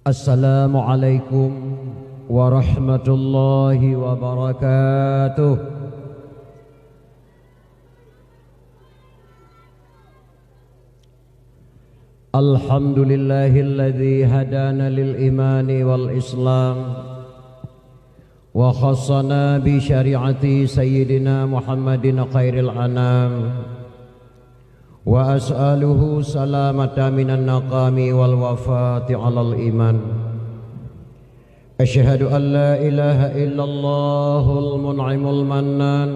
Assalamualaikum warahmatullahi wabarakatuh. Alhamdulillahilladzi hadana lil imani wal islam wa khassana bi syari'ati sayyidina Muhammadin khairil anam wa as'aluhu salamata minan naqami wal wafati alal iman. Asyhadu an la ilaha illallahul mun'imul mannan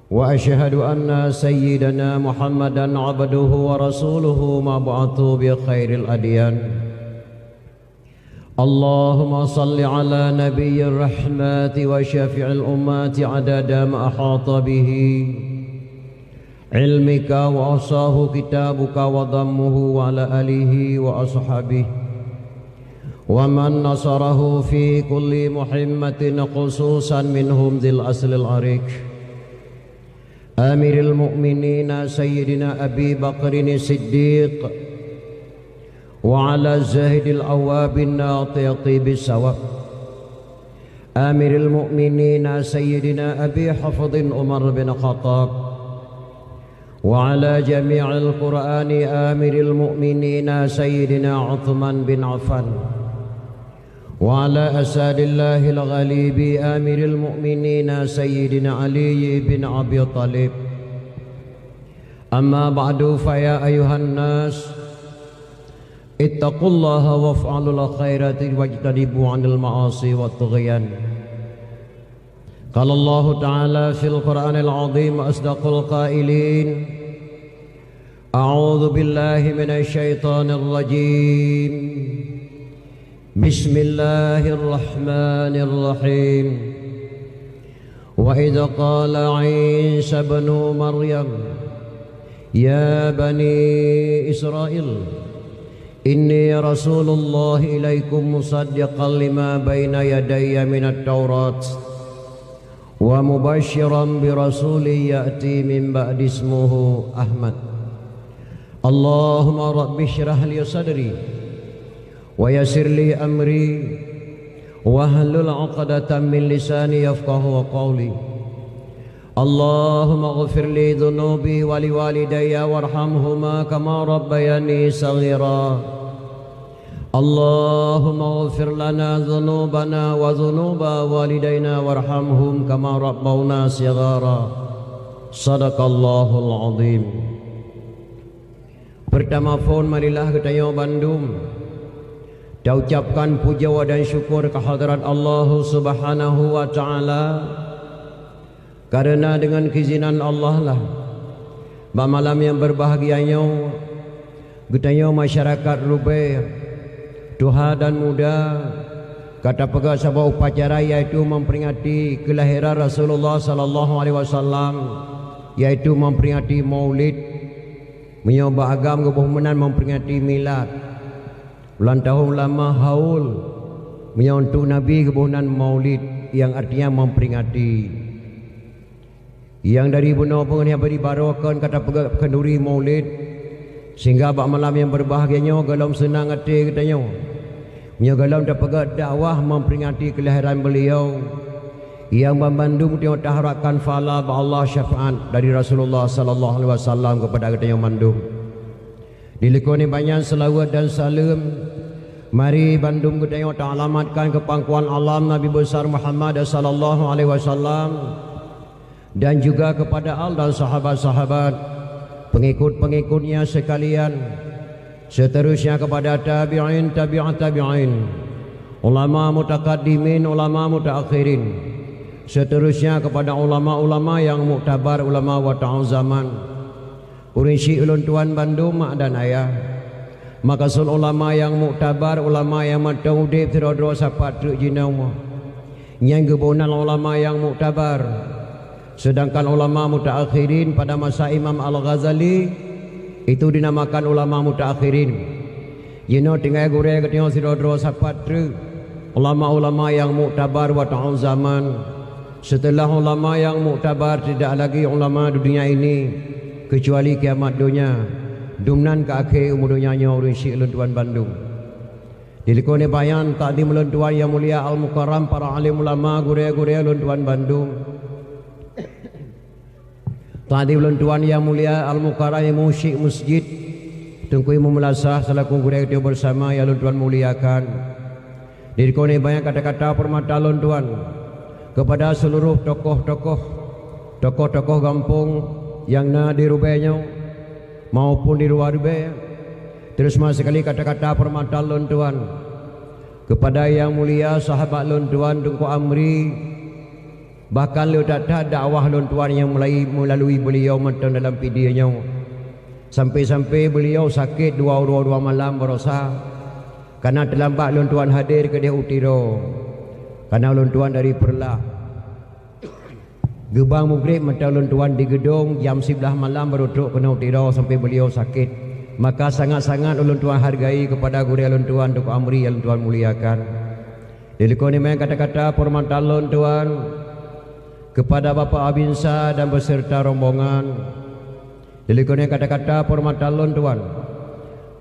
wa asyhadu anna sayyidana Muhammadan abduhu wa rasuluhu mab'athu bi khairil adyan. Allahumma salli ala nabiyyir rahmati wa syafi'il ummati adada ma ahata bihi ilmika wa asahu kitabuka wa dhammuhu wa ala alihi wa ashabihi wa man nasarahu fi kulli muhimmatin khususan minhum dhil aslil arik amiril mu'minina sayyidina Abi Bakrin Siddiq wa ala zahidil awabin natiqi bisawab amiril mu'minina sayyidina Abi Hafdhin Umar bin Khattab وعلى جميع القرآن آمر المؤمنين سيدنا عثمان بن عفان وعلى أساد الله الغالب آمر المؤمنين سيدنا علي بن أبي طالب. أما بعد فيا أيها الناس اتقوا الله وافعلوا الخيرات واجتنبوا عن المعاصي والطغيان. قال الله تعالى في القرآن العظيم أصدق القائلين أعوذ بالله من الشيطان الرجيم بسم الله الرحمن الرحيم وإذ قال عيسى ابن مريم يا بني إسرائيل إني رسول الله إليكم مصدقا لما بين يدي من التوراة ومبشرا برسول يأتي من بعد اسمه أحمد. اللهم رب اشرح لي صدري ويسر لي أمري واحلل عقدة من لساني يفقهوا قولي. اللهم اغفر لي ذنوبي ولوالدي وارحمهما كما ربياني صغيرا. اللهم اغفر لنا ذنوبنا وذنوب والدينا وارحمهم كما ربونا صغارا. صدق الله العظيم. Pertama phone marilah kita yo Bandung kita ucapkan puja dan syukur kehadirat Allah Subhanahu wa taala, karena dengan keizinan Allah lah malam yang berbahagianya kita yo masyarakat Rubai tua dan muda kata pega sebuah upacara yaitu memperingati kelahiran Rasulullah sallallahu alaihi wasallam, yaitu memperingati Maulid. Menyoba agam kebumenan memperingati milad ulang tahun lama haul menyontuk Nabi kebumenan Maulid yang artinya memperingati. Yang dari bunuh pengen yang beribarokan kata pega kenduri Maulid sehingga bak malam yang berbahagianya galam senang hati katanya galam dapat dakwah memperingati kelahiran beliau yang membandung tengok taharapkan fala ba Allah syafaat dari Rasulullah sallallahu alaihi wasallam kepada kita yang mandung. Dilekoni banyak selawat dan salam. Mari Bandung kita yang alamatkan ke pangkuan alam Nabi besar Muhammad sallallahu alaihi wasallam dan juga kepada al dan sahabat-sahabat pengikut-pengikutnya sekalian, seterusnya kepada tabi'in tabi'at tabi'in, ulama mutaqaddimin ulama mutaakhirin, seterusnya kepada ulama-ulama yang muktabar, ulama wa ta'al zaman. Urinsi ulun tuan Bandung mak dan ayah, maka sul ulama yang muktabar, ulama yang mataudib tiradro sapat truk jinau yang gebunan ulama yang muktabar. Sedangkan ulama mutaakhirin pada masa Imam Al-Ghazali itu dinamakan ulama mutaakhirin. Yeno tinggal gure ketengok tiradro sapat truk ulama-ulama yang muktabar wa ta'al zaman. Setelah ulama yang muktabar tidak lagi ulama dunia ini kecuali kiamat dunia. Dumnan ke akhir umur dunia nya orang Syekh Luntuan Bandung. Dilikoni bayan takdim ulun tuan yang mulia Al-Mukarram para alim ulama gure-gure ulun tuan Bandung. Takdim ulun tuan yang mulia Al-Mukarram yang musyik masjid Tengku Imam Mulasah selaku gure kita bersama yang ulun tuan muliakan. Dilikoni bayan kata-kata permata ulun tuan kepada seluruh tokoh-tokoh kampung yang na di Rubenya maupun di luar Rubenya. Terus sekali kata-kata permata ulun tuan kepada yang mulia sahabat ulun tuan Tengku Amri, bahkan lu tak dakwah ulun tuan yang melalui beliau matang dalam videonya, sampai-sampai beliau sakit dua malam berosa karena terlambat ulun tuan hadir ke dia Utiro, karena ulun tuan dari Perlah gebang maghrib matang ulun tuan di gedung jam 11 malam baru duduk kena Utiro sampai beliau sakit. Maka sangat-sangat ulun tuan hargai kepada guru ulun tuan Tengku Amri yang tuan muliakan. Dilikoni main kata-kata permata ulun tuan kepada Bapak Abinsa dan beserta rombongan. Dilikoni kata-kata permata ulun tuan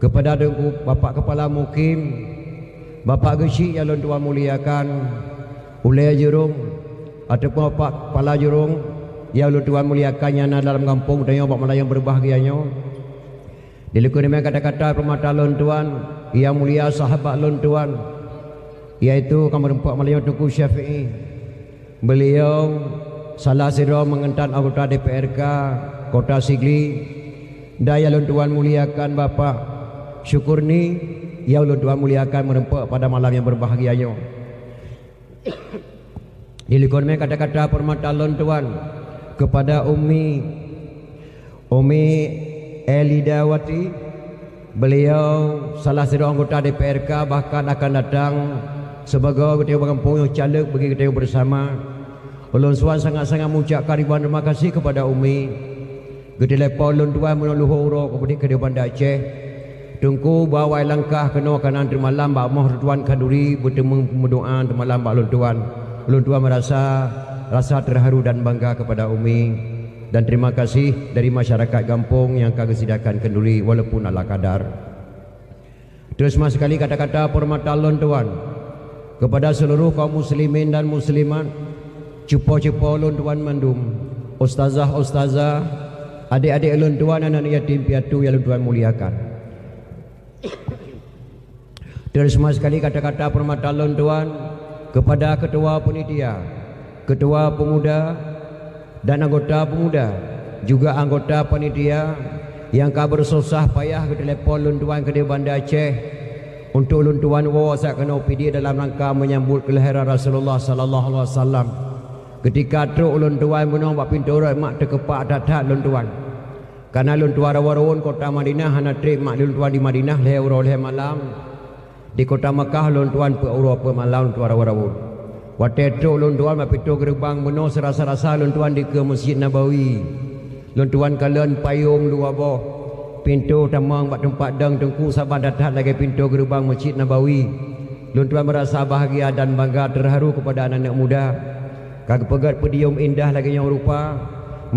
kepada Bapak Kepala Mukim, Bapak Gesik yang ulun tuan muliakan, Ulai Jurung ataupun Bapak Kepala Jurung yang ulun tuan muliakannya dalam kampung dan yang Bapak Melayang berbahagianya. Dilikuni dengan kata-kata permata ulun tuan yang mulia sahabat ulun tuan, iaitu Kamar Empat Melayu Tengku Syafi'i. Beliau salah sira mengentan anggota DPRK Kota Sigli. Daya ulun tuan muliakan Bapak Syukurni yang ulun tuan muliakan merempak pada malam yang berbahagianya. Dilikuni dengan kata-kata permata ulun tuan kepada Umi Elidawati. Beliau salah satu anggota DPRK, bahkan akan datang sebagai ketua kampung yang caleg bagi kita bersama. Ulun tuan sangat-sangat mengucapkan ribuan terima kasih kepada Umi. Kita lepas ulun tuan menolong uro kepada kedua Banda Aceh. Tungku bawa langkah kena kanan termalam bak moh tuan Kanduri bertemu berdoa termalam bak ulun tuan. Ulun tuan merasa rasa terharu dan bangga kepada Umi. Dan terima kasih dari masyarakat kampung yang kagak sidakan kenduri walaupun ala kadar. Terus sekali kata-kata permata ulun tuan kepada seluruh kaum muslimin dan muslimat, cupo-cupo ulun tuan mandum, ustazah, adik-adik ulun tuan, anak yatim piatu yang ulun tuan muliakan. Terus sekali kata-kata permata ulun tuan kepada ketua panitia, ketua pemuda dan anggota pemuda, juga anggota panitia yang kabar susah payah ke telefon ulun tuan ke Banda Aceh untuk ulun tuan wawasak kena OPD dalam rangka menyambut kelahiran Rasulullah sallallahu alaihi wasallam. Ketika truk ulun tuan menong bak pintu mak terkepak tak ulun tuan. Karena ulun tuan rawarun kota Madinah hana trip mak ulun tuan di Madinah leh malam. Di kota Mekah ulun tuan pe malam tuan rawarun. Waktu itu ulun tuan pintu gerbang benar serasa-rasa ulun tuan di ke Masjid Nabawi. Ulun tuan kalian payung dua boh. Pintu tamang buat tempat dang Tengku sabar datang lagi pintu gerbang Masjid Nabawi. Ulun tuan merasa bahagia dan bangga terharu kepada anak-anak muda. Kagak pegat pedium indah lagi yang rupa.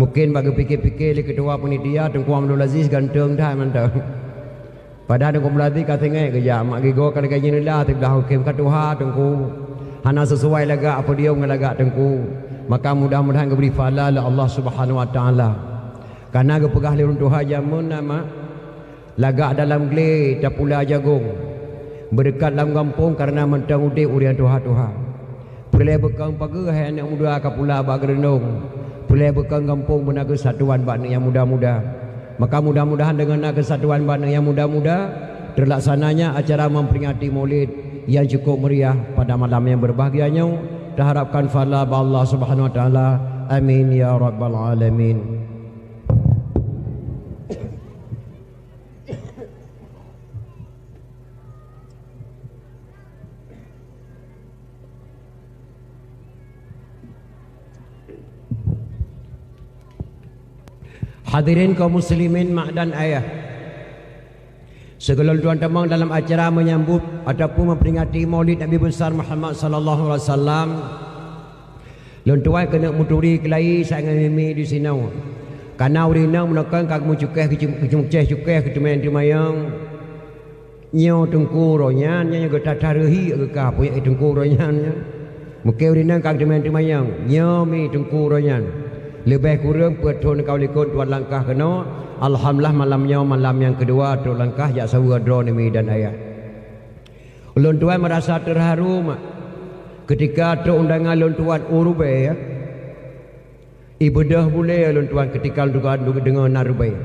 Mungkin bagi fikir-fikir di ketua panitia Tengku Abdul Aziz ganteng dah mantap. Padahal Tengku Melati kata ngek kerja mak gigo kalau gaji nilah terbelah hukum katuha Tengku. Hana sesuai lagak apa dia ngelagak Tengku. Maka mudah-mudahan beri fala Allah Subhanahu wa taala. Karena gepegah lirun Tuhan jamun nama lagak dalam gele tapula jagung. Berdekat dalam kampung karena mentang udik urian Tuhan. Perlai bekang pagi hai anak muda kapula bak gerendong. Perlai bekang kampung benar kesatuan bak yang muda-muda. Maka mudah-mudahan dengan kesatuan bak yang muda-muda terlaksananya acara memperingati Maulid yang cukup meriah pada malam yang berbahagianya. Terharapkan fala Allah Subhanahu wa taala. Amin ya rabbal alamin. Hadirin kaum muslimin mak dan ayah, segala tuan temang dalam acara menyambut ataupun memperingati Maulid Nabi besar Muhammad sallallahu alaihi wasallam. Lun tuai kena muturi kelai sangat mimi di sinau. Karena urina menekan kag mu cukeh cukai ketemen dimayang. nyo tengku ronyan nya gata tarahi ka punya tengku ronyan nya mukeu dina kang demen temayang nyo mi tengku ronyan lebih kurang petun kau likut tuan langkah kena alhamdulillah malamnya malam yang kedua tu langkah jak sawa dro ni dan ayah ulun tuan merasa terharu mak ketika tu undangan ulun tuan urube ya ibadah boleh ulun tuan ketika dengan narube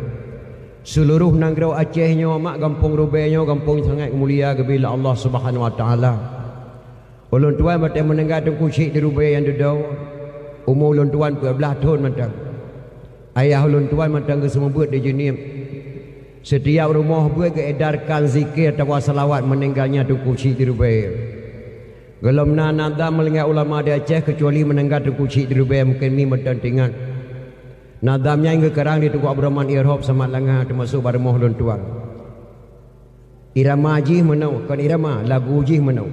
seluruh nangrau Acehnya mak kampung Rubenya kampung sangat mulia bila Allah Subhanahu wa taala. Ulun tuan mate menengah tengku syik di Rubey yang dedau. Umur ulun tuan 12 tahun matang. Ayah ulun tuan matang ke semua buat di jenim. Setiap rumah buat keedarkan zikir atau salawat meninggalnya tengku syik di Rubey. Gelom nada melengah ulama di Aceh kecuali menengah tengku syik di Rubey mungkin ni mendantingan. Nadamnya hingga kerang di Tuku Abdurrahman Irhab sama langah termasuk pada mohlun tuan. Irama jih menau, kan irama lagu jih menau.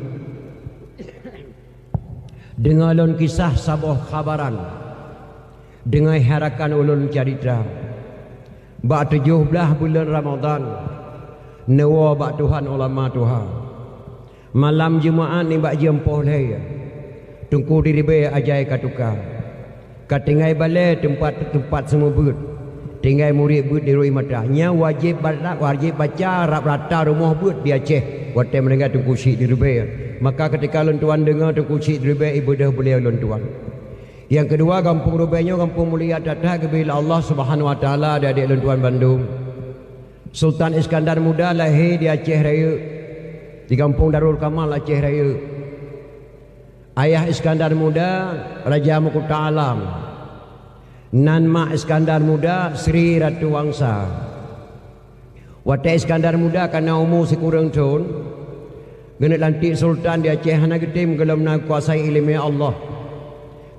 Dengar ulun kisah sabah khabaran. Dengar harakan ulun cerita. Bak 17 bulan Ramadan. Nawa bak Tuhan ulama Tuhan. Malam Jumaat ni bak jempoh leh. Tungku diri be ajai katukar. Katingai balai tempat semua bud. Tinggai murid bud di Rui Mata. Nya wajib baca rata rumah bud di Aceh. Waktu mendengar tengku syik di Rubey. Maka ketika ulun tuan dengar tengku syik di Rubey ibadah boleh ulun tuan. Yang kedua kampung Rubeynya kampung mulia tatah bila Allah Subhanahu wa taala ada di ulun tuan Bandung. Sultan Iskandar Muda lahir di Aceh Raya. Di kampung Darul Kamal Aceh Raya. Ayah Iskandar Muda Raja Mukuta Alam. Nan mak Iskandar Muda Sri Ratu Wangsa. Wate Iskandar Muda kana umur sekurang tahun. Gena lantik sultan di Aceh hana getim gelem nak kuasai ilmu Allah.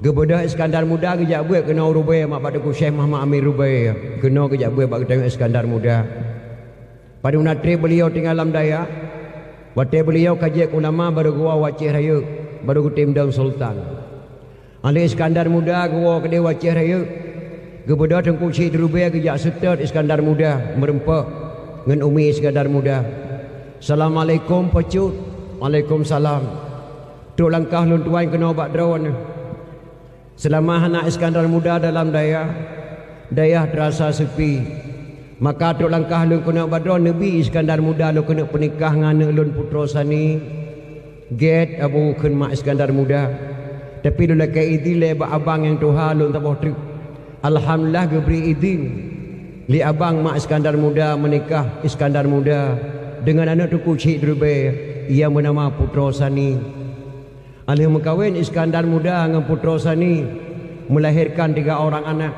Gebedah Iskandar Muda kejak buat kena Rubey mak pada ku Syekh Muhammad Amir Rubey. Kena kejak buat bak tengok Iskandar Muda. Pada unatri beliau tinggal alam daya. Wate beliau kajian ulama baru gua Aceh Raya. Baru kutim daun sultan. Ali Iskandar Muda gua ke Dewa Aceh Raya. Gebedah tengku syik di Rubey kejak setet Iskandar Muda merempak dengan umi Iskandar Muda. Assalamualaikum pecut. Waalaikumsalam. Tuk langkah lun tuan kena obat drawan. Selama anak Iskandar Muda dalam daya terasa sepi. Maka tuk langkah lun kena obat drawan Nabi Iskandar Muda lu kena pernikah dengan lun putra sani. Get Abu Ken Mak Iskandar Muda. Tapi lu lakai idin le abang yang Tuhan lu tak boleh. Alhamdulillah geberi idin li abang Mak Iskandar Muda menikah Iskandar Muda dengan anak tuku Syekh Rubey yang bernama Putra Sani. Alih mengkawin Iskandar Muda dengan Putra Sani melahirkan 3 orang anak.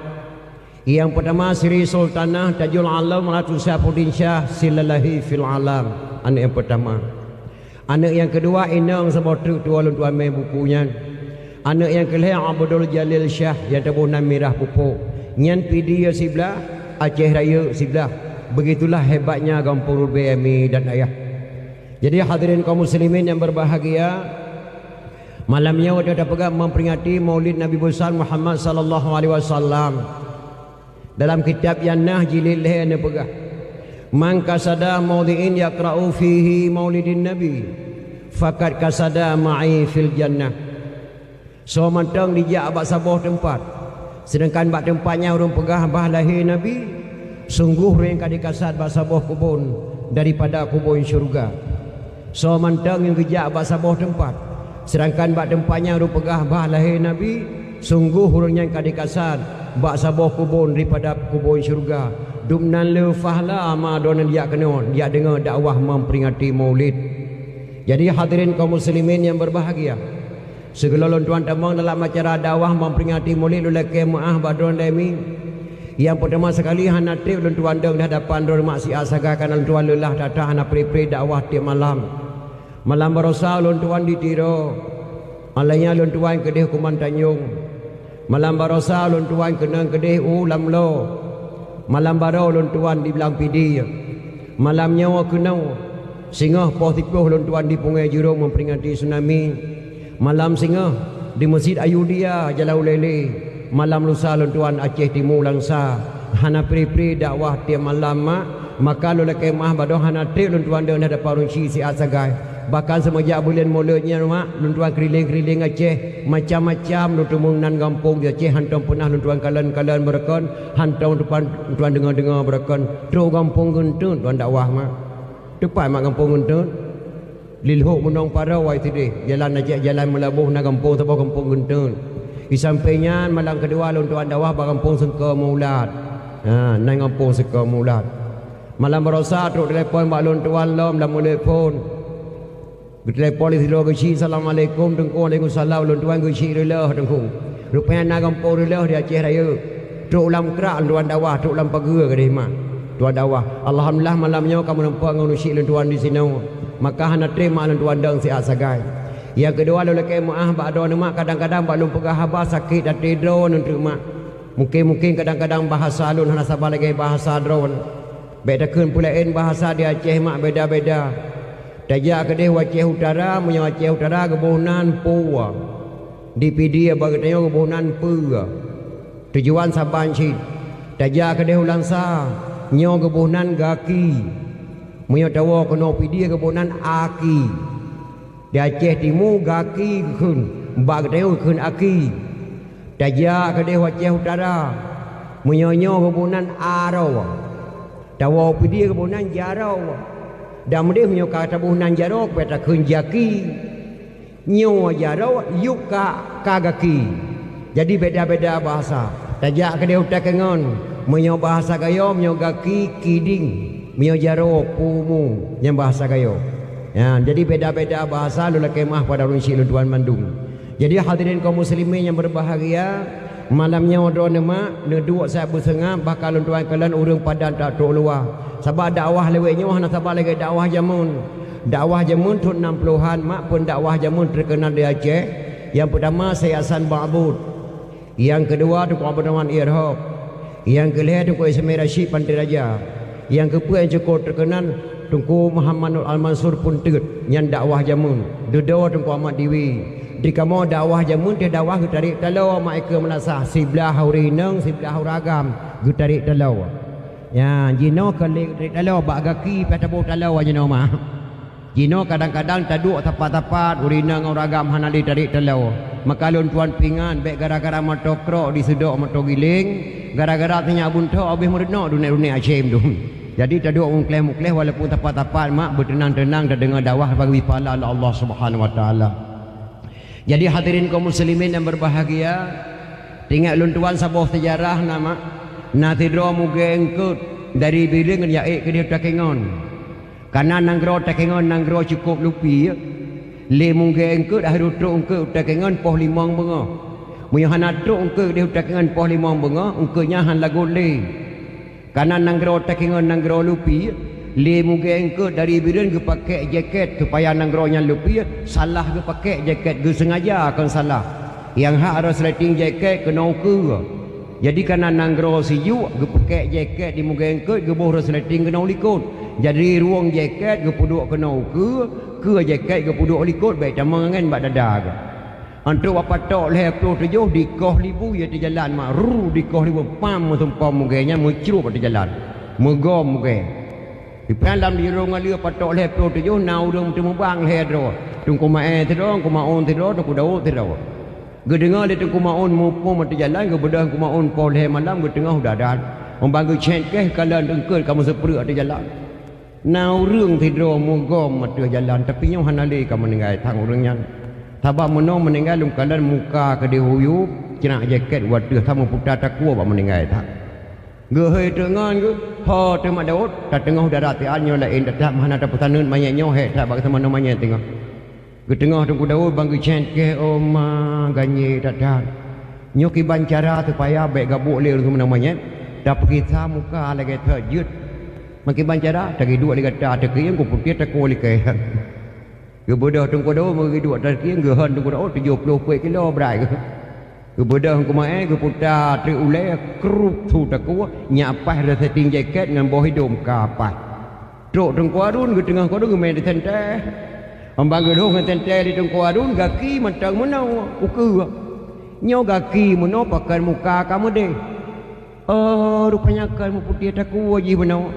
Yang pertama Sri Sultanah Tajul Alam Ratu Syafuddin Shah Silalahi fil Alam. Anak yang pertama. Anak yang kedua Inang Sabotruk tua tuan main bukunya. Anak yang kelima Abdul Jalil Shah yang tabunan Mirah Pupuk. Nyan PD sebelah Aceh Raya sebelah. Begitulah hebatnya kampung Rubey Ami dan ayah. Jadi hadirin kaum muslimin yang berbahagia, malamnya kita pegang memperingati Maulid Nabi besar Muhammad sallallahu alaihi wasallam. Dalam kitab yang nah jilid leh anda pegang. Man kasada maudhi'in yaqra'u fihi maulidin nabi faqad kasada ma'i fil jannah. So mantang dijak bak sabah tempat. Sedangkan bak tempatnya orang pegah bah lahir nabi, sungguh yang kadi kasad bak sabah kubun daripada kubun syurga. So mantang yang kejak bak sabah tempat. Sedangkan bak tempatnya orang pegah bah lahir nabi, sungguh orang yang kadi kasad bak sabah kubun daripada kubun syurga. Dumnan le fahla ma donan dia kena dia dengar dakwah memperingati Maulid. Jadi hadirin kaum muslimin yang berbahagia, segelolon tuan tamang dalam acara dakwah memperingati Maulid lulake maah badron lemi. Yang pertama sekali hana trip lon tuan deng hadapan dor mak si asaga kan tuan lelah datang hana pre-pre dakwah tiap malam. Malam barosa lon tuan ditiro. Alanya lon tuan kedih Kuman Tanjung. Malam barosa lon tuan kena kedih ulam lo. Malam barau lon tuan di belang PD. Malam nyawa kenau singgah positif lon tuan di Pungai Jurong memperingati tsunami. Malam singgah di Masjid Ayudia Jalau Lele. Malam lusa lon tuan Aceh Timur Langsa. Hana pri-pri dakwah tiap malam mak maka lu kemah badoh hanatri lun tuan dah ada parunci si asagai bahkan semenjak bulan mulutnya mak lun tuan keliling-keliling Aceh macam-macam lu tumunan kampung di Aceh hantam pernah lun tuan kalian berekon hantam depan tuan dengar-dengar berekon tu kampung gentun tuan dakwah mak depan mak kampung gentun lilhuk menong parawai tadi jalan Aceh jalan melabuh nak kampung sebuah kampung gentun di sampingnya malam kedua lun tuan dakwah kampung Sengka Mulat nang kampung Sengka Mulat malam berosa truk telefon mak lun tuan lom dah mula telefon telefon di silo geci assalamualaikum tengku waalaikumsalam lun tuan geci relah tengku rupanya nak kampung relah di Aceh Raya truk ulam kerak tuan dakwah truk ulam pagar ke mak tuan dakwah alhamdulillah malamnya kamu nampak ngurusi lun tuan di sini maka hana terima lun tuan dang sihat sagai yang kedua lun laki maah bak do mak kadang-kadang bak lun pegah habah sakit dan tidur untuk mak mungkin kadang-kadang bahasa lun hana sabar lagi bahasa drone bedakan pulain bahasa di Aceh mak beda-beda tajak kedih Aceh Utara punya Aceh Utara kebunan puwa DPD bagi tanya kebunan pua tujuan Sabanci tajak kedih Ulangsa nyo kebunan gaki punya tawa kena PD kebunan aki di Aceh Timur gaki kun bagi tanya kun aki tajak kedih Aceh Utara punya nyo kebunan arau tawa PD kebunan jarau dan dia punya kata buhunan jarok beta kunjaki nyo jarok yuka kagaki jadi beda-beda bahasa tajak ke dia utak kengon menyo bahasa gayo menyo gaki kiding menyo jarok pumu yang bahasa gayo ya jadi beda-beda bahasa lu kemah pada runsi lu tuan Bandung jadi hadirin kaum muslimin yang berbahagia malamnya odro nema neduk saya bersengah bakal lu tuan kalian urang padan tak tok luar sebab dakwah lewetnya hana sabar lagi dakwah jamun tu 60-an mak pun dakwah jamun terkenal di Aceh yang pertama Sayasan Ba'bud yang kedua tu Abdul Rahman Irhab yang kelima tu Ismail Rashid Pantai Raja yang keempat yang cukup terkenal Tunku Muhammad Nur Al-Mansur pun tegut yang dakwah jamun dua Tunku Ahmad Dewi di kamu dakwah jamun dia dakwah tarik talau mak eka melasah sebelah haurineng sebelah hauragam tarik talau ya jino kalik talau bak gaki patabu talau jino mah jino kadang-kadang taduk tapat-tapat urina ngoragam hanali tarik talau maka lun tuan pingan baik gara-gara motokro disuduk motogiling gara-gara tanya bunto habis merenok dunia Aceh tu jadi taduk mukleh-mukleh walaupun tapat-tapat mak bertenang-tenang dan dengar dakwah bagi pahala Allah Subhanahu wa taala jadi hadirin kaum muslimin yang berbahagia tinggal lun tuan sabuh sejarah nama natidro mugengkut dari biling yaik ke dia takengon karena nanggro takengon nanggro cukup lupi le mugengkut akhir truk engke takengon poh limang benga munya hana truk engke dia takengon poh limang benga engkenya han lagu le karena nanggro takengon nanggro lupi le mugengkut dari biling ke pakai jaket supaya nanggro nya lupi salah ke pakai jaket ke sengaja kan salah yang hak harus resleting jaket kena ukur jadi karena nanggro siyu ge pakai jaket di mugengkut ge boh resleting kena ulikut jadi ruang jaket ge puduk kena ukur ke jaket ge puduk ulikut baik tamang ngan bak dadah ke antuk apa tok leh 27 di koh libu ya di jalan mak ru di koh libu pam tumpam mugengnya mucrup di jalan megom mugeng di dalam di rumah dia patok leh 27 nau dum temu bang leh ro tungku mae tidong ku maon tidong tungku dau tidong ge dengar dia tungku maon mupo mati jalan ge bedah ku maon pol leh malam ge tengah dah dah om bang ge chen ke kalian dengkel kamu seprek di jalan nau reung tidong mugom mati jalan tapi nyo hanali kamu ninggai tang urangnya sabab menong meninggal lum kalian muka ke dihuyup cenak jaket waduh sama putar takwa ba meninggai tang gehei tengan ke ha tema daud ta tengah darat tianyo lain tak mana ada putaneun mayatnyo he tak bak sama namanya tengah ke tengah tunggu daud bang chen ke oma ganye dadat nyoki bancara supaya baik gabuk le tu namanya dah pergi sa muka lagi terjut makin bancara tagi dua lagi tak tegi yang ku putih tak ku lagi ke bodoh tunggu daud magi dua tagi yang gehan tunggu daud 70 kilo berai ke kebedah ku mae ke putar tri ule krup tu taku nyapah dah setting jaket dengan bawah hidung kapas truk tengku arun ke tengah kodong ke main di tente ambang gedung ke tente di tengku arun gaki mentang menau uku nyo gaki menau pakai muka kamu deh rupanya kamu putih taku wajib menau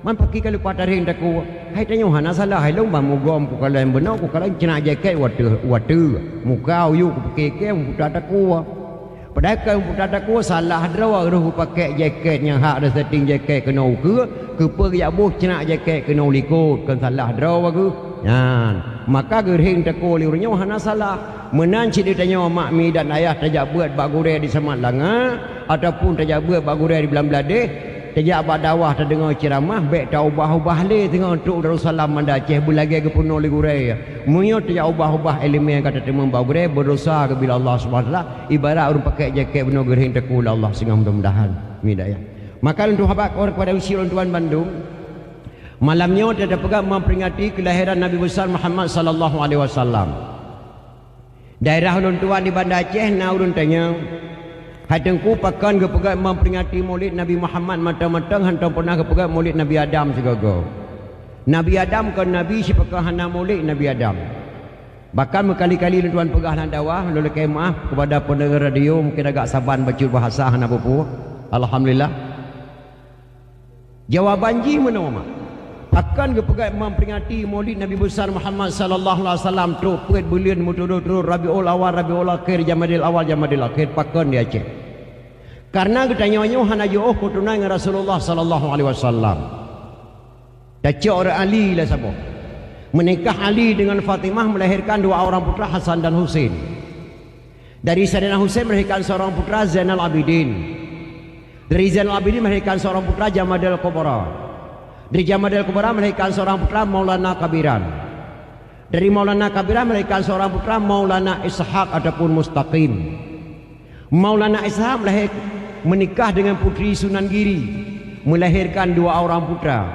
Man pakai kalau patah ring tak ku. Hai tanya hana salah hai long ba mogom ku kalau yang benar ku kalau cina jaket watu mukau yu ku pakai ke putar tak ku. Padahal kan putar tak ku salah draw ku pakai jaket yang hak ada setting jaket kena ke per ya buh cina jaket kena likut kan salah draw ku. Maka gerhing tak ku liurnya hana salah. Menan cik ditanya mak mi dan ayah tajak buat bak gureh di Semat Langa ataupun tajak buat bak gureh di Belam Beladeh. Sejak abad dawah terdengar ceramah baik tak ubah-ubah le tengok untuk Darussalam Mandaceh bulagi ke puno li gurai munyo tak ubah-ubah elemen kata temu bau gurai berdosa ke bila Allah Subhanahu taala ibarat orang pakai jaket beno gerhin tekul Allah sehingga mudah-mudahan midaya maka untuk habat orang kepada usia orang tuan Bandung malamnya kita pegang memperingati kelahiran Nabi besar Muhammad sallallahu alaihi wasallam daerah orang tuan di Banda Aceh na urun tanya hadengku pakan ke pegat memperingati maulid Nabi Muhammad matang-matang hantar pernah ke pegat maulid Nabi Adam segaga. Nabi Adam kan Nabi si pakan hana maulid Nabi Adam. Bahkan berkali-kali tuan pegah dan dakwah lalu maaf kepada pendengar radio mungkin agak saban baca bahasa hana pupu. Alhamdulillah. Jawaban ji mana mak? Pakan ke pegat memperingati maulid Nabi besar Muhammad sallallahu alaihi wasallam tu pegat bulan mutu-mutu Rabiul Awal Rabiul Akhir Jamadil Awal Jamadil Akhir pakan di Aceh. Karena ketanya-nya hana jauh kutunai dengan Rasulullah sallallahu alaihi wasallam. Daca orang Ali lah siapa? Menikah Ali dengan Fatimah melahirkan dua orang putra Hasan dan Husain. Dari Sayyidina Husain melahirkan seorang putra Zainal Abidin. Dari Zainal Abidin melahirkan seorang putra Jamadil Kubra. Dari Jamadil Kubra melahirkan seorang putra Maulana Kabiran. Dari Maulana Kabiran melahirkan seorang putra Maulana Ishaq ataupun Mustaqim. Maulana Ishaq menikah dengan putri Sunan Giri, melahirkan dua orang putra.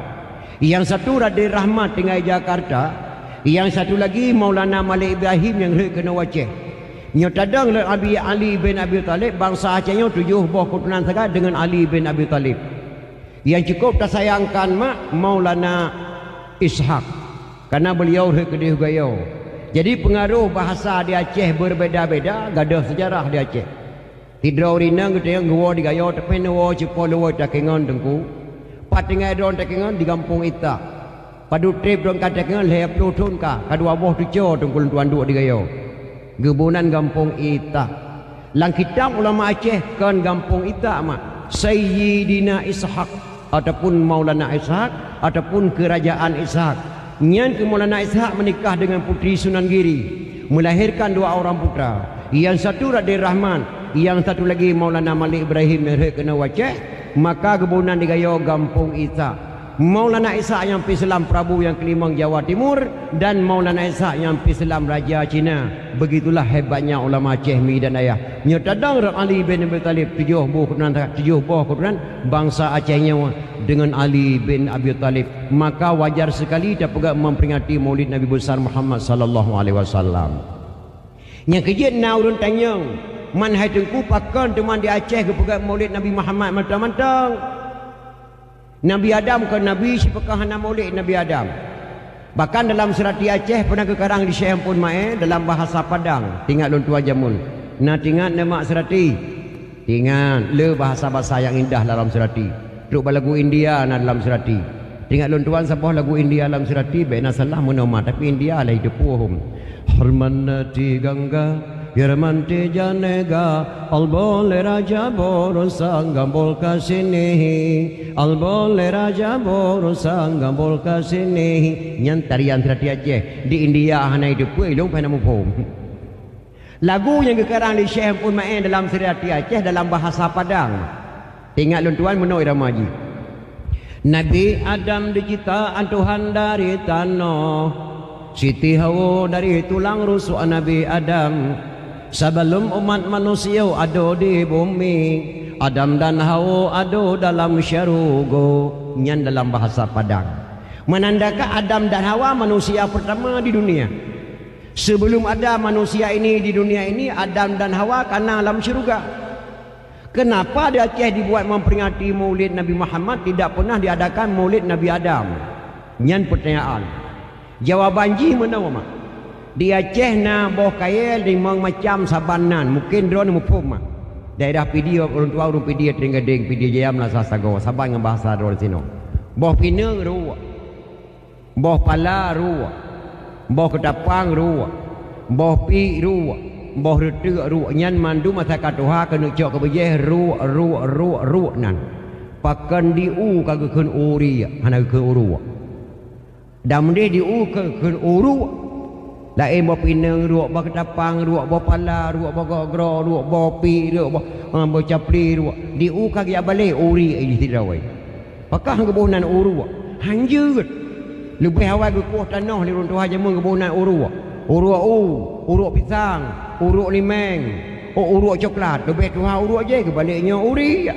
Yang satu Raden Rahmat tinggal Jakarta, yang satu lagi Maulana Malik Ibrahim yang kena Aceh. Nyotadang Abi Ali bin Abi Talib bangsa Acehnya 7 buah keturunan saja dengan Ali bin Abi Talib. Yang cukup tersayangkan mak Maulana Ishaq karena beliau kedih gayau. Jadi pengaruh bahasa di Aceh berbeza-beza, gadah sejarah di Aceh. Tidrau rinang kita yang gua di gayau tapi nawa cepo luwa takengan tengku. Patingai don takengan di kampung Ita. Padu trip don takengan lehap lutun ka kadua boh tujo tengku tuan duk di gayau. Gebunan kampung Ita. Lang kitab ulama Aceh kan kampung Ita mak. Sayyidina Ishaq ataupun Maulana Ishaq ataupun kerajaan Ishaq. Nyan ke Maulana Ishaq menikah dengan putri Sunan Giri, melahirkan dua orang putra. Yang satu Raden Rahman, yang satu lagi Maulana Malik Ibrahim yang kena Aceh. Maka kebunan digayau kampung Ita. Maulana Ishaq yang pi Islam Prabu yang kelimang Jawa Timur dan Maulana Ishaq yang pi Islam Raja Cina. Begitulah hebatnya ulama Aceh mi dan ayah. Nyatadang Ali bin Abi Talib 7 buah keturunan bangsa Acehnya dengan Ali bin Abi Talib. Maka wajar sekali dia pegang memperingati Maulid Nabi besar Muhammad sallallahu alaihi wasallam. Yang kejut naurun tanyang man hai tengku pakan teman di Aceh ke pegang Maulid Nabi Muhammad mantang-mantang. Nabi Adam ke Nabi sepekah hana maulid Nabi Adam. Bahkan dalam serati Aceh pernah kekarang di Syekh Ampun Mae dalam bahasa Padang. Tinggal lun tua jamun. Nah tinggal nama serati. Tinggal le bahasa-bahasa yang indah dalam serati. Duk lagu India na dalam serati. Tinggal lun tuan sebuah lagu India dalam serati. Baik nasalah menoma tapi India lah hidup puhum. Harmanati Gangga Yermanti janega albole raja boro sanggambol kasinihi albole raja boro sanggambol kasinihi nyan tarian serati Aceh di India hana hidup puilung pada mupum. Lagu yang kekarang di Syekh Ampun Mae dalam serati Aceh dalam bahasa Padang. Tinggal lun tuan menoi ramaji. Nabi Adam diciptaan Tuhan dari tanah, Siti Hawa dari tulang rusuk Nabi Adam. Sebelum umat manusia ada di bumi, Adam dan Hawa ada dalam syurga. Nyan dalam bahasa Padang menandakan Adam dan Hawa manusia pertama di dunia. Sebelum ada manusia ini di dunia ini, Adam dan Hawa karena alam syurga. Kenapa di Aceh dibuat memperingati Maulid Nabi Muhammad, tidak pernah diadakan Maulid Nabi Adam? Nyan pertanyaan. Jawaban ji mana mak? Di Aceh na boh kaya limang macam sabanan, mungkin drone mupum mak. Daerah video orang tua orang video tinggal deng video jam lah sasago saban dengan bahasa drone sino. boh pinang ruak, boh pala ruak, boh ketapang ruak, boh pi ruak, boh retek ruak nyan mandu masyarakat Tuhan kena cok ke bejeh ruak nan pakan diu kagak keun uri hana keun ruak dam de diu keun uru lain boh pinang ruak boh ketapang ruak boh pala ruak boh gogro ruak boh pi ruak boh capli ruak diu kagak balik uri ini tidak wai pakah ke nan uru hanjut lebih awal ke kuah tanah ni run Tuhan jamun ke nan uru uruk pisang, uruk limeng, uruk coklat. Lebih Tuhan uruk je kebaliknya uri.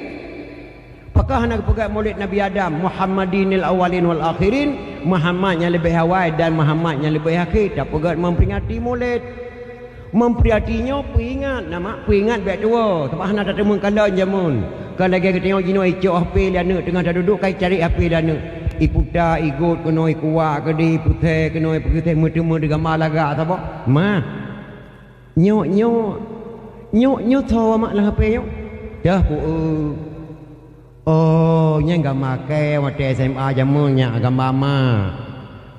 Apakah nak pegang maulid Nabi Adam Muhammadinil awalin wal akhirin, Muhammad yang lebih awal dan Muhammad yang lebih akhir. Tak pegang memperingati maulid. Memperingatinya peringat nama peringat baik tua. Sebab nak tak temu kalau jamun. Kalau lagi kita tengok jino icok HP lana tengah dah duduk kai cari HP lana. Iputa ikut kena kuat ke di putih kena putih mutemu dengan malaga apa ma nyok thaw mak lah HP nyok dah pu oh nyang gambar ke mate SMA jamunya gambar ma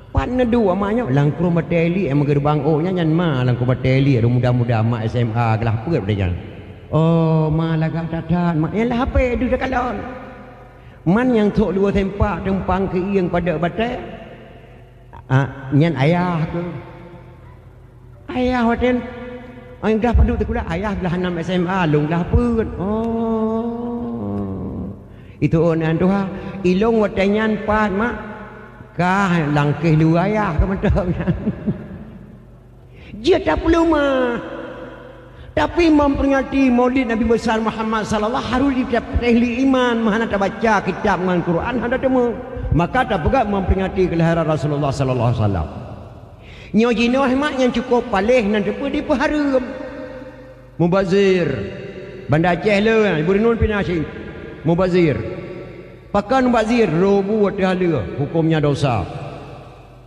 pan dua mak nyok lang kru mateli em gerbang oh nyan ma lang kru mateli muda-muda mak SMA kelah peut dah oh malaga tadan mak yang lah HP du dah kalon man yang tok dua tempat tempang ke ieng pada batai nyan ayah ke ayah hotel ang dah padu tu kula ayah belah 6 SMA long dah pun oh itu onan Tuhan ilong watanyan pat mak kah langkih lu ayah ke mentang dia tak perlu mah tapi memperingati maulid Nabi besar Muhammad sallallahu harus dipelihara iman mana tak baca kitab dengan Quran ada temu maka tak pegat memperingati kelahiran Rasulullah sallallahu alaihi wasallam nyo jino mak yang cukup palih nan depa dipahara mubazir Banda Aceh le Ibu Rinun Pinasi mubazir pakan mubazir robu watahala hukumnya dosa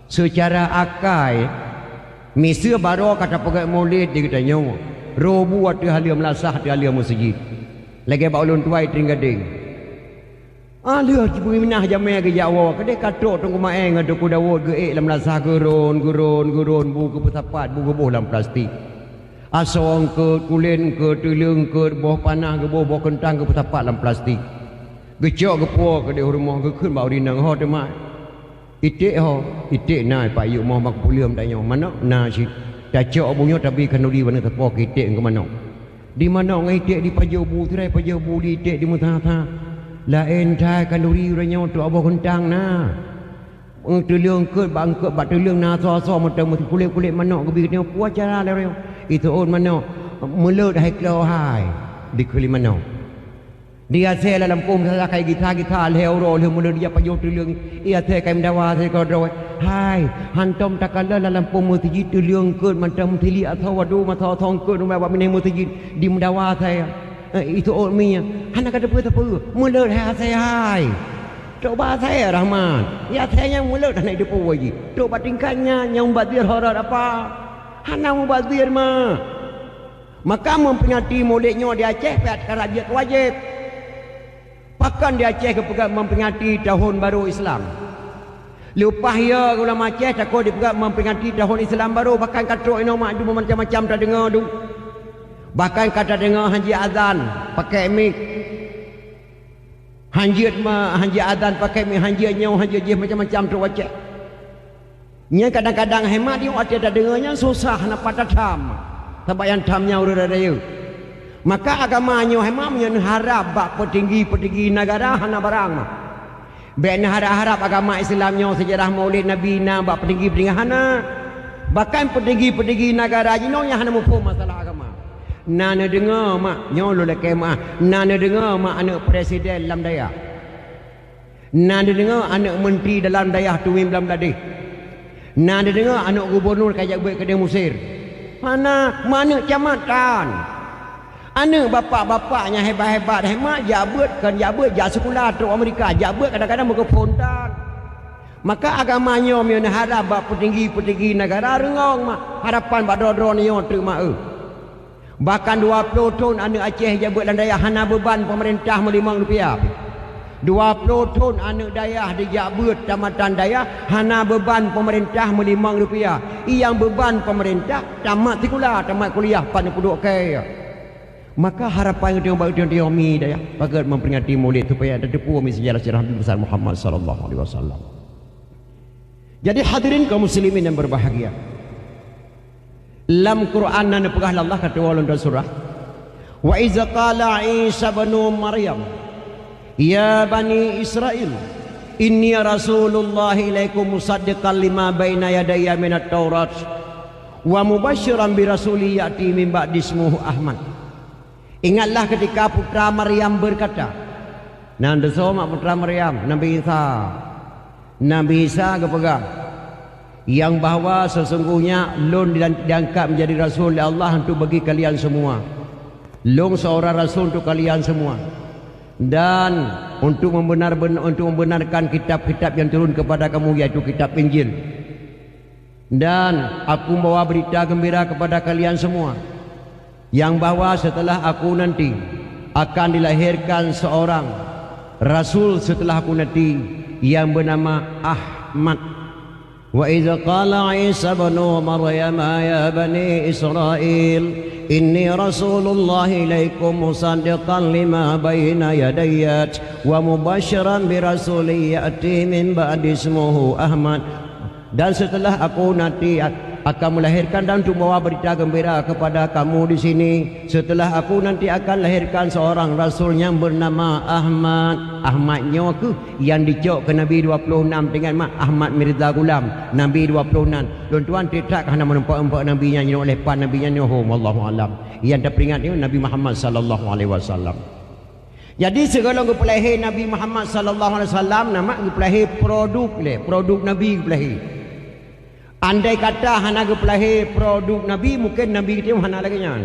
secara akal misa baro kata pegat maulid dia kata nyo robu waktu halia melasah di halia masjid lagi bak ulun tuai tringgading alia cipu minah jamai ke jawa kedai katok tunggu maeng ada ku dawud ge lam melasah gurun bu ke petapat bu geboh dalam plastik asong ke kulen ke tulung ke boh panah ke boh kentang ke petapat dalam plastik gecok ke puak ke di rumah ke keun bau rinang ho demak itik nai pak yu mau mak puliam tanya mana na si tak cok bunyo tapi kanuri mana tepok itik ke mana di mana ngai itik di pajobu tirai pajobu di itik di mutha lain thai kanuri uranya untuk abah kentang na tulung ke bangke bat tulung na so macam kulit mana ke bi puas cara le itu on mana mulut hai klo hai di kuli mana dia se la lampung sa kai gitar leo mulut dia pajo tulung ia se kai mendawa se ko doi hai hantom takala la lampung masjid tulung ke macam tili atau wadu mata thong ke rumah wa minai masjid di mendawa saya itu on mi hana kata apa mulut hai saya hai coba saya Rahman ya saya yang mulut dah naik depo lagi coba tingkatnya yang mubazir horor apa hana mubazir mah maka memperingati maulidnya di Aceh pihak kerajaan wajib pakan di Aceh kepegat memperingati tahun baru Islam lepas ya ulama Aceh takut dipegat memperingati tahun Islam baru bahkan kata ino mak du macam-macam tak dengar du bahkan kata dengar haji azan pakai mic hanji azan pakai mic hanji nyau hanji je macam-macam tu Aceh nya kadang-kadang hemat dia ada dengarnya susah nak patatam sebab yang tamnya udah ada maka agamanya hemamnya harap bak petinggi negara hana barang mah ben harap agama Islamnya sejarah maulid Nabi na bak petinggi hana bahkan petinggi negara jino yang hana mufhum masalah agama nana dengar mak nyolo leke mak nana dengar mak anak presiden dalam daya nana dengar anak menteri dalam daya tuwim dalam dadih nana dengar anak gubernur kajak buat kedai Mesir mana camatan anak bapak-bapaknya hebat-hebat hemat jabat sekolah tu Amerika jabat kadang-kadang muka pontan maka agamanya mian harap bak petinggi negara rengong mak harapan bak dodron yo terima bahkan 20 tahun anak Aceh jabat dan daya hana beban pemerintah RM5 20 tahun anak dayah di Jakbut Tamatan Dayah hana beban pemerintah RM5. Yang beban pemerintah tamat kuliah pada puduk kaya. Maka harapan yang dia mi dayah bagai memperingati Maulid supaya ada depu sejarah-sejarah Nabi besar Muhammad sallallahu alaihi wasallam. Jadi hadirin kaum muslimin yang berbahagia. Dalam Quran dan pegah Allah kata dalam surah wa iza qala Isa bin Maryam ya bani Israel inni rasulullah ilaikum musaddiqan lima baina yadayya minat taurat wa mubasysyiran bi rasuli ya'ti min ba'di ismuhu Ahmad. Ingatlah ketika putra Maryam berkata, nanda somak putra Maryam Nabi Isa kepegang yang bahawa sesungguhnya lun diangkat menjadi rasul oleh Allah untuk bagi kalian semua. Lun seorang rasul untuk kalian semua. Dan untuk membenarkan kitab-kitab yang turun kepada kamu yaitu kitab Injil. Dan aku membawa berita gembira kepada kalian semua yang bahawa setelah aku nanti akan dilahirkan seorang rasul setelah aku nanti yang bernama Ahmad. Wa idza qala Isa bin Maryam ya bani Israil inni rasulullah ilaikum musaddiqan lima baina yadayya wa mubasysyiran bi rasulin ya'ti min ba'di ismuhu Ahmad. Dan setelah aku nanti akan melahirkan dan untuk membawa berita gembira kepada kamu di sini. Setelah aku nanti akan lahirkan seorang rasul yang bernama Ahmad. Ahmadnya ke yang dicok ke Nabi 26 dengan mak Ahmad Mirza Gulam Nabi 26. Tuan-tuan tidak kerana menempah-empah Nabi yang oleh pan Nabi yang wallahu alam. Yang terperingat ini Nabi Muhammad sallallahu alaihi wasallam. Jadi segala kepelahir Nabi Muhammad sallallahu alaihi wasallam nama kepelahir produk Nabi kepelahir. Andai kata hana kepelahir produk Nabi mungkin Nabi kita hana lagi nya.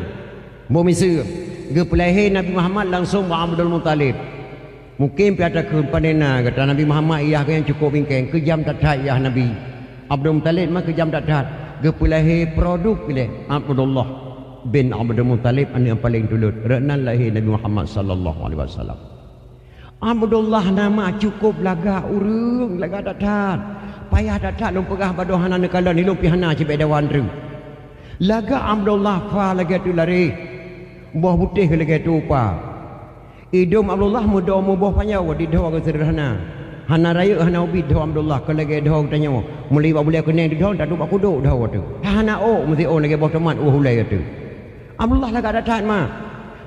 Misir kepelahir Nabi Muhammad langsung Abdul Muttalib. Mungkin piada ke panena kata Nabi Muhammad ia yang cukup bingkeng kejam tatat ya Nabi. Abdul Muttalib mah kejam tatat. Kepelahir produk pilih Abdullah bin Abdul Muttalib yang paling dulu. Renan lahir Nabi Muhammad sallallahu alaihi wasallam. Abdullah nama cukup laga urung laga tatat. Payah datat lum pegah badoh hana nekala ni lum pihana cibe dewan ru. Laga Abdullah fa lagi tu lari. Buah putih lagi tu pa. Idum Abdullah muda buah panjang di doh ke sederhana. Hana raya hana ubi doh Abdullah ke lagi doh tanya muli ba boleh kena di doh tak du aku doh doh tu. Hana mesti lagi buah teman hulai tu. Abdullah laga datat ma.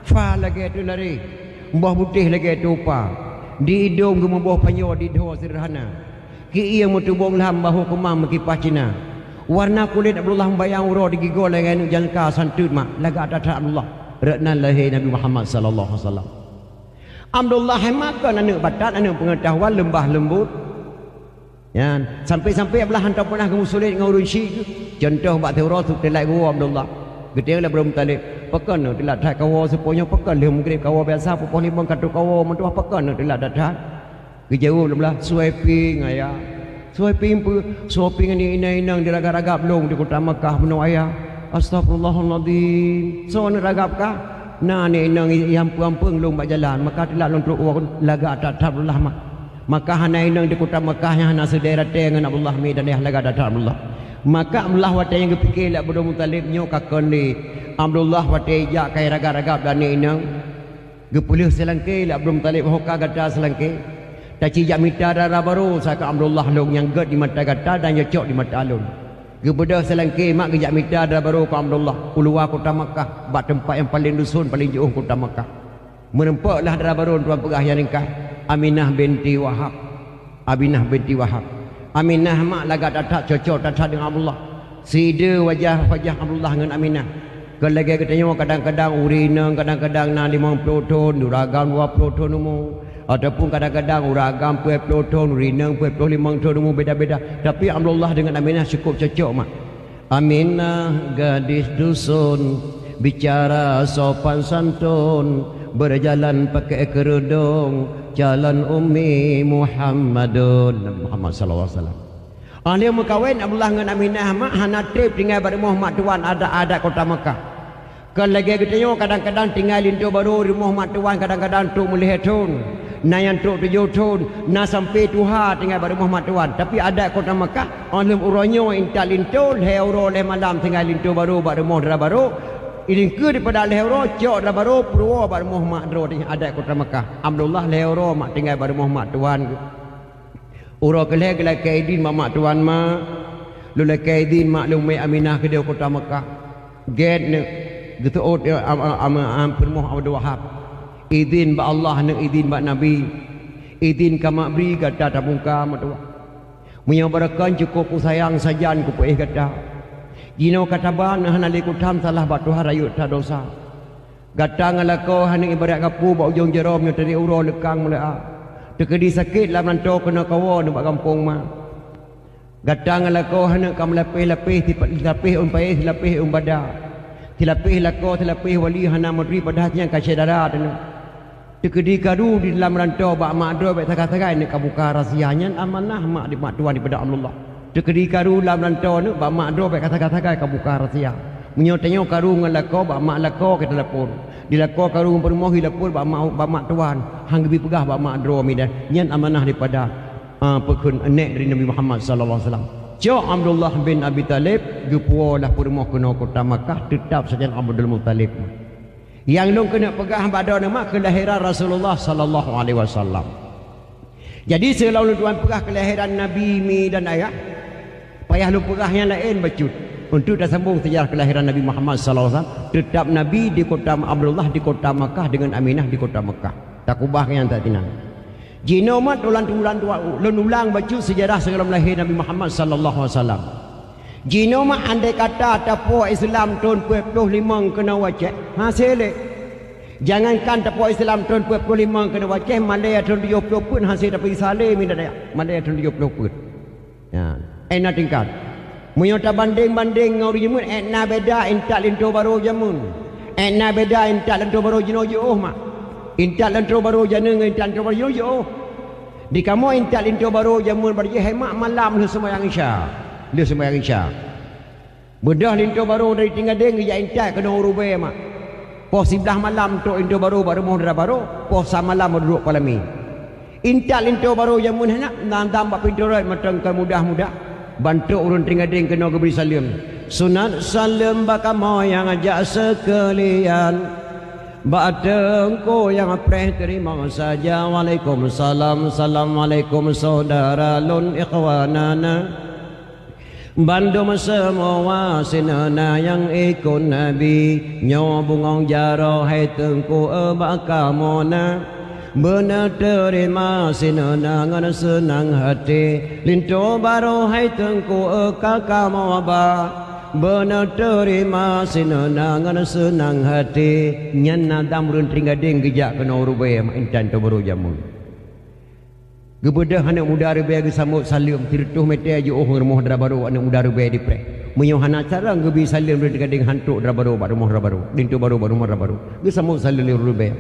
Fa lagi tu lari. Buah putih lagi tu pa. Di idum ke buah panjang di doh sederhana. Ki ia mutubong lam bahu kemam mekipah Cina. Warna kulit Abdullah membayang urah di gigol dengan jangka santut mak. Laga atas Abdullah. Reknan lahir Nabi Muhammad sallallahu alaihi wasallam. Abdullah makan anak batat, anak pengetahuan lembah lembut. Ya, sampai-sampai Abdullah hantar pernah ke musulit dengan urun syik. Contoh bak Taurat tu telai gua Abdullah. Gede lah belum talib. Pekan tu telah tak kawa sepunya pekan dia mungkin kawa biasa pupuk limang katu kawa mentua pekan tu telah datang. Kejauh belah swiping ayah. Swiping ni inang di ragap-ragap long di kota Makkah penuh ayah. Astagfirullahaladzim. So ni ragap kah? Nah ni inang yang puang-puang long bak jalan. Maka telah long teruk laga tak belah mak. Maka hana inang di kota Makkah yang hana sedera dengan Abdullah mi dan yang laga tak belah. Maka Abdullah watai yang kepikir lah Abdul Muttalib nyo kakon ni. Abdullah watai jak kai ragap-ragap dan ni inang. Gepulih selangkai lah Abdul Muttalib hoka gata selangkai. Tak cijak mita darah baru saka Abdullah long yang ged di mata gata dan nyocok di mata alun. Gebedah selangkai mak kejak mita darah baru ke Abdullah. Keluar kota Makkah, bak tempat yang paling dusun paling jauh kota Makkah. Menempaklah darah baru tuan pegah yang ringkas. Aminah binti Wahab. Aminah mak lagat tatak cocok tatak dengan Abdullah. Sida wajah Abdullah dengan Aminah. Kalau lagi katanya kadang-kadang urinang, kadang-kadang na 50 ton, uragam 20 ton umum. Ataupun kadang-kadang uragam 20 ton, urinang 25 ton umum beda-beda. Tapi Abdullah dengan Aminah cukup cocok mak. Aminah gadis dusun, bicara sopan santun, berjalan pakai kerudung, jalan Ummi Muhammadun. Muhammad sallallahu alaihi wasallam. Dia berkahwin Abdullah dengan Aminah mak hana trip tinggal pada Muhammad tuan ada kota Makkah. Kalau lagi katanya kadang-kadang tinggal lintu baru di Muhammad tuan kadang-kadang tu melihat tun. na yang tok tujuh tahun na sampai Tuhan tinggal pada Muhammad Tuan. Tapi ada kota Mekah on uronyo intal lintul heuro le malam tinggal lintul baru pada Muhammad baru ini ke daripada leuro cok dah baru purwa pada Muhammad ro ada kota Mekah. Alhamdulillah leuro mak tinggal pada Muhammad Tuan. Uro keleh keleh kaidin Muhammad Tuan ma lula kaidin maklum mai Aminah ke dia kota Mekah. Get ne gitu permoh Abdul Wahab izin ba Allah nak izin ba Nabi izin ka mak beri kata tabungka matua munya barakan cukup ku sayang sajan ku puih kata jino kata ban hanali ku tham salah ba Tuhan rayu ta dosa gata ngalako hani ibarat kapu ba ujung jerom nya tadi uro lekang mula tekedi sakit lam nanto kena kawo nak kampung ma gata ngalako hani kam lapih-lapih tipih umpai lapih umbada tilapih lako tilapih wali hana madri padahnya kasih darah dan tekedi kadu di dalam rantau bak mak dro bak takai-takai nak buka rahsianya amanah mak di mak tuan daripada Allah tekedi kadu dalam rantau ni bak mak dro bak takai-takai ka buka rahsia menyotanya kadu ngalako bak mak lako ke telefon dilako kadu permoh hilapur bak mak tuan hang gebi pegah bak mak dro mi dan nyan amanah daripada pekun anak dari Nabi Muhammad sallallahu alaihi wasallam. Cok Abdullah bin Abi Talib jupo lah permoh kena kota Makkah tetap saja Abdul Muttalib. Yang long kena pegah pada nama kelahiran Rasulullah sallallahu alaihi wasallam. Jadi selalu tuan pegah kelahiran Nabi mi dan ayah. Payah lu pegah yang lain bacut. Untuk dah sambung sejarah kelahiran Nabi Muhammad sallallahu alaihi wasallam, tetap Nabi di kota Abdullah di kota Makkah dengan Aminah di kota Makkah. Tak ubah yang tak tinang. Jino mat ulang baca sejarah sebelum lahir Nabi Muhammad sallallahu alaihi wasallam. Jino mat andai kata tapo Islam tahun 25 kena wajah hasil. Jangankan tapo Islam tahun 25 kena wajah Malaya tahun 70 pun hasil dapat saleh minta daya. Malaya tahun 70 pun. Ya, enak tingkat. Menyota banding-banding ngau dijemun etna beda intak lintu baru jamun. Etna beda intak lintu baru jino jauh mak. Intak lentro baru jana dengan intak lentro baru yo. Di kamu intak lentro baru jamun berje hemat malam lu sembahyang isya. Lu sembahyang isya. Bedah lentro baru dari tinggal deng ya intak kena urube mak. Pos sebelah malam tok lentro baru muhdra baru, pos malam duduk palami. Intak lentro baru jamun hendak nandam bab pintu rat matang ke mudah-mudah. Bantu urun tinggal deng kena ke beri salam. Sunat salam bakamo yang ajak sekalian. Ba'dengku yang apreh terima saja. Waalaikumsalam. Assalamualaikum saudara lun ikhwanana. Bandum semua sinana yang ikut Nabi. Nyawa bungong jaro hai tengku bakamona. Benar terima sinana ngan senang hati. Lintu baru hai tengku kakamawabah. Benar terima sinana ngana senang hati nyana damrun tringgading gejak kena urubaya intan to baru jamun gebedah anak muda rubaya gesambut salim tirtuh mete aja remoh dra baru anak muda rubaya dipre menyohana cara gebi salim tringgading hantuk dra baru remoh dra baru dintu baru dra baru gesambut salim rubaya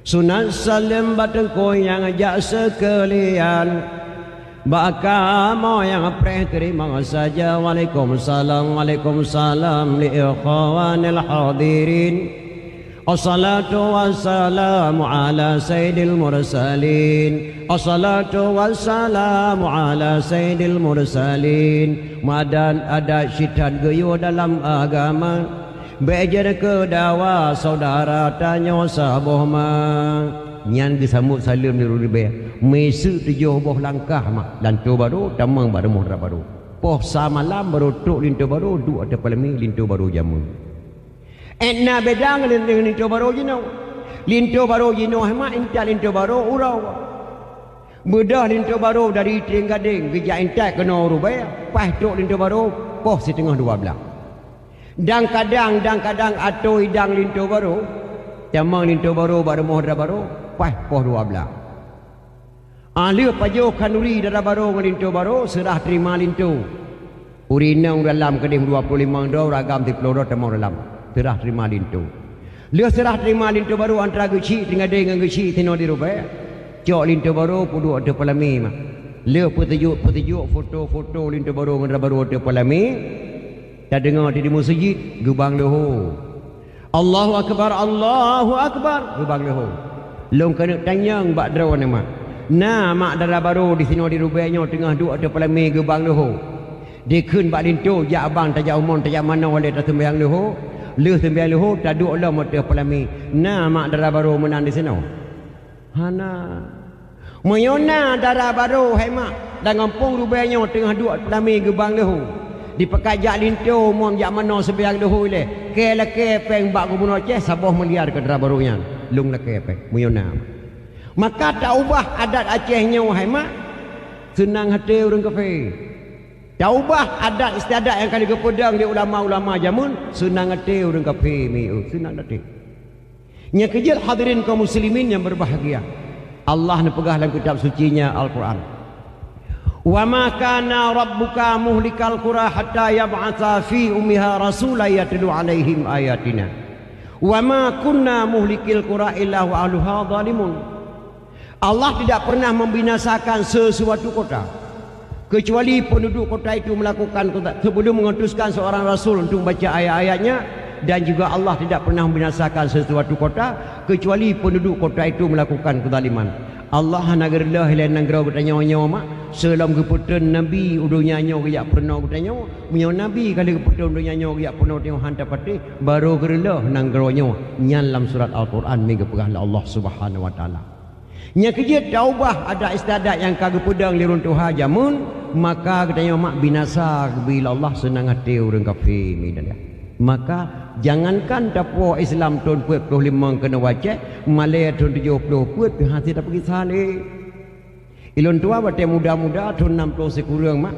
sunat salim batengko yang ajak sekalian. Bakamu yang apreh terima saja. Waalaikumsalam. Waalaikumsalam li ikhwanil hadirin. Assalatu wassalamu ala sayyidil mursalin. Assalatu wassalamu ala sayyidil mursalin. Madan ada syitan geyo dalam agama. Bejar ke dawa saudara tanya sabuh ma. Nyan disambut salam di rubaya. Mesu 7 buah langkah mak lantu baru tamang baru muhdra baru. Poh samalam baru tok lintu baru duk ada palami lintu baru jamu. Enna bedang lintu baru jino. Lintu baru jino mak inta lintu baru urau. Bedah lintu baru dari Tringgading gejak intak kena rubaya. Pas tok lintu baru poh setengah 12. Dan kadang atau idang lintu baru tamang lintu baru muhdra baru pas poh 12. Alia pajo kanuri dara baro ngelintu baro serah terima lintu. Urinang dalam keding 25 do ragam di peloro temau dalam. Serah terima lintu. Lia serah terima lintu baru antara geci dengan dengan geci tino di rubai. Cok lintu baru pudu ada palami mah. Lia petunjuk foto lintu baru dengan baru ada palami. Tak dengar di masjid gubang leho. Allahu akbar, Allahu akbar gubang leho. Long kena tanya bak draw nama. Na mak dara baru di sini di rubainya tengah duk ada pelami gebang lohho. Dia kun bak lintu jak abang tajak umon tajak mana oleh tak sembahyang lohho. Le sembahyang lohho tak duk lah mata pelami. Na mak dara baru menang di sini. Hana. Mayona dara baru hai mak. Dan ngampung rubainya tengah duk pelami gebang lohho. Di pekajak lintu mom jak mana sembahyang lohho le. Ke leke peng bak gubernur Aceh sabah meliar ke dara barunya. Lung leke peng. Mayona. Maka tak ubah adat Acehnya wahai mak. Senang hati orang kafir. Tak ubah adat istiadat yang kali kepedang di ulama-ulama jamun. Senang hati orang kafir. Senang hati. Nya kejil hadirin kaum muslimin yang berbahagia. Allah ni pegah dalam kitab sucinya Al-Quran. Wa ma kana rabbuka muhlikal qura hatta yab'atha fi ummiha rasulan yatlu alaihim ayatina. Wa ma kunna muhlikil qura illa wa ahluha zalimun. Allah tidak pernah membinasakan sesuatu kota kecuali penduduk kota itu melakukan sebelum mengutuskan seorang rasul untuk baca ayat-ayatnya, dan juga Allah tidak pernah membinasakan sesuatu kota kecuali penduduk kota itu melakukan kezaliman. Allah nagerlah lain negara bertanya mak selam keputusan nabi udunya nyo ya pernah bertanya menyo nabi kali keputusan udunya nyo ya pernah tengok hantar pati baru gerlah negara nyo nyalam surat Al-Quran mega pegahlah Allah Subhanahu wa taala. Nya kerja taubah ada istiadat yang kagak pedang li runtuh jamun, maka katanya mak binasa bila Allah senang hati orang kafir ni dia. Maka jangankan dapo Islam tahun 45 kena wajib, Malay tahun 70 puat hati tak pergi saleh. Ilon tua bate muda-muda tahun 60 sekurang mak.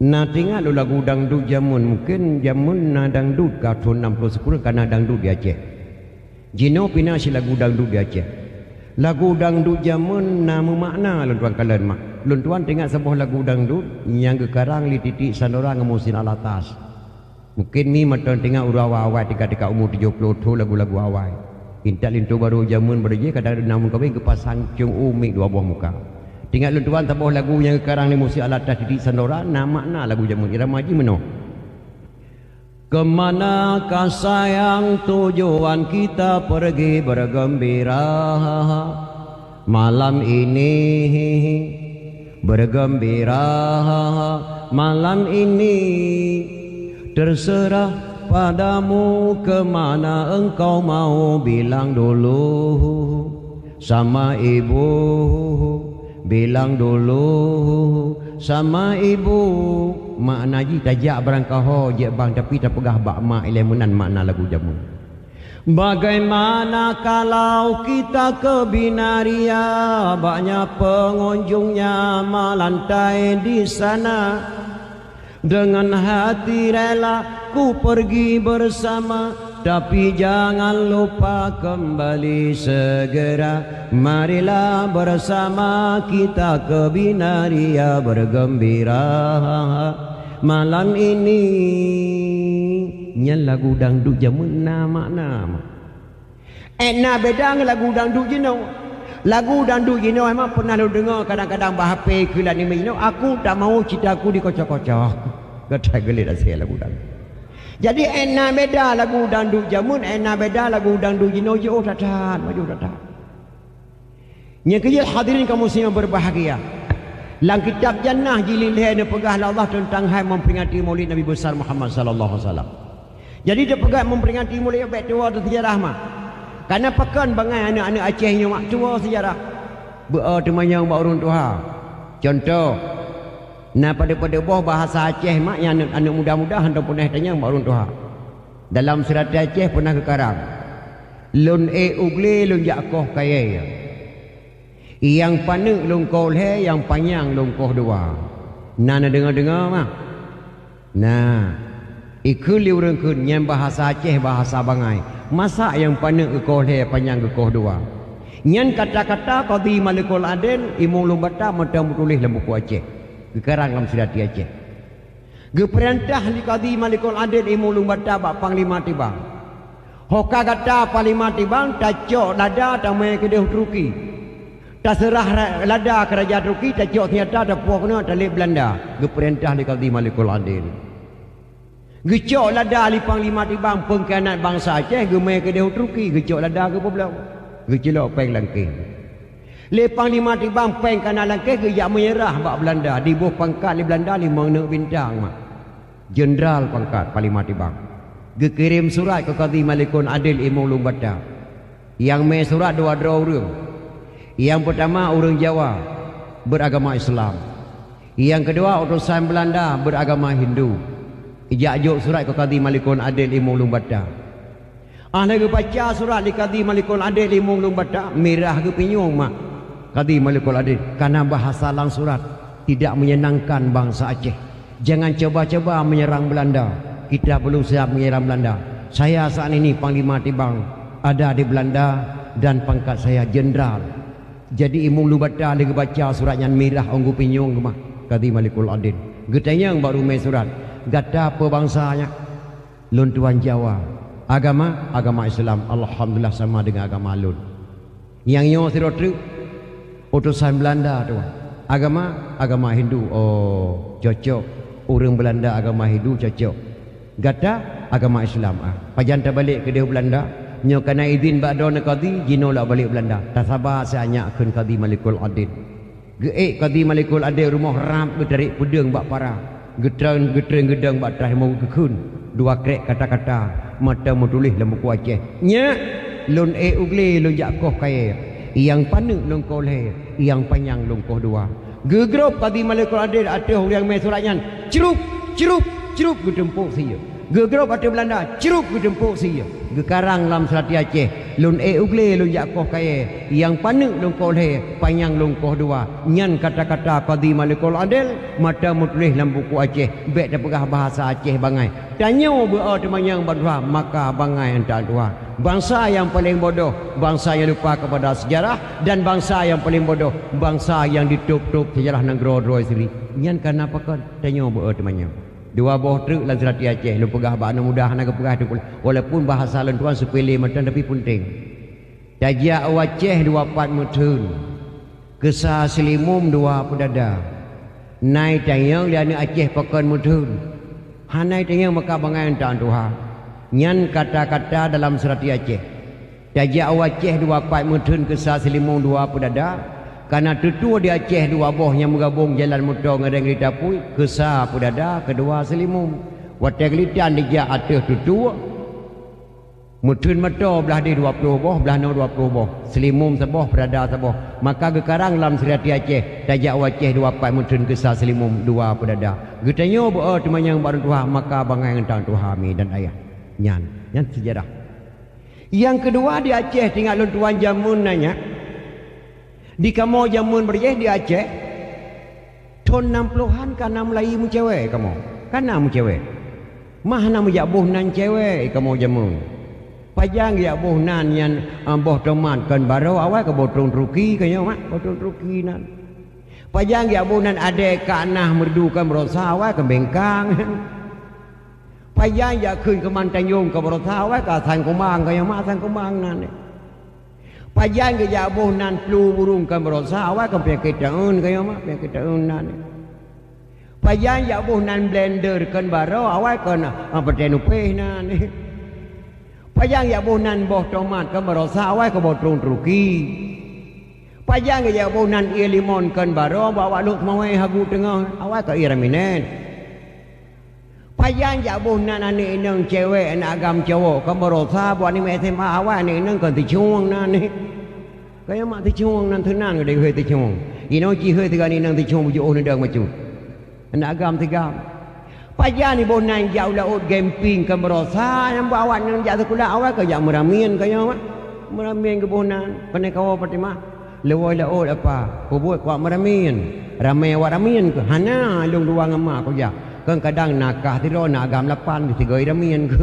Na tinggal lu lagu dangdut jamun, mungkin jamun na dangdut ka tahun 60 sekurang karena dangdut di Aceh. Jino pina si lagu dangdut di Aceh. Lagu dangdut jamun nama makna luntuan kalian mak. Luntuan tengok sebuah lagu dangdut yang gekarang li titik sandorang musin alatas. Mungkin ni matan tengok urawa-awai tika-tika umur 70 tu lagu-lagu awai. Intak lintu baru jamun berje kadang namun kawin kepasang cung umik dua buah muka. Tengok luntuan sebuah lagu yang gekarang li musin alatas titik sandorang nama makna lagu jamun irama haji meno. Kemanakah sayang tujuan kita pergi bergembira malam ini, bergembira malam ini, terserah padamu kemana engkau mau bilang dulu sama ibu, bilang dulu sama ibu. Makna ji tajak berangkah je bang tapi tak pegah bak mak ilemunan makna lagu jamun. Bagaimana kalau kita ke Binaria, banyak pengunjungnya melantai di sana. Dengan hati rela ku pergi bersama, tapi jangan lupa kembali segera. Marilah bersama kita ke Binaria bergembira malam ini. Nyan lagu dangdut jamun nama-nama. Nak beda dengan lagu dangdut jenuh. Lagu dangdut jenuh memang pernah lu dengar kadang-kadang bahapa kelan ni jenuh. Aku tak mau cerita aku dikocok-kocok. Kata gelit saya lagu dangdut. Jadi enak beda lagu dangdut jamun, enak beda lagu dangdut jenuh. Oh datang, maju datang. Yang kejil hadirin kaum muslimin berbahagia. Dalam kitab Jannah jilid ni pegahlah Allah tentang hai memperingati Maulid Nabi besar Muhammad sallallahu alaihi wasallam. Jadi dia pegang memperingati Maulid baik tua atau sejarah mah. Karena pekan bangai anak-anak Acehnya mak tua sejarah. Temannya buat urun tuha. Contoh, nah pada bawah bahasa Aceh mak yang anak muda-muda hendak pernah tanya buat urun tuha. Dalam surat Aceh pernah kekarang. Lun ugle lun jakoh kaya. Yang panik lungkoh le, yang panjang lungkoh dua. Nana dengar-dengar mah. Nah, ikut liuran kun yang bahasa Aceh bahasa Bangai. Masa yang panik lungkoh le, panjang lungkoh dua. Nyan kata-kata Qadhi Malikul Adil imung lumbata mata tulis dalam buku Aceh. Gekarang dalam surat Aceh. Geperintah li Qadhi Malikul Adil imung lumbata bak panglima tibang. Hoka kata panglima tibang tacok lada tamai kedeh Turki. Tak serah lada kerajaan Turki, tak cok ternyata tak puak kena tak lep Belanda. Geperintah di Qadhi Malikul Adil. Gecok lada li panglima tibang pengkhianat bangsa Aceh, gemai ke dia Turki, gecok lada ke bebelau. Gecelok peng langkeh. Le Panglima Tibang peng kana langkeh ke yak menyerah bak Belanda di buah pangkat di Belanda 5 nek bintang mak. Jenderal pangkat Panglima Tibang. Ge kirim surat ke Qadhi Malikul Adil Imam Long Batak. Yang me surat dua orang. Yang pertama orang Jawa beragama Islam. Yang kedua utusan Belanda beragama Hindu. Ijak surat ke Qadhi Malikul Adil Imam Long Batak. Lagi baca surat di Qadhi Malikul Adil Imam Long Batak, merah ke pinyong mak. Qadhi Malikul Adil, karena bahasa lang surat tidak menyenangkan bangsa Aceh. Jangan coba-coba menyerang Belanda. Kita belum siap menyerang Belanda. Saya saat ini Panglima Tibang ada di Belanda dan pangkat saya jenderal. Jadi Imam Long Batak lagi baca suratnya merah onggu pinyong mak. Qadhi Malikul Adil. Getanya yang baru main surat. Gata apa bangsanya? Lun tuan Jawa. Agama Islam, alhamdulillah sama dengan agama Lun. Yang nyo sirotru utusan Belanda tu. Agama Hindu. Oh, cocok. Orang Belanda agama Hindu cocok. Gata agama Islam. Pajan terbalik ke dia Belanda. Nyo kena izin bakdo nak Qadhi, jino lah balik Belanda. Tak sabar saya anyakkan Qadhi Malikul Adil. Geek Qadhi Malikul Adil rumah ram bertarik pudeng bak parah. Getreng gedeng bak terakhir mau kekun. Dua krek kata-kata mata menulis dalam buku Aceh. Nya lun ugle lun jakoh kaya. Yang panuk lun koleh, yang panjang lun koh dua. Gegrop Qadhi Malikul Adil atau yang mai suratnya. Cerup gedempuk sia. Gegrop atau Belanda, cerup gedempuk sia. Gekarang lam Selati Aceh. Lun ugle lun jakoh kaya. Yang panuk lun koleh, panjang lun koh dua. Nyan kata-kata Qadhi Malikul Adil mata menulis dalam buku Aceh. Bek dah bahasa Aceh bangai. Tanya berdoa teman yang berdua, maka bangai entah dua. Bangsa yang paling bodoh, bangsa yang lupa kepada sejarah, dan bangsa yang paling bodoh, bangsa yang ditutup sejarah negara sendiri. Nyan kenapa kan? Tanya berdoa temannya. Dua buah truk dalam Selati Aceh, lu pegah bak mudah nak pegah tu. Walaupun bahasa lentuan sepele macam tapi penting. Tajak Aceh 24 mutun. Kesah Selimum 2 pedada. Nai tayang lian Aceh pakan mutun. Hanai tanya maka bangai entah Tuhan. Nyan kata-kata dalam Selati Aceh. Tajak Aceh 24 mutun Kesah Selimum 2 pedada. Karena tutua di Aceh 2 boh yang menggabung jalan motor ngadeng kereta pui. Kesah pedada kedua Selimum. Watak litan dijak atas tutua. Mutun motor belah di 20 boh, belah no 20 boh. Selimum seboh, pedada seboh. Maka gekarang dalam Selati Aceh. Tajak Aceh 24 mutun Kesah Selimum 2 pedada. Getanya berdoa teman yang baru Tuhan, maka bangai entang Tuhan mi dan ayah. Nyan sejarah. Yang kedua di Aceh tinggal lun tuan jamun nanya. Di kamu jamun berjeh di Aceh. Tahun 60-an kana Melayu mu cewek kamu. Kana mu cewek. Mah na mu jak boh nan cewek kamu jamun. Pajang jak boh nan yang boh tomat kan baru awal ke botong ruki kaya mak botong ruki nan. Pajang ya bunan adek kanah merdukan berosawa ke bengkang. Pajang ya kun ke mantanyung ke berosawa ke san kumang ke yang mak san kumang nan. Pajang ya bunan flu burung ke berosawa ke penyakit daun ke yang mak penyakit daun nan. Pajang ya bunan blender kan baro awal ke petenu peh nan. Pajang ya bunan boh tomat ke berosawa ke botong ruki. Pajang ke jabunan ia limon kan baro bawa lu mawai hagu tengah awal ke iraminen. Pajang jabunan ane inang cewek anak agam cowok kan baro sahabat ni SMA awal ni inang kan ticuang nan ni. Kaya mak ticuang nan tenan ke dia he ticuang. Ino ji he tiga ni inang ticuang bujuk oh nedang macam. Anak agam tiga. Pajang ni bonan jauh laut camping kan baro sa yang bawa nang jak sekolah awal ke jak meramin kaya mak. Meramin ke bonan pandai kawa patimah. Lewai laut apa? Kau buat kuat meramin. Ramai awak ramin ke? Hana lung dua ngamak kau jak. Kan kadang nakah tiro nak agam lapan di tiga ramin ke.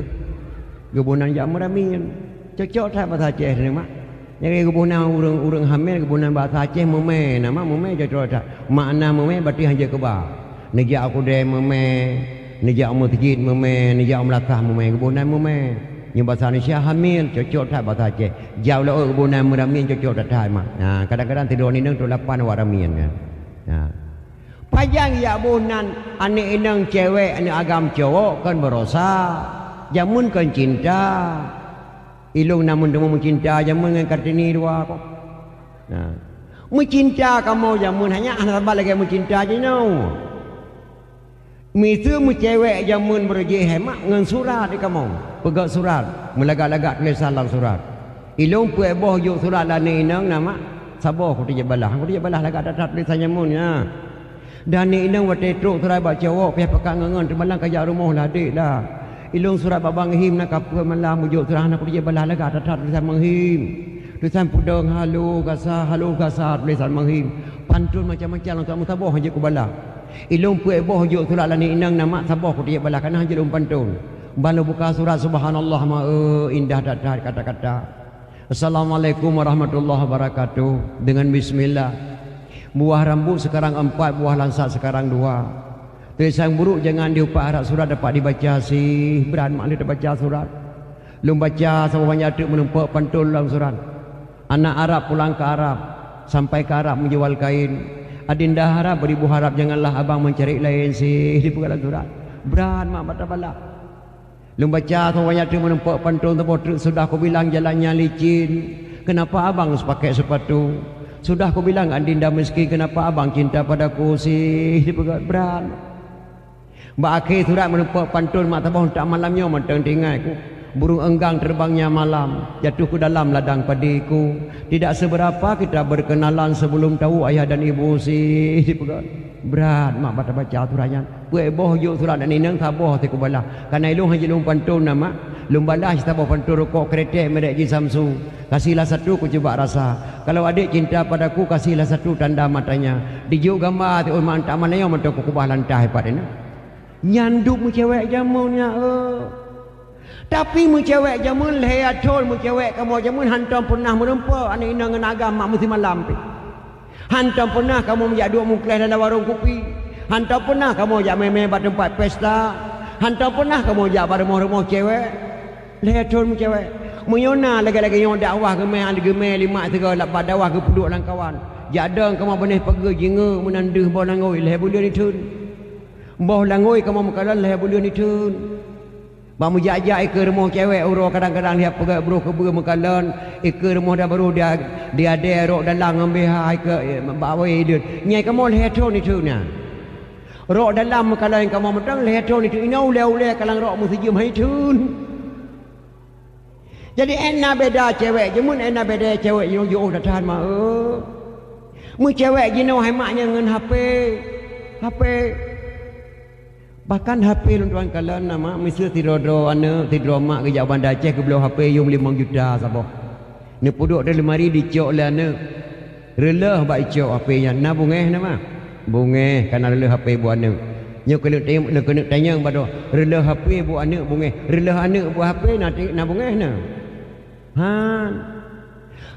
Kebunan jak meramin. Cocok tak bahasa Aceh ni mak. Jadi kebunan urang hamil kebunan bahasa Aceh memeh nama memeh cocok tak. Makna memeh berarti hanya keba. Nejak aku deh memeh. Nejak masjid memeh. Nejak melakah memeh. Kebunan memeh. Yang bahasa Indonesia hamil cocok tak bahasa Aceh. Jauh lah kebunan meramin cocok tak tak mak. Nah, kadang-kadang tidur ni nang tu lapan awak ramin kan. Nah. Pajang ya bunan ane inang cewek ane agam cowok kan berosa. Jamun kan cinta. Ilung namun demo mencinta jamun dengan Kartini dua kok. Nah. Mencinta kamu jamun hanya anak lagi mencinta je no. Misu cewek jamun berje hemat ngan surat di kamu. Pegang surat, melagak-lagak tulisan dalam surat. Ilung puai boh juk surat lani inang nama sabar aku dia balah. Aku dia balah lagak datat tulisan jamun ya. Dan ni inang wate truk surat bak cewek pihak pekan ngan terbalang kajak rumah lah dik dah. Ilung surat babang him nak kapur malam mujuk surat aku dia balah lagak datat tulisan menghim. Tulisan pudong halu kasar tulisan menghim. Pantun macam-macam untuk mutabah haji ku bala. Ilung puai boh juk surat lani inang nama sabar aku dia balah kana haji pantun. Balu buka surat subhanallah ma indah datat kata-kata. Assalamualaikum warahmatullahi wabarakatuh. Dengan bismillah. Buah rambut sekarang 4, buah lansat sekarang 2. Tulisan buruk jangan diupak harap surat dapat dibaca sih. Berat mak dia baca surat. Lum baca sama banyak tu menumpak pantun dalam surat. Anak Arab pulang ke Arab, sampai ke Arab menjual kain. Adinda harap beribu harap janganlah abang mencari lain sih di dalam surat. Berat mak baca balak. Lum baca sama banyak tu menumpak pantun tu sudah aku bilang jalannya licin. Kenapa abang pakai sepatu? Sudah aku bilang adinda miskin, kenapa abang cinta padaku sih di berat. Mbak akhir surat menumpak pantun mak tabah tak malamnya mentang tinggal ku. Burung enggang terbangnya malam, jatuh ke dalam ladang padiku. Tidak seberapa kita berkenalan sebelum tahu ayah dan ibu sih. Berat mak baca suratnya. Puai boh juk surat dan inang taboh ti ku balah. Karena ilung haji lum pantun nama. Lum balah taboh pantun rokok kretek merek ji Samsung. Kasihlah satu ku coba rasa. Kalau adik cinta padaku kasihlah satu tanda matanya. Dijuk gambar ti mak tak mana yang mentok ku kubah lantai hebat ini. Nyanduk mu cewek jamunnya tapi mu cewek jamun lehatol mu cewek kamu jamun hantam pernah merempa anak inang dengan agama mesti malam pi. Hantam pernah kamu menjak dua mukles dalam warung kopi. Hantam pernah kamu jak main-main pada tempat pesta. Hantam pernah kamu jak pada rumah-rumah cewek. Lehatol mu cewek. Menyona lagi-lagi yang dakwah gemai ada gemai 5 3 lap dakwah ke penduduk lang kawan. Jak deng kamu benih pergi jinga menanduh bawa langoi leh bulian itu. Bawa langoi kamu makalan leh bulian itu. Bamu jajak ke rumah cewek uro kadang-kadang dia pergi bro ke buru makalan ke rumah dah baru dia ada rok dalam ambil hai ke bawa dia nyai kamu lehetron itu nya rok dalam makalan kamu mentang lehetron itu ina ule kalang rok mesti jum hai itu. Jadi enak beda cewek jemun enak beda cewek yo dah tahan mah mu cewek jino hai maknya ngan HP bahkan HP tuan kalian nama mesti tirodo ane tirodo mak ke Bandar Aceh ke belah HP yung 5 juta sabah. Ni puduk dalam lemari dicok lah ane. Relah bak cok HP nya na bungeh nama. Bungeh karena relah HP bu ane. Nyo kena tanya bado relah HP bu ane bungeh. Relah ane bu HP na bungeh na. Han.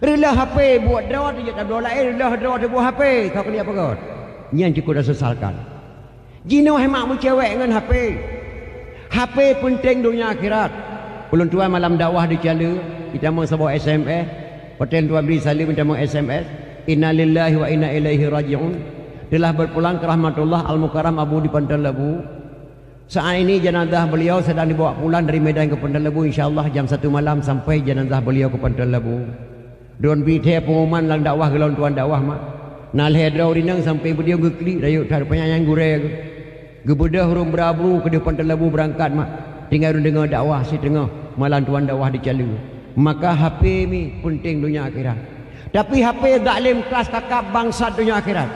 Relah HP buat drawat je tak dola relah drawat bu HP kau kena apa kau? Nyan cukup dah sesalkan. Jino hemat mu cewek dengan HP. HP penting dunia akhirat. Belum tuan malam dakwah di Cala, kita mau sebuah SMS. Hotel tuan beri salim kita mau SMS. Inna lillahi wa inna ilaihi raji'un. Telah berpulang ke rahmatullah Al-Mukarram Abu di Pantai Lebu. Saat ini jenazah beliau sedang dibawa pulang dari Medan ke Pantai Lebu. InsyaAllah jam 1 malam sampai jenazah beliau ke Pantai Lebu. Don beri pengumuman lang dakwah gelon tuan dakwah mak. Nal hedrau rinang sampai beliau geklik dayuk tar penyayang gurel. Gebedah hurung berabru ke depan Lebu berangkat mak. Tinggal dengar dakwah si tengah malam tuan dakwah di Cala. Maka HP ni penting dunia akhirat. Tapi HP zalim kelas kakap bangsa dunia akhirat.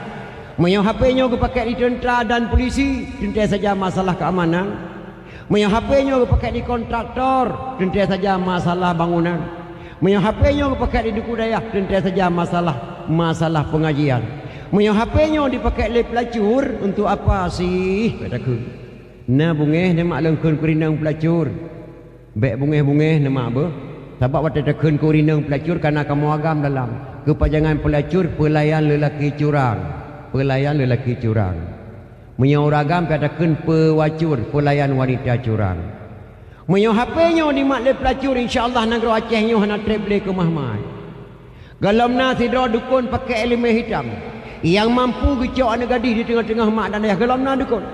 Menyang HP-nya ke pakai di tentera dan polisi, tentu saja masalah keamanan. Menyang HP-nya ke pakai di kontraktor, tentu saja masalah bangunan. Menyang HP-nya ke pakai di duku daya, tentu saja masalah pengajian. Menyang HP-nya dipakai oleh pelacur untuk apa sih? Kataku. Na bungeh nama lengkun kurinang pelacur. Bek bungeh nama apa? Sebab waktu tekun kurinang pelacur karena kamu agam dalam kepanjangan pelacur pelayan lelaki curang. Pelayan lelaki curang. Menyang ragam katakan pewacur pelayan wanita curang. Menyang HP-nya dimaklai pelacur insya-Allah negara Aceh-nya nak travel ke Mahmai. Galamna sidra dukun pakai elemen hitam. Yang mampu gecok anak gadis di tengah-tengah mak dan ayah galamna dukun.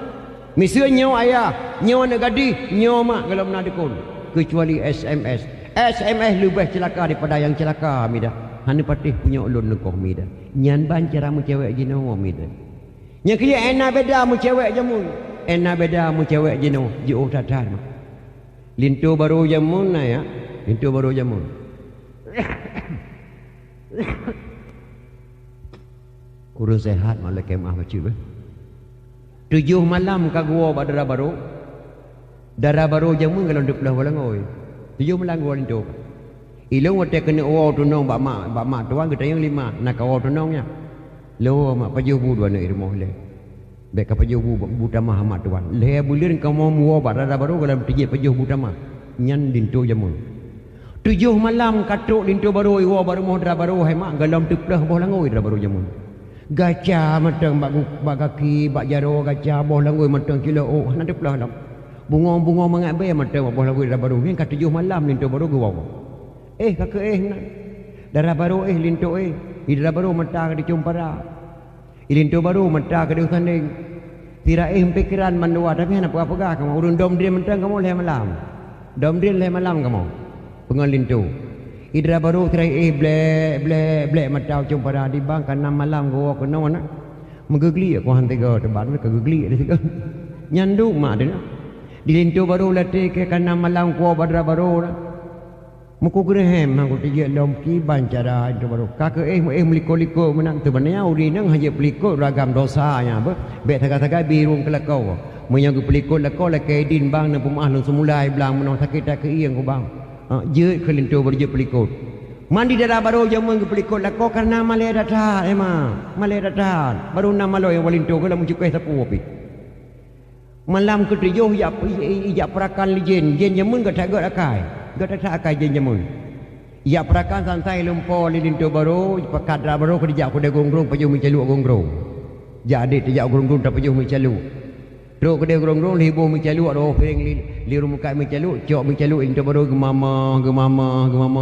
Misalnya ayah, nyawa anak gadis, nyawa mak galamna dukun. Kecuali SMS. SMS lebih celaka daripada yang celaka mida. Hana patih punya ulun lekoh mida. Nyan ban cara mu cewek jino mida. Nya kia ena beda mu cewek jamun. Ena beda mu cewek jino jiu tatar mah. Lintu baru jamun na ya. Lintu baru jamun. Kurun sehat malah kemah macam 7 malam ka gua badara baru. Darah baru jamun kalau duk belah walangoi. 7 malam gua lintu. Ilung wate kena awau tunong bak mak tuan kita yang 5 nak awau tunongnya. Lo mak pajuh bu dua nak irmoh le. Bek ka pajuh bu tamah mak tuan. Le bulir kau mau muo badara baru kalau tiji pajuh bu tamah. Nyan lintu jamun. 7 malam katuk lintu baru iwa baru moh darah baru hai mak galam tuk belah boh langoi darah baru jamun. Gaca matang bak kaki bak jaro gaca boh langoi matang kilo oh nak tuk belah lam. Bunga-bunga mengabai matang boh langoi darah baru. Yang ka 7 malam lintu baru gua. Kakak nak. Darah baru lintu darah baru mata ke di cumpara. Lintu baru mata ke di usanding. Tira pikiran mandua tapi anak apa-apa kamu urun dom dia mentang kamu leh malam. Dom dia leh malam kamu. Pengal lintu. Idra baru tira ble mata cumpara di bang kan 6 malam gua ke nawan nak. Megegli aku hantiga teban ke gegli dia tiga. Nyandu mak dia. Di lintu baru latih ke kan 6 malam gua badra baru nak. Muku gerehem aku tiga lomki bancara itu baru kakak meliko-liko menang tu banyak uri nang hanya peliko ragam dosanya apa bet tagak-tagak birung kelakau menyanggu peliko lakau lakai din bang nang pemah nang semulai belang menang sakit tak iang ku bang je kelintu berje peliko mandi darah baru jamun ke peliko lakau karena malai datang malai datang baru nama lo yang walintu kalau mencukai sapu api malam ketujuh ya perakan jen jamun ke tagak akai gata tak akai jenjamun. Ya perakan santai lumpo lilintu baru pakadra baru ke dijak kuda gongrong pajuh mencalu gongrong. Jadi dijak gongrong tak pajuh mencalu. Terus kuda gongrong libu mencalu ada piring li rumukai mencalu, cok mencalu intu baru gemama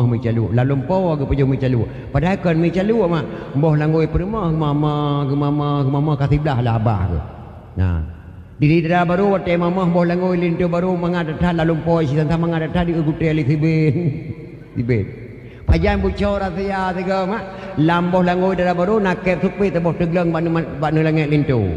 mencalu. Lalu lumpo ke pajuh mencalu. Padahal kan mencalu mak mbah langoi permah gemama kasiblah lah abah ke. Nah di darah baru wate mamah boh langoi lintu baru mengadatah lalu poi si tentang mengadatah di ugutai ali tibet pajan bucor rasanya tiga mak lamboh langoi darah baru nakep supi teboh tegelang banu langit lintu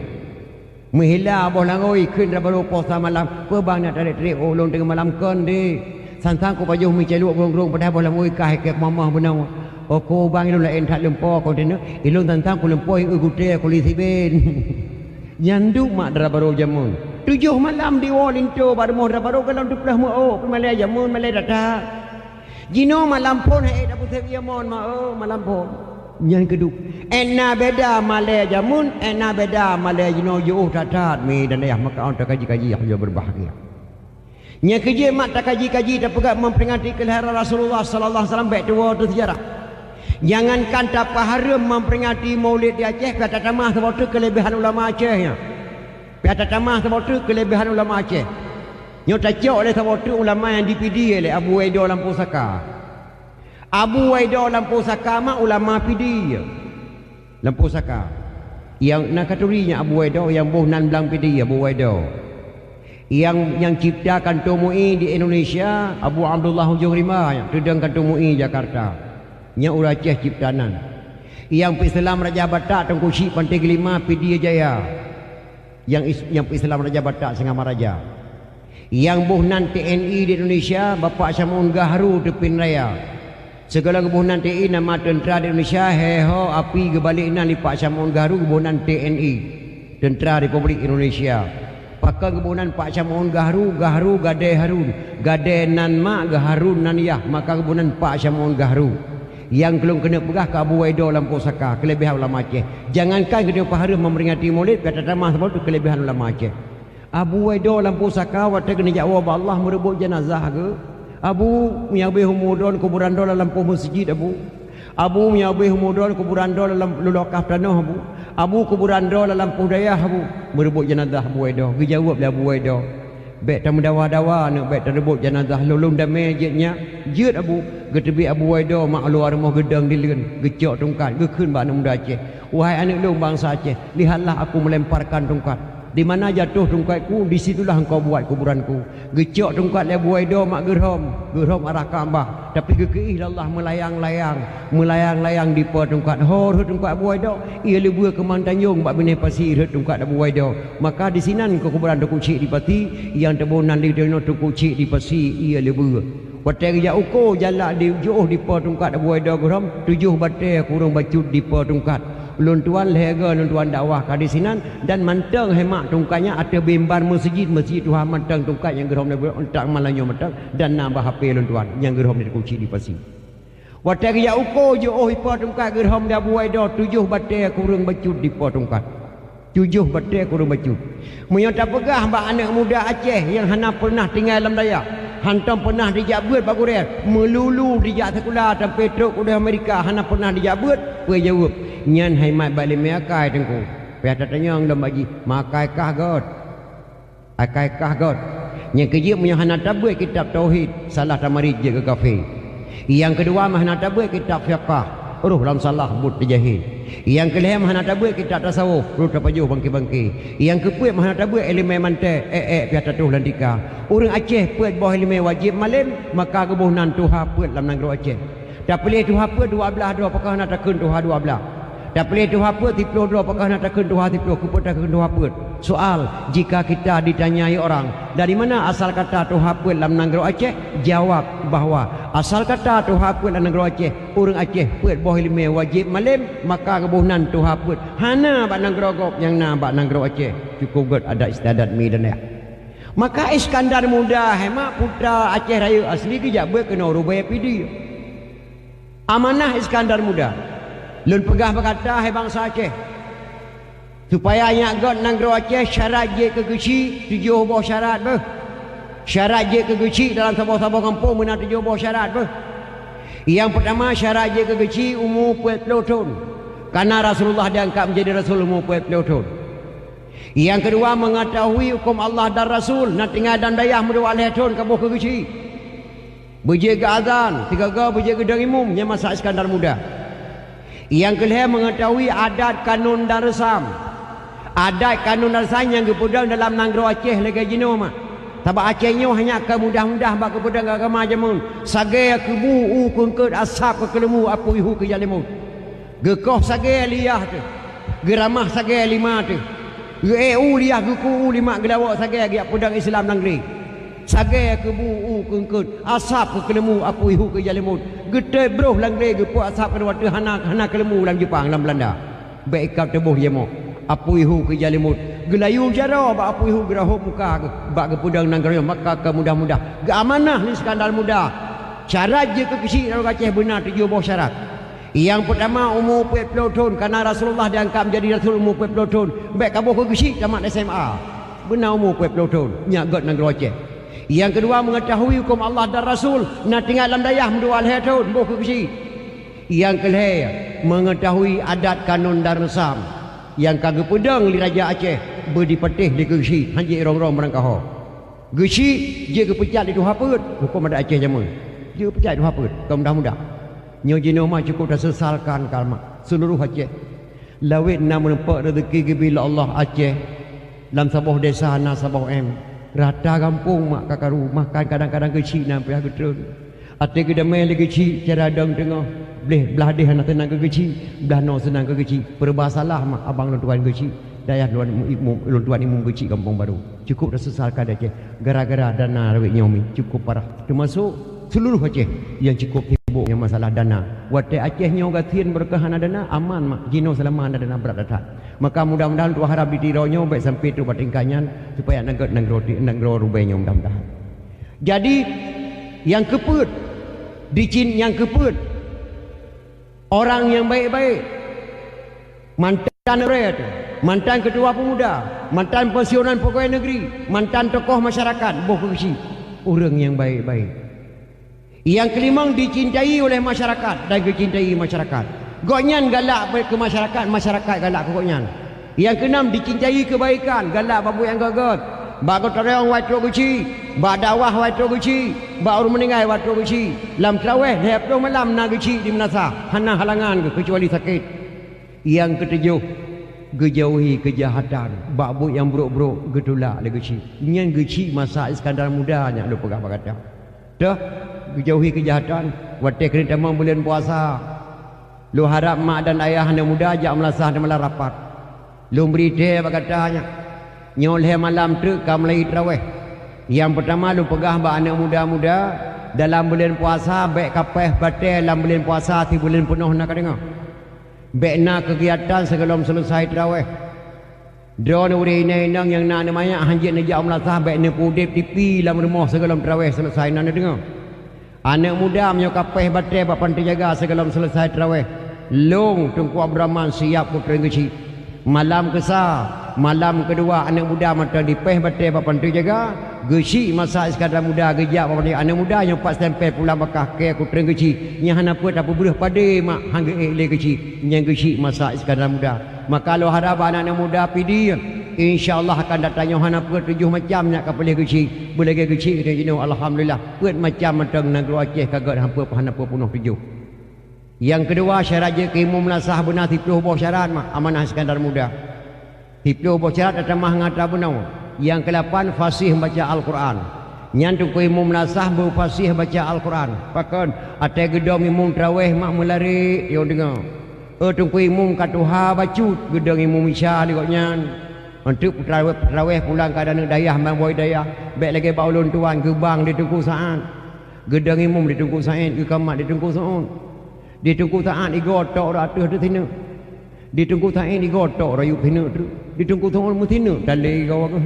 mihila boh langoi kun darah baru posa malam pebang nak tarik ulung tengah malam kon di santang ko pajuh mi celuk grong padahal boh langoi kah kep mamah benau ko bang ilung lain tak lempo kontainer ilung tentang ko lempo ugutai ko li tibet Nyandu mak darah baru jamun 7 malam di walintu baru mau darah baru kalau duk dah mau malai jamun malai datang jino malam pun dak putih mon malam pun nyan keduk ena beda malai jamun ena beda malai jino yo tatat mi dan ayah maka on tak kaji-kaji yang berbahagia nya kerja mak tak kaji-kaji tak pegat memperingati kelahiran Rasulullah sallallahu alaihi wasallam baik tua tu sejarah. Jangankan tak haram memperingati maulid di Aceh, piata tamah sebab tu kelebihan ulama Acehnya. Piata tamah sebab tu kelebihan ulama Aceh. Nyata cok oleh sebab tu ulama yang dipidi oleh Abu Waido Lampu Saka. Abu Waido Lampu Saka mak ulama pidi. Lampu Saka. Yang nak kategorinya Abu Waido yang boh nan belang pidi Abu Waido. Yang ciptakan Tumui di Indonesia Abu Abdullah Hujung Rimah yang tudangkan Tumui Jakarta. Nya ura Aceh ciptanan yang Islam Raja Batak Tengku Syik Pantai Gelima Pidi Jaya yang Islam Raja Batak Sengama Raja yang buhnan TNI di Indonesia Bapak Syamun Gahru Tepin Raya segala kebuhnan TNI nama tentera di Indonesia heho api kebalikna li Pak Syamun Gahru kebuhnan TNI Tentera Republik Indonesia pakai kebunan Pak Syamun Gahru gade Harun gade nan mak Gaharun nan yah maka kebunan Pak Syamun Gahru yang belum kena pegah ke Abu Waido Lampu Saka kelebihan ulama Aceh jangankan kena pahala memperingati maulid kata tamah sebab tu kelebihan ulama Aceh Abu Waido Lampu Saka waktu kena jawab Allah merebut jenazah ke Abu menyabih umudon kuburan do dalam masjid Abu menyabih umudon kuburan do dalam lulukaf tanah Abu kuburan do dalam budaya merebut jenazah Abu Waido dijawab oleh Abu Waido baik tamu dawa-dawa nak baik terebut jenazah lulung damai jetnya jet Abu getebi Abu Waido mak lu armoh gedang dilen gecok tungkat gekeun bak muda Aceh wahai anak lu bangsa Aceh lihatlah aku melemparkan tungkat Di mana jatuh tungkatku, di situlah engkau buat kuburanku. Gecok tungkat le buai do mak gerhom arah Kaabah. Tapi gekeih Allah melayang-layang di po tungkat hor tungkat buai do. Ia lebur ke Mantanjung bak bini pasir tungkat da buai do. Maka di sinan ke kuburan tu kucik di pati, yang tebunan di dono tu kucik di pasi ia lebur. Watai ya uko jalak di jauh di po tungkat da buai do gerhom, 7 batai kurang bacut di po tungkat. Lun tuan lega lun tuan dakwah ka di sinan dan manteng hemak tungkatnya ada bimbar masjid Tuhan manteng tungkat yang gerom untuk malanyo manteng dan nambah HP lun tuan yang gerom di kunci di pasi. Watai ya uko jo oh ipo tungkat gerom dah buai do 7 batai kurang bacut di po tungkat. 7 batai kurang bacut. Munyo tak pegah mbak anak muda Aceh yang hana pernah tinggal dalam Dayak. Hantam pernah dijabut Pak Gurian, melulu dijak sekolah dan Petruk udah Amerika hana pernah dijabut, gue jawab nyan hai mat balik meakai tengku. Pihak tanya ngam bagi makai kah god. Akai kah god. Yang kejip punya hana tabut kitab tauhid, salah tamarid je ke kafe. Yang kedua mah hana tabut kitab fiqh. Uruh dalam salah but dijahil. Yang kelima hana tabut kitab tasawuf, ruh tapajuh bangki-bangki. Yang kepuat mah hana tabut elemen mantai, pihak tatuh lantika. Orang Aceh puat bawah elemen wajib malam, maka kebunan Tuhan puat dalam negeri Aceh. Tak pilih Tuhan puat 12 do apakah nak takun Tuhan 12. Tak pilih Tuhan puat 32 apakah nak takun Tuhan 30. Kuput takun Tuhan puat. Soal jika kita ditanyai orang dari mana asal kata Tuhan puat dalam negeri Aceh, jawab bahawa asal kata Tuhan puat dalam negeri Aceh, orang Aceh puat bawah elemen wajib malam, maka kebunan Tuhan puat hana bak negeri Gop yang na bak negeri Aceh. Cukup god ada istiadat mi dan ya. Maka Iskandar Muda hemat putra Aceh Raya asli kejap berkena Rubaya PD. Amanah Iskandar Muda. Lun pegah berkata hai bangsa Aceh. Supaya nyak god negeri Aceh syarat je ke geci 7 buah syarat ber. Syarat je ke geci dalam sabah-sabah kampung benar 7 buah syarat ber. Yang pertama syarat je ke geci umur 40 tahun. Karena Rasulullah diangkat menjadi Rasul umur 40 tahun. Yang kedua mengetahui hukum Allah dan Rasul nak tinggal dan dayah mudawal tahun kabuh ke geci. Berjaga azan, 3 berjaga darimum yang masa Iskandar Muda. Yang kelima mengetahui adat kanun dan resam. Adat kanun dan resam yang kepudang dalam negeri Aceh lega jino mak. Sebab Aceh nyo hanya ke mudah-mudah bak kepudang agama jamun. Sagai kebu kengkut asap ke kelemu apu ihu ke jalimu. Gekoh sagai liyah tu. Geramah sagai 5 tu. Ge liyah geku 5 gelawak sagai gi pudang Islam negeri. Sagai kebu kengkut asap ke kelemu apu ihu ke jalimu. Gede broh langre ge pu asap ke waktu hana kelemu lang Jepang dalam Belanda. Baik kau tebuh ye mo. Apu ihu ke jalimut. Gelayu jaro bak apu ihu gerahop muka bak ke pudang negeri maka ke mudah-mudah. Ge amanah ni Iskandar Muda. Syarat je ke kecil dalam Aceh benar 7 buah syarat. Yang pertama umur 40 tahun karena Rasulullah diangkat menjadi Rasul umur 40 tahun. Baik kabuh ke kecil tamat SMA. Benar umur 40 tahun. Nyak god negeri Aceh. Yang kedua mengetahui hukum Allah dan Rasul nak tinggal dalam dayah mendua tahun buh ke kecil. Yang kelima mengetahui adat kanun dan resam yang kagak pedang di Raja Aceh berdipetih di Gesi hanji rong-rong merangkah. Gesi je kepecat di Tuhaput hukum ada Aceh jaman. Je pecat di Tuhaput kau mudah-mudah. Nyo jino mah cukup dah sesalkan kalma seluruh Aceh. Lawit nak menempat rezeki bila Allah Aceh dalam sebuah desa na sebuah rata kampung mak kakaru makan kadang-kadang kecil nampai getrun. Ate ke damai lagi kecil cara dang tengah. Boleh belah deh nak tenang ke kecil, belah no senang ke kecil. Perbasalah mak abang lon tuan kecil. Dayah lon tuan imum kecil kampung baru. Cukup dah sesalkan Aceh gara-gara dana rawit nyomi cukup parah. Termasuk seluruh Aceh yang cukup sibuk yang masalah dana. Watai Aceh nyo gatin berkahana dana aman mak jino selama anda dana berat datang. Maka mudah-mudahan tu harap ditironya baik sampai tu batingkannya supaya negro rubainya mudah-mudahan. Jadi yang keput dicin yang keput orang yang baik-baik mantan rakyat, mantan ketua pemuda, mantan pensiunan pegawai negeri, mantan tokoh masyarakat, boh kecil orang yang baik-baik. Yang kelima dicintai oleh masyarakat dan dicintai masyarakat. Gonyan galak ke masyarakat, masyarakat galak ke gonyan. Yang keenam dicintai kebaikan, galak babu yang gagal. Ba gotorong watro guci, ba dakwah watro guci, ba orang meninggal watro guci. Lam traweh hep do malam na guci di menasa, hana halangan kecuali sakit. Yang ketujuh Gejauhi kejahatan, babuk yang buruk-buruk getulak le geci. Nyen geci masa Iskandar Muda nya lu pegah kata. Dah gejauhi kejahatan, wate kena tamang bulan puasa. Lu harap mak dan ayah anda muda ajak melasah dan melarapat. Lu beri teh katanya. Nyoleh malam tu kam lai tarawih. Yang pertama lu pegah ba anak muda-muda dalam bulan puasa baik kapeh batal dalam bulan puasa ti bulan penuh nak dengar. Bekna kegiatan sebelum selesai tarawih. Drone uri inang yang nak namanya hanjit najak melasah bekna pudip tipi dalam rumah sebelum tarawih selesai nak dengar. Anak muda menyokap peh batal bak pantai jaga sebelum selesai tarawih. Long Tunku Abdurrahman siap putra kecil. Malam kesar, malam kedua anak muda mata dipeh batal bak pantai jaga. Gesi masa Iskandar Muda gejak apa dia anak muda yang pas stempel pulang Makkah ke aku tereng geci yang hana apa buruh pada mak hangge le geci yang geci masa Iskandar Muda. Maka kalau harap anak muda pidi insyaallah akan datang yang hana apa 7 macam nak kapal geci boleh geci kita jenuh alhamdulillah buat macam matang negeri Aceh kagak hampa hana apa penuh 7. Yang kedua syarat je keimum nasah benar 30 buah syarat mak amanah Iskandar Muda. 30 buah syarat datang mah ngata benar. Yang ke-8 fasih baca Al-Quran. Nyantu ku imum nasah bu fasih baca Al-Quran. Pakan ate gedong imum tarawih mak melari yo dengar. Tungku imum katuha bacut gedong imum isya dikoknya. Untuk tarawih pulang keadaan dayah mamboi dayah. Baik lagi baulun tuan gebang ditunggu saat. Gedong imum ditunggu saat ke kamat ditunggu saat. Ditunggu saat digotok ratus tu tina. Ditunggu saat digotok rayu tina tu. Ditunggu saat mutina dalai kau aku.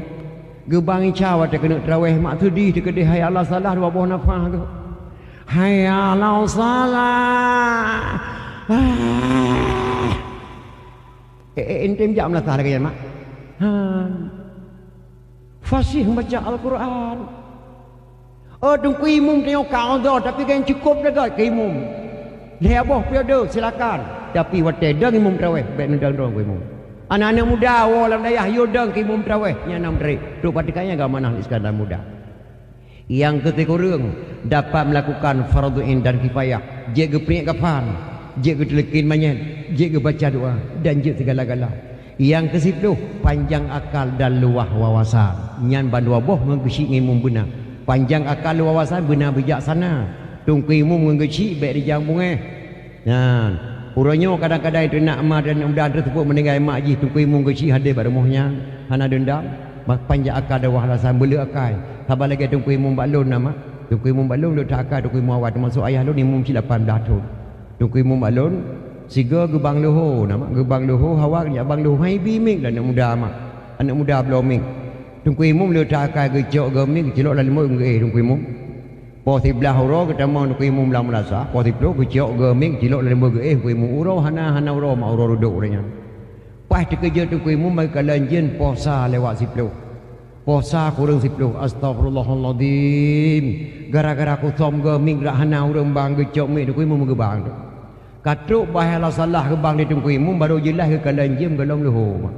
Gebang ica wate kena tarawih mak sedih dekat hai Allah salah dua buah nafah tu. Hai Allah salah. Ente jam lah tak lagi mak. Fasih baca Al-Quran. Tunggu imum tengok kau dah tapi kan cukup dah ke imum. Dia boh piada silakan. Tapi wate dang imum tarawih baik nendang dong imum. Anak-anak muda walam dayah yudang ke imum tarawih nya 6 tarik. Tu patikannya agak manah Iskandar Muda. Yang ketiga orang dapat melakukan fardu ain dan kifayah. Jaga penik kafan, jaga telekin manyan, jaga baca doa dan jaga segala-gala. Yang ke-10 panjang akal dan luah wawasan. Nyan bandua boh mengkesi imum benar. Panjang akal wawasan benar bijaksana. Tungku imum mengkesi baik di jambung Nah, urangnya kadang-kadang itu nak emak dan muda tersebut meninggal mak ji tungku imum kecil hadir pada rumahnya hana dendam panjang akal dan wahalasan bela akal sabar lagi tungku imum balun nama tungku imum balun lu tak akal tungku imum awak termasuk ayah lu imum 18 tahun tungku imum balun siga gebang luhur nama gebang luhur hawak ni abang luhur hai bimik dan anak muda belum tungku imum lu tak akal gejok gemik celok lalu mu tungku imum po tiblah uro ketemu ku imum lam rasa po tiblo ku ciok geming cilok dalam berge ku imum uro hana uro ma uro duduk orangnya pas dikerja tu ku imum bagi kalanjin puasa lewat siplo puasa kurang siplo astagfirullahaladzim gara-gara ku som geming rak hana urang bang gecok mi ku imum gebang tu katruk bahalah salah gebang di tu ku imum baru jelas ke kalanjin gelong luhur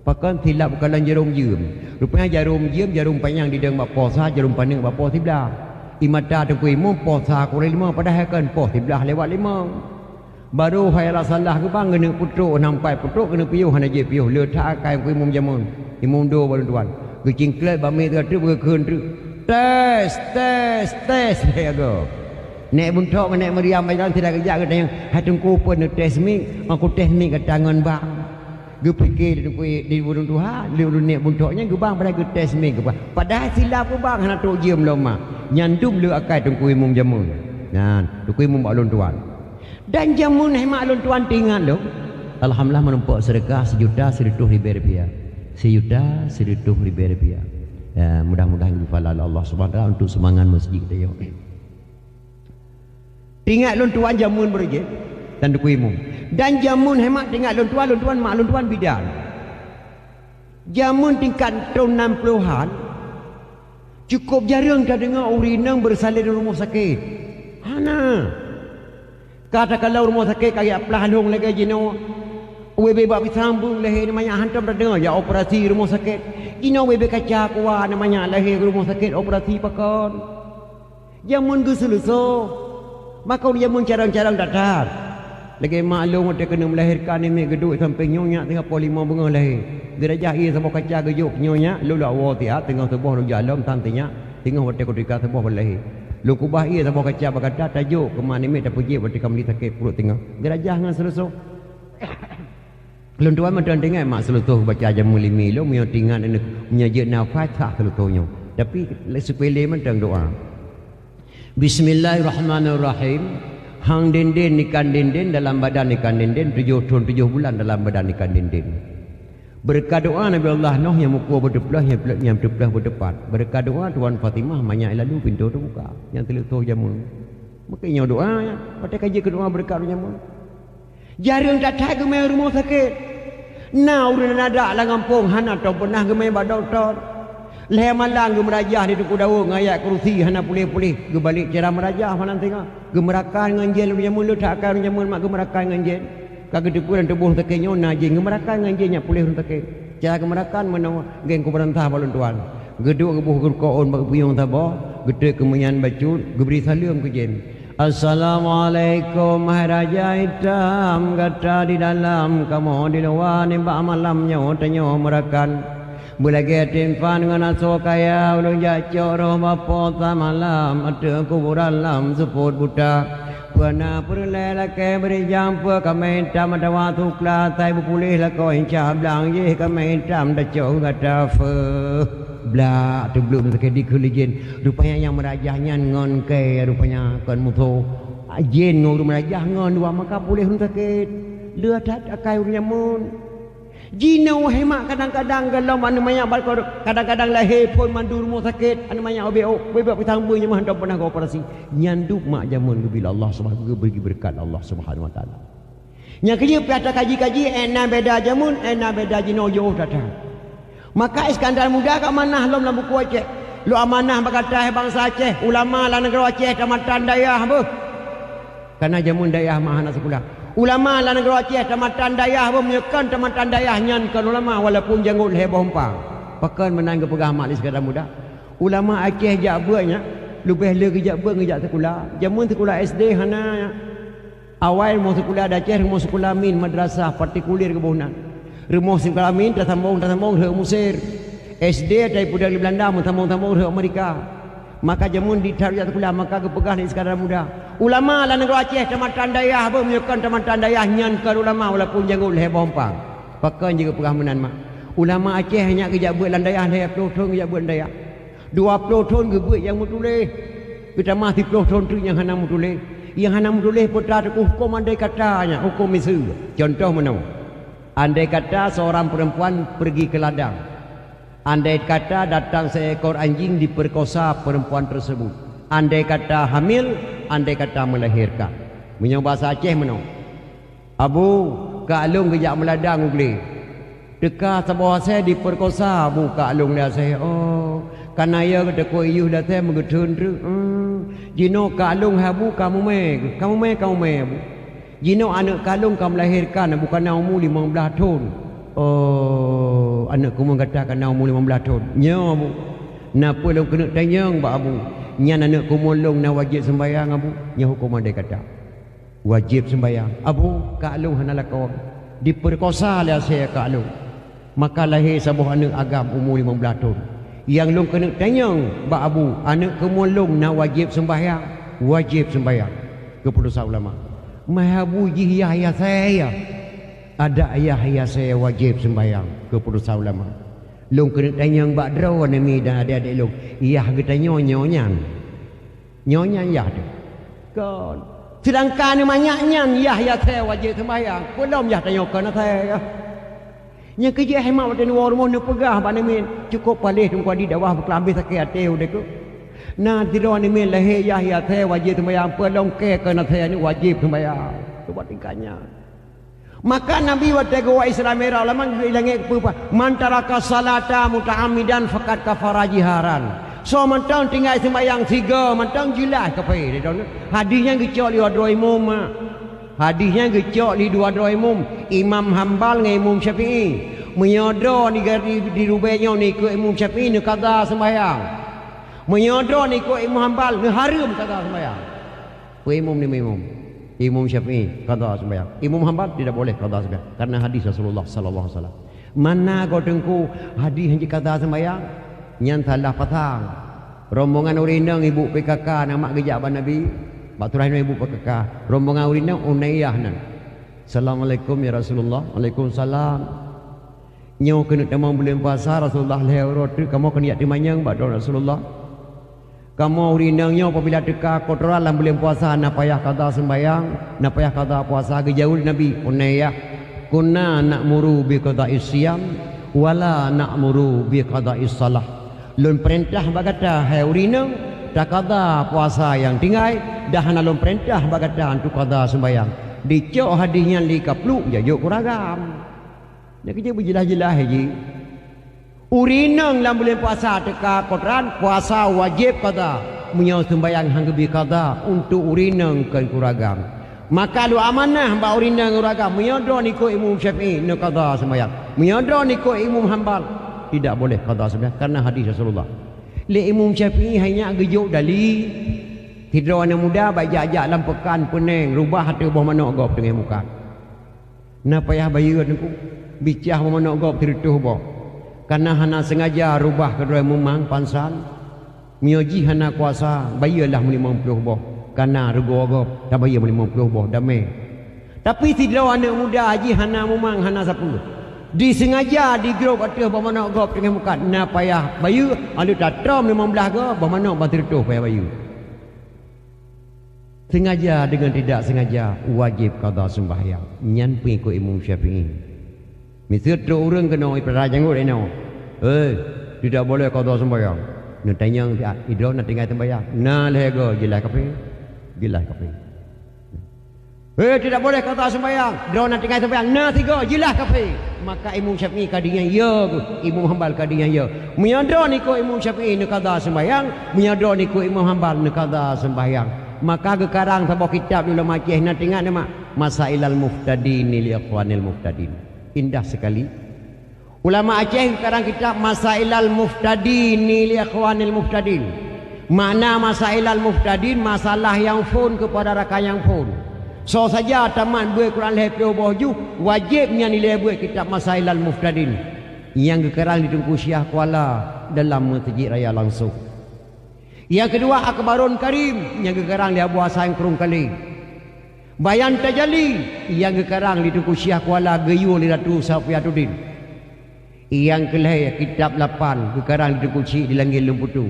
pakan tilap kalan jarum jiem rupanya jarum panjang di deng bak puasa jarum paneng bak puasa tiblah imata tungku imum puasa kurang 5 padahal kan puasa tiblah lewat 5 baru hayalah salah ke bang kena putruk nampai putruk kena piuh hana je piuh letak akai ku imum jamun imum do baru tuan kucing klet bami tu berkeun tu tes dia go nek buntok nek meriam badan tidak kerja kata yang hatungku pun tes mi aku tes mi ke tangan bang gue fikir di burung Tuhan di burung nek buntoknya gue bang pada gue tes mi ke bang padahal silap ku bang hana tu jiem lama nyandum lu akai tungku imum jamun nah tungku imum balun tuan dan jamun hemat lun tuan tinggal lo alhamdulillah menempok sedekah 1 juta 100 ribu rupiah 1 juta 100 ribu rupiah ya mudah-mudahan difalal Allah Subhanahu wa taala untuk semangat masjid kita yo tinggal lun tuan jamun berje dan tungku imum dan jamun hemat tinggal lun tuan mak lun tuan bidan jamun tingkat tahun 60-an cukup jarang dah dengar urinang bersalin di rumah sakit hana kata kalau rumah sakit kayak pelahanung lagi jino WB bak sambung lahir namanya hantam dah dengar ya operasi rumah sakit jino WB kaca kuah namanya lahir rumah sakit operasi pakan jamun geseluso maka jamun carang-carang datar Lagi maklum dia kena melahirkan ni geduk sampai nyonya tengah pol 5 bunga lahir. Gerajah ia sebab kaca gejok nyonya lu la wa tiat tengah sebuah lu jalam tantinya tengah hotel ketika sebuah lahir. Lu kubah ia sebab kaca berkata tajuk ke mana ni tak pergi berarti kamu sakit perut tengah. Gerajah ngan selesai. Lu tuan macam dengar mak selutuh baca jamu limi lu punya tinggal ni punya je nafas tak selutuhnya. Tapi sepele macam doa. Bismillahirrahmanirrahim. Hang denden ikan denden dalam badan ikan denden 7 bulan dalam badan ikan denden. Berkat doa Nabi Allah Nuh yang muka berdebelah yang berdebelah berdepan. Berkat doa Tuan Fatimah banyak lalu pintu terbuka yang terletup jamun. Makanya doa ya. Pada kaji ke doa berkat jamun. Jarang tak tahu gemai rumah sakit. Nah urang ada lah ngampung hana atau pernah gemai bak doktor. Leh malang ge merajah di tuku daun ayat kerusi hana pulih-pulih ge balik cara merajah malang tengah ge merakan ngan jen jamun lu tak akan jamun mak ge merakan ngan jen kage depu dan tubuh tekenya na jen ge merakan ngan jen nya pulih run teke cara ge merakan menawa geng ku perintah balun tuan geduk ge buh ge koon bak buyung tabo gede kemenyan bacut ge beri salam ke jen. Assalamualaikum maharaja hitam kata di dalam kamu di luar ni bak malamnya tanyo merakan Bulagi timpan dengan aso kaya ulung jacok roh bapa malam ada kuburan lam seput buta pernah perle lake beri jampa kami tam ada waktu klatai berpulih lah kau incah belang ye kami tam dah jauh kata fe blak tu belum terkedi kulijen rupanya yang merajahnya ngon ke rupanya kon mutu jen ngau merajah ngon dua maka pulih hun sakit dia tak akai nyamun Jino hemat kadang-kadang kalau mana banyak balkon kadang-kadang lahir pun mandu rumah sakit anu banyak obek bebek pitambanya mah hendak pernah operasi nyanduk mak jamun bila Allah Subhanahu bagi berkat Allah Subhanahu wa taala. Nya kerja piata kaji-kaji ena beda jamun ena beda jino yo datang. Maka Iskandar Muda kat manah lom dalam buku Aceh. Lu amanah berkata bangsa Aceh, ulama lah negara Aceh tamatan dayah apa? Karena jamun dayah mah anak sekolah. Ulama lah negara Aceh tamatan dayah pun menyekan tamatan dayah nyankan ulama walaupun janggut heboh empang. Pakan menang ke pegah mak Iskandar Muda. Ulama Aceh jak buatnya lebih le kejak buat ngejak sekolah. Jamun sekolah SD hana awal mau sekolah Aceh mau sekolah min madrasah partikular ke bohnan. Rumah sekolah min dah sambung ke Mesir. SD daripada di Belanda mau sambung ke Amerika. Maka jamun ditaruh sekolah maka kepegah di Iskandar Muda. Ulama lah negara Aceh tamatan dayah apa menyekan tamatan dayah nyankan ulama walaupun janggut heboh empang. Pakan juga pegah menan mak. Ulama Aceh hanya kejak buat landayah daya pelotong kejak buat dayah. 20 tahun ke buat yang mutuleh. Kita masih 10 tahun tu yang hana mutuleh. Yang hana mutuleh putra hukum andai katanya hukum Mesir. Contoh mana? Andai kata seorang perempuan pergi ke ladang. Andai kata datang seekor anjing diperkosa perempuan tersebut. Andai kata hamil, andai kata melahirkan. Punya bahasa Aceh mana? Abu, Kak Alung kejak meladang boleh. Dekat sebuah saya diperkosa Abu Kak Alung dah saya. Oh, karena ya kata ko iyu dah saya mengetun tu. Jino Kak Alung habu kamu me Abu. Jino anak Kak Alung kamu melahirkan bukan umur 15 tahun. Oh, anak kamu kata kan umur 15 tahun. Nya Abu. Napa lu kena tanyang ba Abu? Nya anak kumulung na wajib sembahyang Abu. Nya hukum dia kata wajib sembahyang. Abu Kak Alung hana lakon diperkosa lah saya Kak Alung. Maka lahir sebuah anak agam umur 15 tahun. Yang lu kena tanyang ba Abu, anak kumulung na wajib sembahyang. Wajib sembahyang. Keputusan ulama. Mai Abu jih ya saya. Ada ayah saya wajib sembahyang. Keputusan ulama. Long kena tanyang bak draw ni dan adik-adik long. Iyah kita nyonya. Nyonya ya tu. Kan. Sedangkan ni banyaknya ya saya wajib sembahyang. Belum ya tanya kan saya. Nya kerja hemat pada luar rumah ni pegah bak ni cukup palih tunggu di bawah berkelambih sakit hati udah tu. Nah tidak ni lahir ya saya wajib sembahyang. Belum ke kan saya ni wajib sembahyang. Tu buat tingkahnya. Maka Nabi waktu gua Islam era ulama bilangnya apa? Mantaraka salata muta'ammidan faqad kafara jiharan. So mentang tinggal sembahyang 3, mentang jelas kepai dia tahu. Hadisnya gecok li dua imam. Hadisnya gecok li dua imam, Imam Hambal dengan Imam Syafi'i. Menyodor di rubainya ni ke Imam Syafi'i ni qada sembahyang. Menyodor ni ke Imam Hambal ni haram qada sembahyang. Ku imam ni imam. Imam Syafi'i qada sembahyang. Imam Hanbal tidak boleh qada sembahyang karena hadis Rasulullah sallallahu alaihi wasallam. Mana kau tengku hadis yang qada sembahyang? Nyan salah patang. Rombongan urinang ibu PKK nama gejak ban Nabi. Baturah ibu PKK. Rombongan urinang Unayyah nan. Assalamualaikum ya Rasulullah. Waalaikumsalam. Nyo kena tamang bulan puasa Rasulullah lewat kamu kena yak timanyang bak Rasulullah. Kamu urinangnya apabila teka kotoran dalam bulan puasa nak payah qada sembahyang, nak payah qada puasa gejauh Nabi Unayyah. Kunna na'muru bi qada'is siyam wala na'muru bi qada'is salah. Lun perintah bagata hai urinang tak qada puasa yang tinggal dah na lun perintah bagata untuk qada sembahyang. Dicok hadisnya li kapluk jajuk kuragam. Dia kerja berjelas-jelas haji. Urinang dalam bulan puasa teka kotoran puasa wajib qada. Menyau sembahyang hang bi qada untuk urinang ke kuragam. Maka lu amanah mbak urinang kuragam menyodor ikut Imam Syafi'i nak qada sembahyang. Menyodor ikut Imam Hanbal tidak boleh qada sembahyang karena hadis Rasulullah. Le Imam Syafi'i hanya gejuk dali tidur anak muda bajak-jak dalam pekan pening rubah hati bawah mana gop dengan muka. Nak payah bayu aku bicah bawah mana gop tertuh bawah. Karena hana sengaja rubah kedua memang pansan. Mioji hana kuasa bayalah 50 bawah. Karena rego gop dah bayar 50 bawah damai. Tapi tidur anak muda haji hana memang hana 10. Disengaja di grup atas bawah mana gop dengan muka. Nak payah bayu alu tak trom 15 gop bawah mana bawah tertuh payah bayu. Sengaja dengan tidak sengaja wajib qada sembahyang. Nyan pengikut Imam Syafi'i. Misal tu orang kena ipara janggut eno. Tidak boleh qada sembahyang. Nak tanya idro nak tinggal sembahyang. Nah lega jelas kape. Jelas kape. Tidak boleh qada sembahyang. Idro nak tinggal sembahyang. Nah tiga jelas kape. Maka Imam Syafi'i kadinya ya, Imam Hanbal kadinya ya. Menyadar ni ko Imam Syafi'i nak qada sembahyang, menyadar ni ko Imam Hanbal nak qada sembahyang. Maka gekarang sebuah kitab ulama Aceh nak tengok nama Masailal Muftadin li Ikhwanil Muftadin. Indah sekali. Ulama Aceh gekarang kitab Masailal Muftadin li Ikhwanil Muftadin. Makna Masailal Muftadin masalah yang fun kepada rakan yang fun. So saja taman buat Quran lepas boju wajibnya nilai buat kitab Masailal Muftadin yang gekarang ditunggu Syekh Kuala dalam masjid raya langsung. Yang kedua Akbarun Karim yang gekarang dia buah sayang kurung kali. Bayan Tajali yang gekarang di Tuku Syekh Kuala Geyu li Ratu Safiatuddin. Yang kelih kitab 8 gekarang di Tuku Cik di Langgil Lemputu.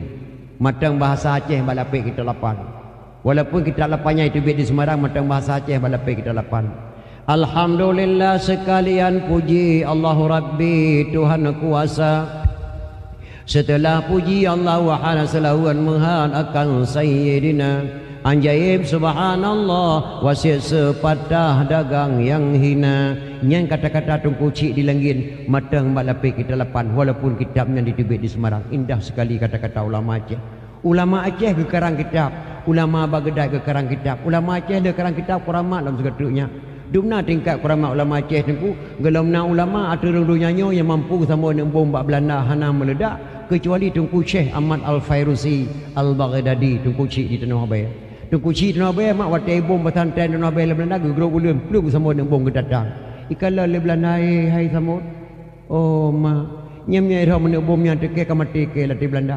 Matang bahasa Aceh balapik kita 8. Walaupun kitab 8-nya itu di Semarang matang bahasa Aceh balapik kita 8. Alhamdulillah sekalian puji Allahu Rabbi Tuhan kuasa. Setelah puji Allah wa hanasalahu mahan akan Sayyidina Anjaib subhanallah wasit sepatah dagang yang hina. Yang kata-kata tungku cik di lenggin matang balapik kita 8 walaupun kitabnya ditibit di Semarang. Indah sekali kata-kata ulama Aceh. Ulama Aceh gekarang kitab, ulama Baghdad gekarang kitab, ulama Aceh gekarang kitab kuramat dalam segetuknya. Dumna tingkat kuramat ulama Aceh tengku gelamna ulama atau dunyanya yang mampu sama dengan bom bak Belanda hana meledak kecuali Tunku Syekh Ahmad Al-Fairusi Al-Baghdadi Tunku Cik di Tanah Abang. Tunku Cik Tanah Abang mak watai bom bertantan Tanah Abang Belanda gegrok ulun plug sama dengan bom kedatang. Ikala le Belanda hai samut. Oh mak nyamnya ira men bomnya teke kamati ke lati Belanda.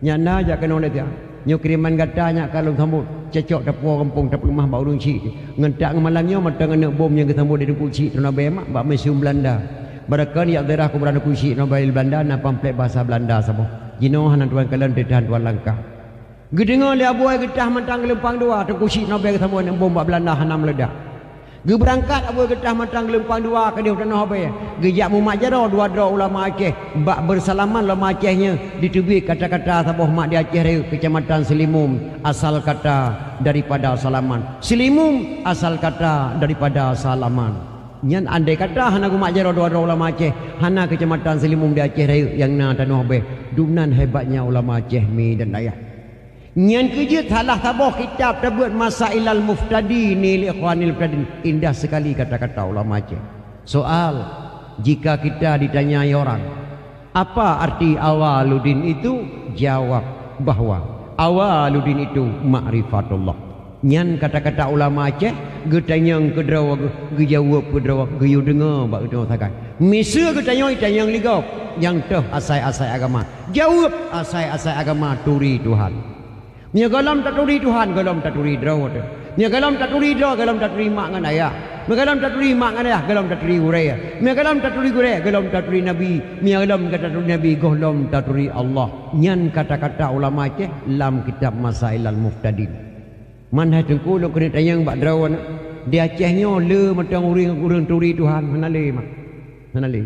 Nyana jak kena oleh dia. Nyo kiriman gatanya kalau samut cecok dapur kampung dapur rumah bau urung cik. Ngentak ngemalangnya matang anak bom yang ketemu di Tunku Cik Tanah Abang mak bak museum Belanda. Barakan ya daerah aku berada kunci Nobel Belanda na pamflet bahasa Belanda sabo. Jino hanan tuan kalian ditahan tuan langkah. Gedengar dia buai getah mentang lempang dua tu kunci Nobel ketemu dengan bom Belanda hana meledak. Ge berangkat abuai getah mentang lempang dua ke dia tanah Nobel. Gejak mumajaro dua ulama Aceh bak bersalaman ulama Acehnya ditubik kata-kata sabo mak di Aceh Raya Kecamatan Selimum asal kata daripada salaman. Selimum asal kata daripada salaman. Nyan andai kata hana gumak jaro dua ulama Aceh hana Kecamatan Selimum di Aceh Raya yang na tanah Abang dunan hebatnya ulama Aceh mi dan daya. Nyan kerja salah tabuh kitab terbut Masailal Muftadin li Ikhwanil Muftadin. Indah sekali kata-kata ulama Aceh. Soal jika kita ditanyai orang apa arti awaluddin itu, jawab bahwa awaluddin itu ma'rifatullah. Nyan kata-kata ulama Aceh getanyang ke draw ge jawab ke draw ge yu dengar bak draw sakai misir getanyang ligau yang teh asai-asai agama jawab asai-asai agama turi Tuhan nya galam tak turi Tuhan galam tak turi draw tu nya galam tak turi draw galam tak turi mak ngan ayah nya galam tak turi mak ngan ayah galam tak turi urai nya galam tak turi urai galam tak turi nabi nya galam kata turi nabi galam tak turi Allah nyan kata-kata ulama ke lam kitab Masail al-Muftadin manhaj tengku lo kena tayang bak drawan dia Acehnya le macam orang turi Tuhan manale mak manale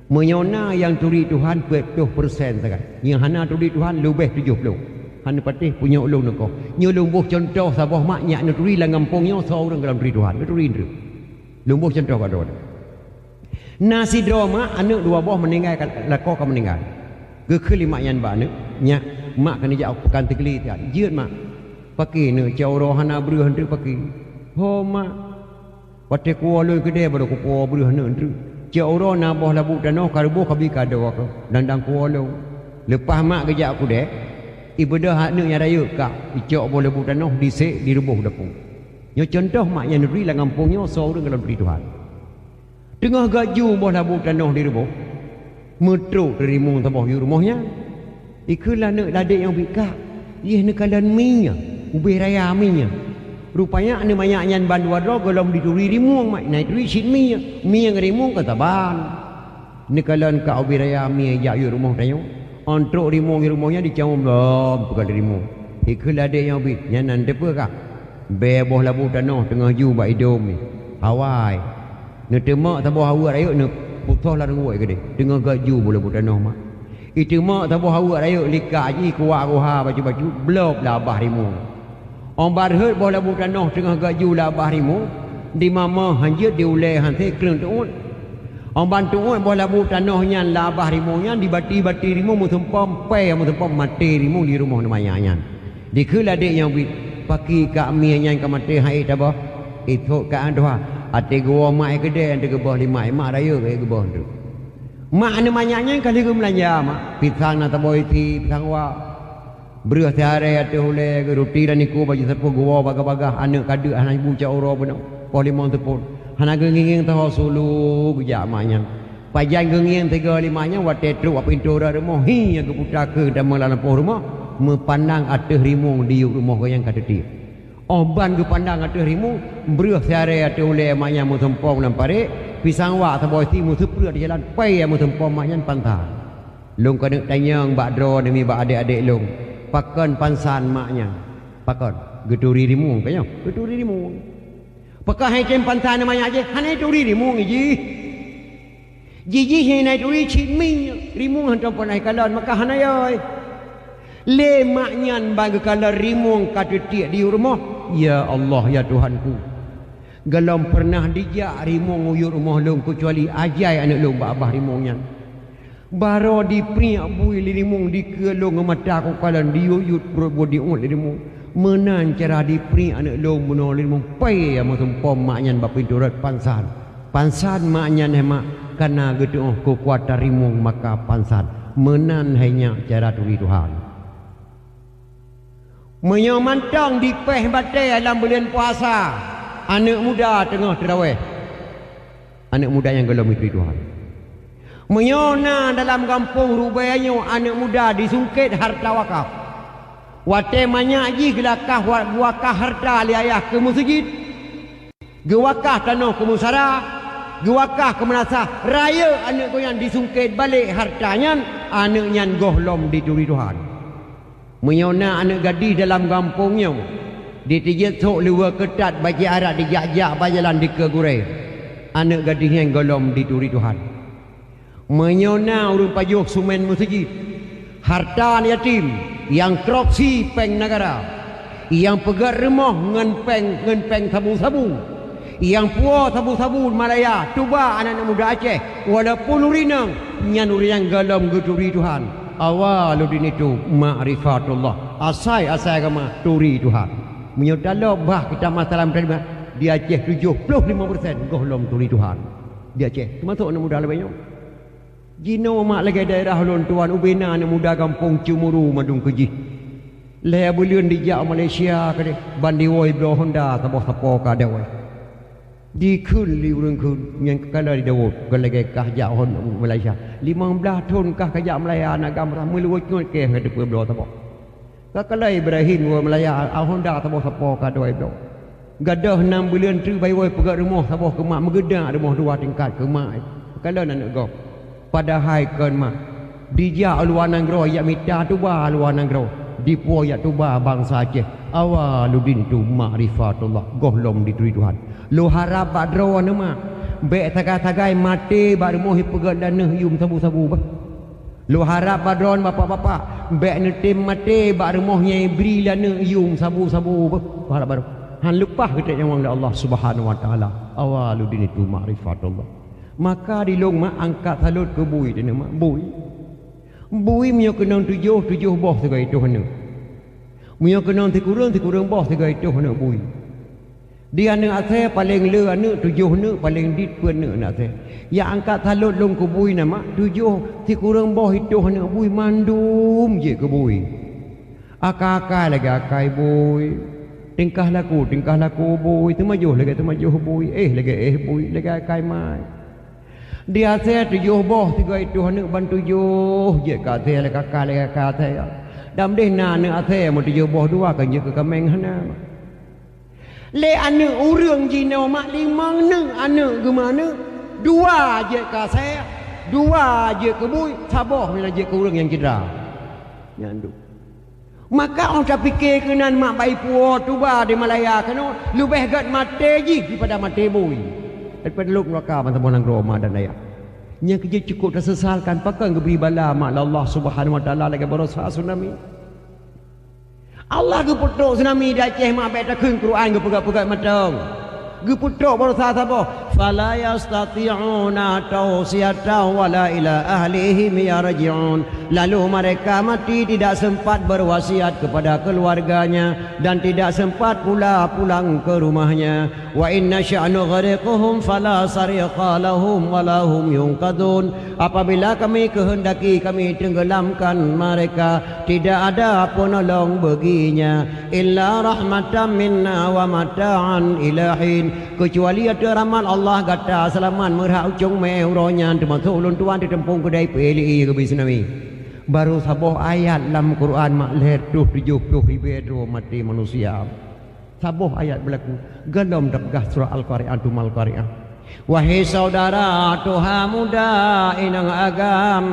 menyona yang turi Tuhan 20% saja yang hana turi Tuhan lebih 70 hana patih punya ulung nako nyulung buh contoh sabah mak nyak nak turi lah ngampungnya seorang dalam turi Tuhan turi ndru lumbuh contoh kat dua nasi drama anak dua buah meninggal lako ka meninggal ke kelima yan ba anak nyak mak kena jak pekan tegeli tiat jeut mak pakai ne cawro hana breuh ndru pakai ho mak pate ku loi gede baru ku po breuh ne ndru cawro na boh labu dano karbo kabi kado ko dandang ku lo lepas mak gejak aku dek ibadah hak ne yang raya ka icok boleh labu dano disek dirubuh dapung nyo contoh mak yang negeri lah ngampungnya seorang dalam beri Tuhan tengah gaju boh labu dano dirubuh metro dari mung tabah yu rumahnya ikulah nak dadik yang bika ih ne kalan minya ubih raya minya rupanya ane banyak nyan bandua do golom dituri rimung mai nai turi sit minya minya rimung kata ban ne kalan ka ubih raya mi ya yu rumah tayo ontrok rimung rumahnya dicawum lom pegal rimung ikulah dadik yang bik nyanan depa ka beboh labu tanah tengah ju bak hidung ni hawai ne temak tabah hawa raya ne putoh la ruai ke de tengah gaju bola labu tanah mak itu mak tabah hawa raya likak ji kuat roha baju-baju blok labah rimung on barhet boh labu tanah tengah gaju labah rimung di mama hanjut diulai hantai keleng tuun on bantu boh labu tanah nyan labah rimung nyan di bati-bati rimung mu tempam pai mu tempam mati rimung di rumah namanya nyan dikela dek yang paki kami yang kamate hai tabah itu ka andoha ate gua mai gede ante gebah lima mak raya ke gebah tu mak ane manyanya kali ke belanja mak pisang na taboi ti pisang wa beruh sehari ate hule ke roti dan iku baju sepo gua baga-baga anak kada anak ibu cak ora pun pol limang tepun hana genging tahu sulu gejak maknya pajan genging 3-5 nya wate truk apa pintu rumah hi yang ke putra ke dan melampau rumah mepandang atas rimung di rumah yang kata dia oban ke pandang atas rimung beruh sehari atas oleh maknya mu tempong dan parik pisang wak saboi ti mu sepuluh di jalan pai mu tempong maknya pantai long kena tanyang bak dro demi bak adik-adik long pakan pansan maknya pakan geturi rimung kayaknya geturi rimung pakah hai kem pansan maknya aje hanai turi rimung ji ji hanai turi cimi rimung hantam panai kalan maka hanai oi le maknyan bagi kala rimung kata tiak di rumah ya Allah ya Tuhanku galam pernah dijak rimung uyur rumah long kecuali ajai anak long abah rimungnya baro di priak bui rimung di kelong mata ko kalan diuyut bodi ul rimung menan cara di priak anak long buno rimung pai ya matumpom maknyan bab pinturat pansan maknyan hemak karena gitu ko kuata rimung maka pansan menan hanya cara turi Tuhan menyamantang di peh batai dalam bulan puasa anak muda tengah terawih anak muda yang gelom itu Tuhan menyona dalam kampung rubayanya anak muda disungkit harta wakaf wate manyak ji gelakah wakah harta liayah ke masjid gewakah tanah ke musara gewakah ke menasah raya anak goyang disungkit balik hartanya anak nyan gohlom dituri Tuhan menyona anak gadis dalam kampungnya ditijat sok luar ketat bagi arak dijak-jak bajalan di kegurai anak gadis yang golom dituri Tuhan menyona urung pajuh sumen masjid harta yatim yang korupsi peng negara yang pegat remah ngen peng sabu-sabu yang puas sabu-sabu Malaya tuba anak-anak muda Aceh walaupun urinang nyan urinang golom dituri Tuhan awaludin itu ma'rifatullah asai agama turi Tuhan menyodalo bah kita masalah terima di Aceh 75% gohlom turi Tuhan di Aceh termasuk anak muda lebih jino mak lagi daerah lon tuan ubina anak muda kampung Cumuru Madung Keji le bulion dijak Malaysia ke bandi woi bro Honda tabah sapo ka dewai Di kun li urang kun yang kalau di dawut kalau kah jahon Malaysia 15 tahun kah kajak Melaya nak gamrah meluat ngot ke ke depan blo tabok kalau Ibrahim wa Melaya al Honda tabok sapo ka doi blo gadah 6 bulan tu bai woi pegat rumah tabok ke mak megedak rumah 2 tingkat ke mak kalau nak go padahal kan mak dia luanan gro ya mita tu ba luanan gro di puo ya tu ba bangsa Aceh awaludin tu ma'rifatullah gohlom di Tuhan lu harap badro nama bek tagai-tagai mati bar mohi pegat dan yum sabu-sabu bah lu harap badron bapak-bapak bek netim mati bar mohnya beri dan yum sabu-sabu bah harap baru han lepas kita yang Allah Subhanahu wa taala awaludin itu ma'rifatullah maka di long mak angkat salut ke bui dia mak bui mio kenang tujuh boh segai tu hana mio kenang tikurang boh segai tu hana bui dia nak saya paling le anak 7 nak paling dit pun nak saya yang angkat salut long ke bui nama 7 tikurang boh itu hana bui mandum je ke bui akak-akak lagi akai bui tingkah laku bui temajuh bui lagi bui lagi akai mai dia saya 7 boh 3 itu hana ban 7 je kat saya lagi kakak lagi kakak saya dam deh nak saya mau 7 boh 2 kan je ke kameng hana le anak urang jino mak 5 anak anak gimana 2 je ke saya 2 je ke bui saboh bila je ke urang yang cedera nyandu maka orang tak fikir kenan mak baik puo tu ba di Malaya kena lebih gat mati je daripada mati bui daripada luk neraka bantah bonang Roma dan ayah yang kerja cukup tersesalkan pakai geberi bala mak Allah Subhanahu wa taala lagi berusaha tsunami Allah ke putuk tsunami di Aceh mak baik tak keun Quran ke pegat-pegat matang ke putuk berusaha sabo fala yastati'una tawsiyatan wala ila ahlihim yarji'un lalu mereka mati tidak sempat berwasiat kepada keluarganya dan tidak sempat pula pulang ke rumahnya wa inna sya'nu ghariquhum fala sariqa lahum wala hum yunqadun apabila kami kehendaki kami tenggelamkan mereka tidak ada penolong baginya illa rahmatan minna wa mata'an ilahin kecuali ada rahmat Allah kata selamat merhak ujung meuronya termasuk ulun tuan di tempung kedai PLI ke tsunami baru sabuh ayat dalam Quran mak letuh 70 ribu mati manusia sabuh ayat berlaku galom dapgah surah Al-Qari'ah tu Al-Qari'ah wahai saudara tuha muda inang agam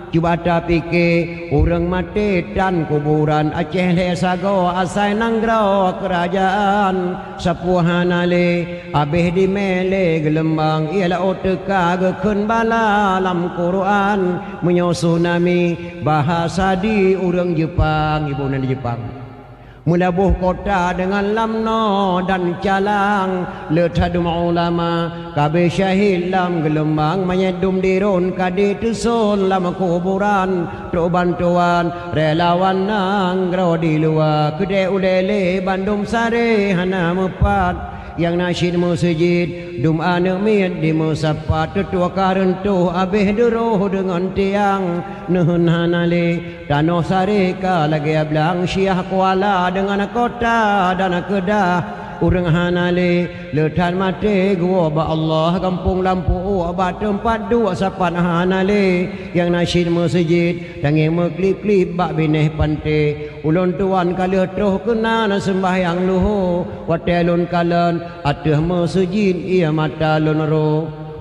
cuba tak fikir orang mati dan kuburan Aceh le sago asai nanggrau kerajaan sapuhanale abih di mele gelembang ialah oteka gekun bala lam Quran menyo tsunami bahasa di orang Jepang ibu nan di Jepang melabuh kota dengan lamno dan calang letadum ulama kabe syahid lam gelembang menyedum dirun kadi tusun lam kuburan tu bantuan relawan nanggrau di luar kedai ulele Bandung Sare hana mepat yang nasyid masjid dum anak miat di musapat tetua karentu abih deruh dengan tiang nuhun hanale Danau Sarika lagi ablang Syiah Kuala dengan kota dan Kedah urang hanale letan mati gua ba Allah kampung lampu ba tempat dua sapan hanale yang nasyid masjid tangi meklip-klip ba bineh pante ulun tuan kali troh kena sembahyang luhu watelun kalan ateh masjid ia mata lun ro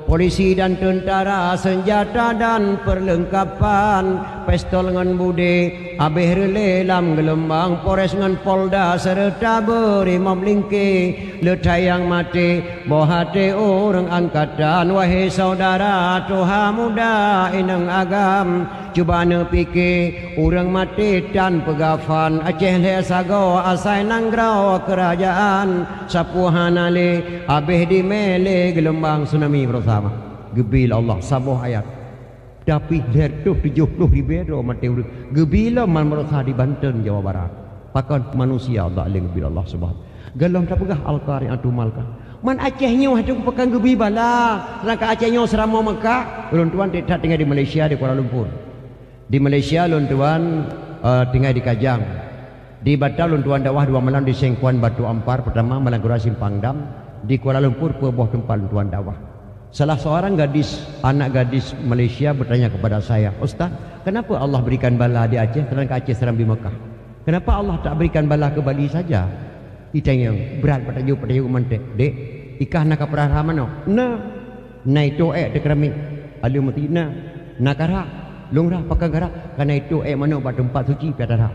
polisi dan tentara senjata dan perlengkapan pistol dengan bude abih rele lam gelembang pores dengan polda serta berimam lingke letai yang mati bohate orang angkatan wahai saudara tuha muda inang agam cuba ne fikir orang mati dan pegafan Aceh le sago asai nanggrau kerajaan sapuhanale abih di mele gelembang tsunami bersama gebil Allah sabuh ayat tapi letuh 70 ribu mati urang gebila man merasa di Banten Jawa Barat pakan manusia tak leng gebil Allah subhanahu galom tak pegah Al-Qari'ah tu malka man Aceh nyo hadu pekan gebi bala rangka Aceh nyo seramo Mekah ulun tuan tak tinggal di Malaysia di Kuala Lumpur di Malaysia ulun tuan tinggal di Kajang di Batam ulun tuan dakwah 2 malam di Sengkuan Batu Ampar pertama malam Gura Simpang Dam di Kuala Lumpur, sebuah tempat tuan dakwah. Salah seorang anak gadis Malaysia bertanya kepada saya, Ustaz, kenapa Allah berikan bala di Aceh sedangkan Aceh seram di Mekah? Kenapa Allah tak berikan bala ke Bali saja? Ditanya, berat pertanyaan mantek. Dek, ikah nak perah mana? Na itu de keramik. Alu mati na kara. Lungrah pakai kara. Karena itu mana pada tempat suci pada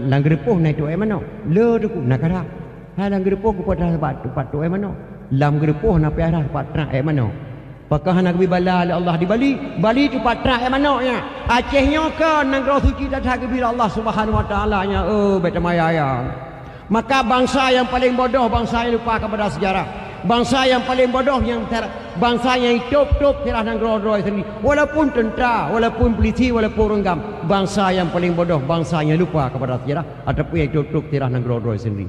lang gerepuh na itu mana? Le deku na kara. Lang gerepuh ku pada tempat tu mana? Lam gerepuh na piara tempat terang mana? Apakah nak bagi bala oleh Allah di Bali? Bali tu patrak mana nya? Acehnya ke negara suci dah bila Allah Subhanahu Wa Taala nya. Beta maya ya. Maka bangsa yang paling bodoh bangsa yang lupa kepada sejarah. Bangsa yang paling bodoh bangsa yang hidup tiada negara sendiri. Walaupun tentera, walaupun polisi, walaupun renggam, bangsa yang paling bodoh bangsa yang lupa kepada sejarah ataupun yang hidup tiada negara sendiri.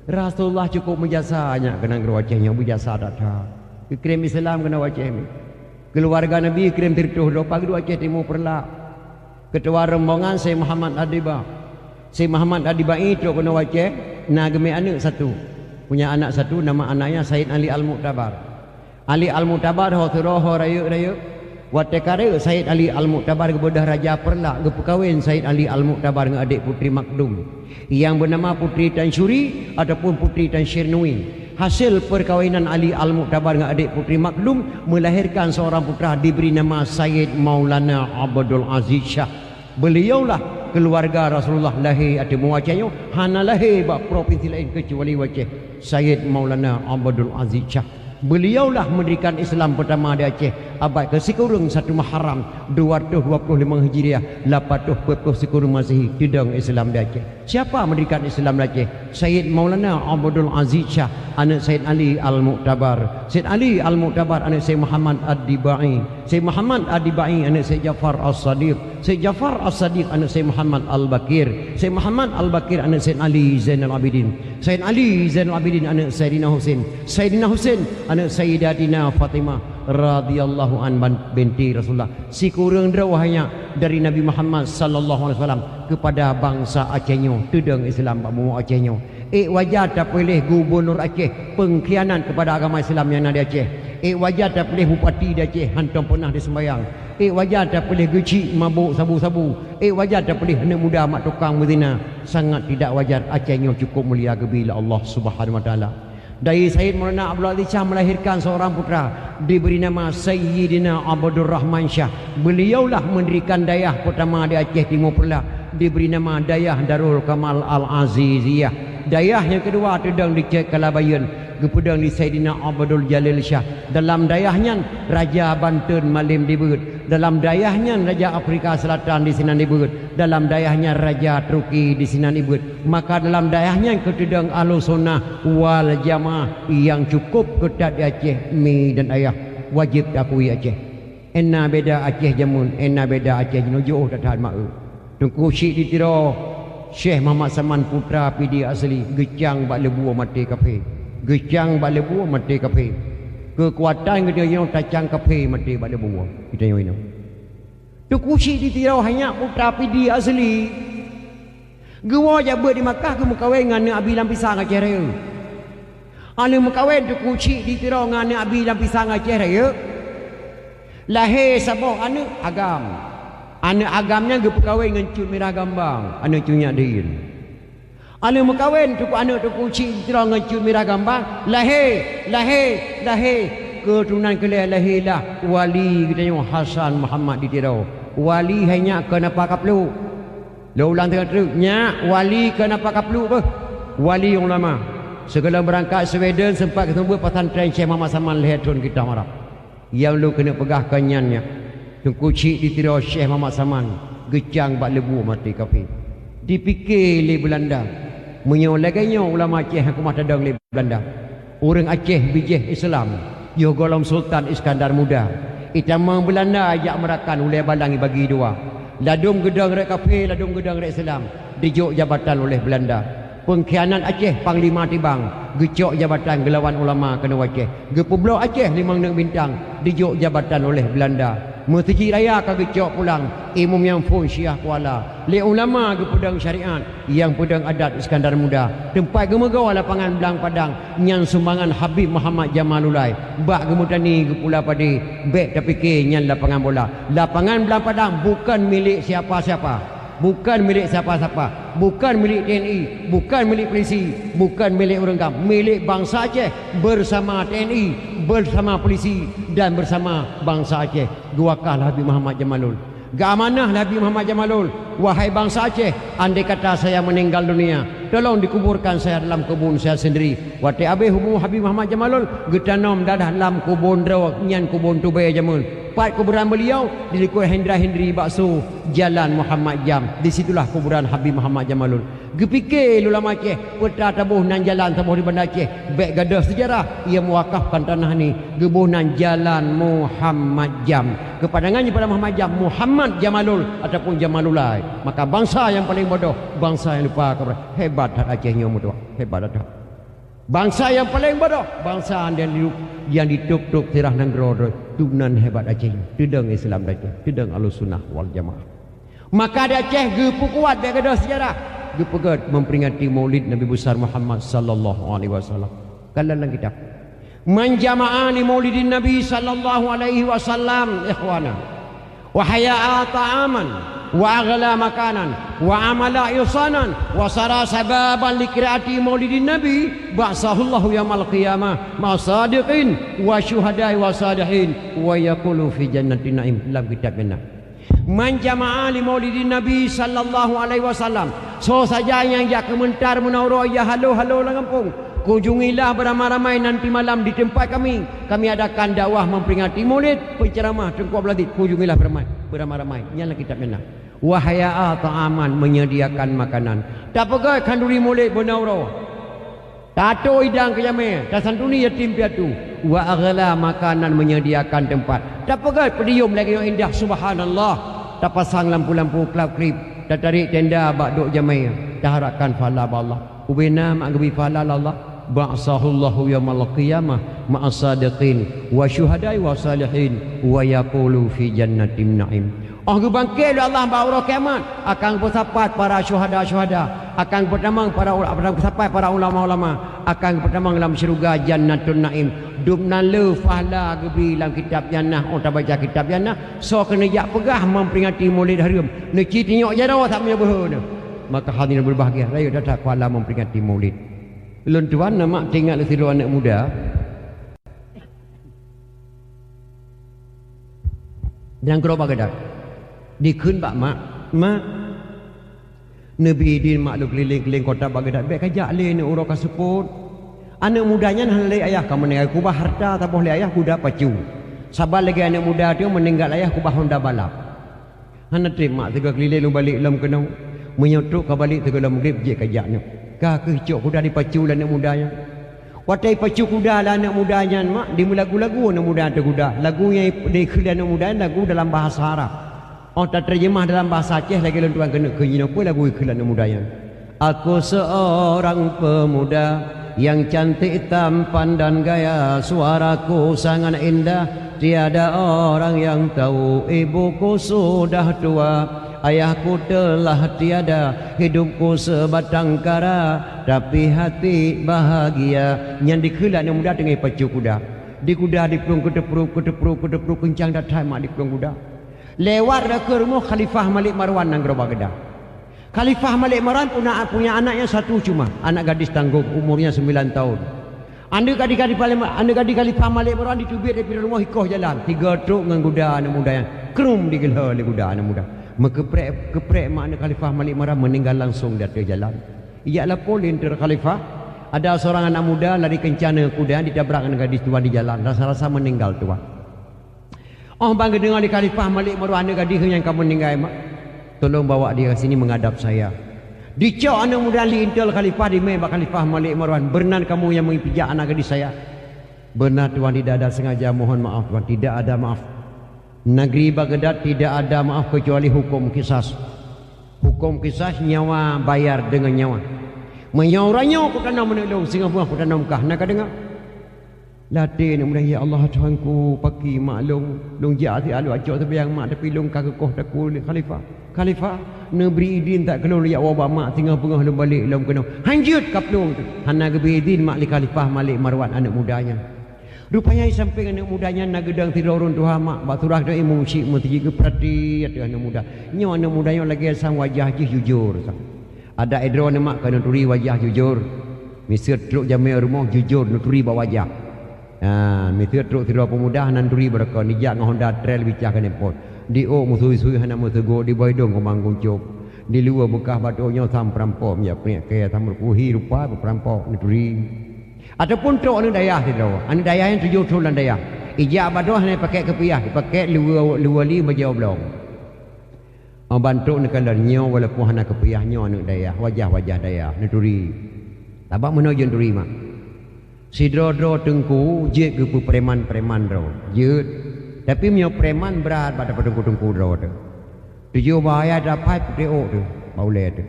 Rasulullah cukup menjasanya ke negara Acehnya, berjasa datang. Kirim Islam kena Aceh ni. Keluarga Nabi kirim tertuh do pagi dua Aceh Timur Perla. Ketua rombongan Syekh Muhammad Adiba. Syekh Muhammad Adiba itu kena Aceh, nak gemi anak satu. Punya anak satu, nama anaknya Said Ali Al-Mu'tabar. Ali Al-Mu'tabar ho turoho raya. Watekare Said Ali Al-Mu'tabar kepada Raja Perla, kepekawin Said Ali Al-Mu'tabar dengan adik putri Makdum yang bernama Putri Tan Syuri ataupun Putri Tan Syirnui. Hasil perkahwinan Ali Al-Mu'tabar dengan adik Putri Makdum melahirkan seorang putra diberi nama Sayyid Maulana Abdul Aziz Shah. Beliaulah keluarga Rasulullah lahir atau Acehnya hana lahir bak provinsi lain kecuali Aceh. Sayyid Maulana Abdul Aziz Shah. Beliaulah mendirikan Islam pertama di Aceh abad ke-1 Muharram 225 Hijriah 840 Masehi tidang Islam di Aceh. Siapa mendirikan Islam di Aceh? Sayyid Maulana Abdul Aziz Shah anak Sayyid Ali Al-Mu'tabar. Sayyid Ali Al-Mu'tabar anak Sayyid Muhammad Ad-Dibai. Sayyid Muhammad Ad-Dibai anak Sayyid Jafar As-Sadiq. Sayyid Jafar As-Sadiq anak Sayyid Muhammad Al-Bakir. Sayyid Muhammad Al-Bakir anak Sayyid Ali Zainal Abidin. Sayyid Ali Zainal Abidin anak Sayyidina Husain. Sayyidina Husain anak Sayyidatina Fatimah radhiyallahu an binti Rasulullah. Si kurang drawahnya dari Nabi Muhammad sallallahu alaihi wasallam kepada bangsa Acehnya tudang Islam bamu Acehnya. Wajar tak boleh gubernur Aceh pengkhianat kepada agama Islam yang ada di Aceh. Wajar tak boleh bupati di Aceh hantam pernah disembayang. Wajar tak boleh gecik mabuk sabu-sabu. Wajar tak boleh anak muda mak tukang berzina. Sangat tidak wajar. Acehnya cukup mulia bila Allah Subhanahu Wa Taala. Dari Sayyid Maulana Abdul Aziz Shah melahirkan seorang putra diberi nama Sayyidina Abdul Rahman Shah. Beliaulah mendirikan dayah pertama di Aceh Timur Perla, diberi nama Dayah Darul Kamal Al-Aziziyah. Dayah yang kedua tudang di Kalabayan, kepudang di Sayyidina Abdul Jalil Shah. Dalam dayahnya Raja Banten Malim dibut. Dalam dayahnya Raja Afrika Selatan di sini dibut. Dalam dayahnya Raja Turki di sini dibut. Maka dalam dayahnya ketudang Ahlussunnah wal Jamaah yang cukup ketat di Aceh, mi dan ayah wajib diakui Aceh. Enna beda Aceh jamun, enna beda Aceh jauh tak tahan mak. Tungku syik ditiro Syekh Muhammad Saman putra PD asli gecang bak lebu mati kafe. Gecang bak lebu mati kafe. Kekuatan kita yang tacang kafe mati bak lebu. Kita yang ini. Tungku syik ditiro hanya putra PD asli. Gua jabat di Makkah ke mukawin dengan Abi Lampisang Aceh Raya. Anu mukawin tu kucik ditiro dengan Abi Lampisang Aceh Raya. Lahir sabok anak agam. Anak agamnya ge perkawin dengan Cut Merah Gambang, anak Cunyak Din. Anu mukawin tu anak tu kucik ditiro dengan Cut Merah Gambang, lahir keturunan kelih lahirlah wali kita yang Hasan Muhammad ditiro. Wali hanya kenapa kaplu? Lo ulang tengah teruk nya wali kenapa kaplu apa? Wali yang lama. Segala berangkat Sweden sempat ketemu pesantren Syekh Muhammad Saman Lehetun kita marah. Yang lu kena pegah kanyannya. Tungku cik ditiro Syekh Muhammad Saman gecang bak lebu mati kafe. Dipikir le Belanda. Menyolaganya ulama Aceh aku mata dang le Belanda. Orang Aceh bijih Islam. Yo golong Sultan Iskandar Muda. Itamang Belanda ajak merakan ulai balangi bagi dua. Ladum gedang rek kafe, ladum gedang rek Islam. Dijuk jabatan oleh Belanda. Pengkhianat Aceh Panglima Tibang, gecok jabatan Gelawan Ulama kena Aceh. Gepublok Aceh 5 bintang dijuk jabatan oleh Belanda. Masjid raya ka gecok pulang Imam yang pun Syiah Kuala. Le ulama ke pedang syariat yang pedang adat Iskandar Muda. Tempat gemegau lapangan Belang Padang nyang sumbangan Habib Muhammad Jamalulai. Bak gemutani ke Pulau Padi. Bek tapi ke nyang lapangan bola. Lapangan Belang Padang bukan milik siapa-siapa. Bukan milik siapa-siapa, bukan milik TNI, bukan milik polisi, bukan milik orang kam, milik bangsa Aceh bersama TNI, bersama polisi dan bersama bangsa Aceh. Duakah Habib Muhammad Jamalul. Gamanah Habib Muhammad Jamalul. Wahai bangsa Aceh, andai kata saya meninggal dunia, tolong dikuburkan saya dalam kebun saya sendiri. Wate abe hubu Habib Muhammad Jamalul getanom dadah dalam kebun draw nyan kebun Tubai Jamul. Part kuburan beliau di Likut Hendra Hendri Bakso Jalan Muhammad Jam. Di situlah kuburan Habib Muhammad Jamalul. Gepikir ulama Aceh peta tabuh nan jalan tabuh di Bandar Aceh. Bek gadah sejarah ia mewakafkan tanah ni gebunan Jalan Muhammad Jam. Kepadangannya pada Muhammad Jam, Muhammad Jamalul ataupun Jamalulai. Maka bangsa yang paling bodoh, bangsa yang lupa kepada hebat hak Aceh nyomu tu. Hebat dah. Bangsa yang paling bodoh, bangsa yang dituk-tuk tirah nanggro tunan hebat Aceh. Tudang Islam Aceh, tudang Ahlussunnah wal Jamaah. Maka di Aceh gepu kuat dia ada sejarah. Gepu kuat memperingati Maulid Nabi besar Muhammad sallallahu alaihi wasallam. Kalalang kitab. Man jama'ani Maulidin Nabi sallallahu alaihi wasallam ikhwana. Wa haya'a ta'aman wa aghla makanan wa amala ihsanan wa sara sababan likiraati maulidin nabi ba'sahullahu yaumil qiyamah ma sadiqin wa syuhada'i wa salihin wa yaqulu fi jannatin na'im. Dalam kitab benar man jama'a li maulidin nabi sallallahu alaihi wasallam. So saja yang jak kementar menauro ya halo lang kampung, kunjungilah beramai-ramai nanti malam di tempat kami. Kami adakan dakwah memperingati maulid, penceramah tengkuap belatih. Kunjungilah beramai-ramai. Nyala kitab benar. Wahaya ta'aman menyediakan makanan. Tak pegai kanduri mulik benauro. Tato idang kejame. Tak santuni yatim piatu. Wa aghla makanan menyediakan tempat. Tak pegai pedium lagi yang indah. Subhanallah. Tak pasang lampu-lampu klap-klip. Tak tarik tenda bak duk jamai. Tak harapkan fala Allah. Ubina ma'gabi fala Allah. Ba'sahullahu yaumal qiyamah ma'asadiqin wa syuhadai wa salihin wa yaqulu fi jannatin na'im. Oh gebangkit Allah bahawa kiamat akan bersapat para syuhada-syuhada, akan bertamang para bersapat para ulama-ulama, akan bertamang dalam syurga jannatun naim. Dubna le fahla gebi dalam kitab jannah. Oh tak baca kitab jannah so kena jak pegah memperingati Maulid harum. Neki tengok jara tak punya berhuna. Maka hadirin berbahagia, rayu datang kuala memperingati Maulid. Lun tuan nama tinggal di situ anak muda. Dan gerobak gadak. Dikun bak mak Nabi di makluk keliling-keliling kota Baghdad baik kajak le ni urang kaseput anak mudanya han le ayah kamu meninggal kubah harta tak boleh ayah kuda pacu sabar lagi anak muda tu meninggal ayah kubah Honda balap han terima tiga keliling balik lam kena menyotok ke balik tiga lam grip je kajaknya ka kecok kuda dipacu lah anak mudanya watai pacu kuda lah anak mudanya mak di lagu-lagu anak muda tu kuda lagu yang dikira anak muda lagu dalam bahasa Arab. Oh tak terjemah dalam bahasa Aceh lagi tuan kena kenyino apa lagu iklan mudayan. Aku seorang pemuda yang cantik tampan dan gaya, suaraku sangat indah, tiada orang yang tahu. Ibuku sudah tua, ayahku telah tiada, hidupku sebatang kara, tapi hati bahagia. Yang dikelan yang muda dengan pacu kuda. Di kuda dipelung kedepru kencang datang mak dipelung kuda. Lewat ke rumah Khalifah Malik Marwan nang gerobak Kedah. Khalifah Malik Marwan punya anak yang satu cuma, anak gadis tangguh umurnya 9 tahun. Anda gadis Khalifah Malik Marwan ditubir dari rumah hikoh jalan. 3 truk dengan kuda anak muda yang kerum digelar oleh kuda anak muda. Keprek mak anak Khalifah Malik Marwan meninggal langsung di atas jalan. Ialah polin ter Khalifah. Ada seorang anak muda lari kencana kuda ditabrak dengan gadis tuan di jalan. Rasa-rasa meninggal tuan. Oh bangga dengar di Khalifah Malik Marwan ada gadis yang kamu meninggal mak. Tolong bawa dia ke sini menghadap saya. Dicok anak muda li intel Khalifah di mai Khalifah Malik Marwan. Benar kamu yang mengipijak anak gadis saya? Benar tuan, tidak ada sengaja, mohon maaf tuan, tidak ada maaf. Negeri Baghdad tidak ada maaf kecuali hukum kisas. Hukum kisas nyawa bayar dengan nyawa. Menyauranyo ku tanam menelung Singapura ku tanam kah nak dengar latih nak mudah ya Allah Tuhanku pagi maklum long jati alu acok terbiang mak tapi long kagekoh takul khalifah ne beri idin tak kelong ya wabah mak tinggal pengah long balik long kena hanjut kaplong tu hana geberi idin mak li khalifah Malik Marwan anak mudanya rupanya samping anak mudanya nak gedang tidurun Tuhan mak baturah dah imam syik mesti ke perhati ada anak muda nyo anak mudanya lagi sang wajah jujur ada edron mak kena turi wajah jujur misir truk jamai rumah jujur nuturi bawa wajah misir truk tidur pemuda nan turi beraka nijak ngah Honda trail bicah kan import di o musui-sui hana musego di boydong komanggung cop di luar bekah batuknya sam perampok minyak ke sam berkuhi rupa perampok nuturi ataupun truk anu dayah tidur anu dayah yang 7 tulan dayah ijak badoh ni pakai kepiah pakai luar li bajau blong bantu nak kalarnya walaupun hana kepiahnya anak dayah wajah dayah nuturi tabak menuju nuturi mak sidro-dro tengku je ke preman ro je tapi mio preman berat pada tengku ro tu tujuh bahaya dapat teo tu baule tu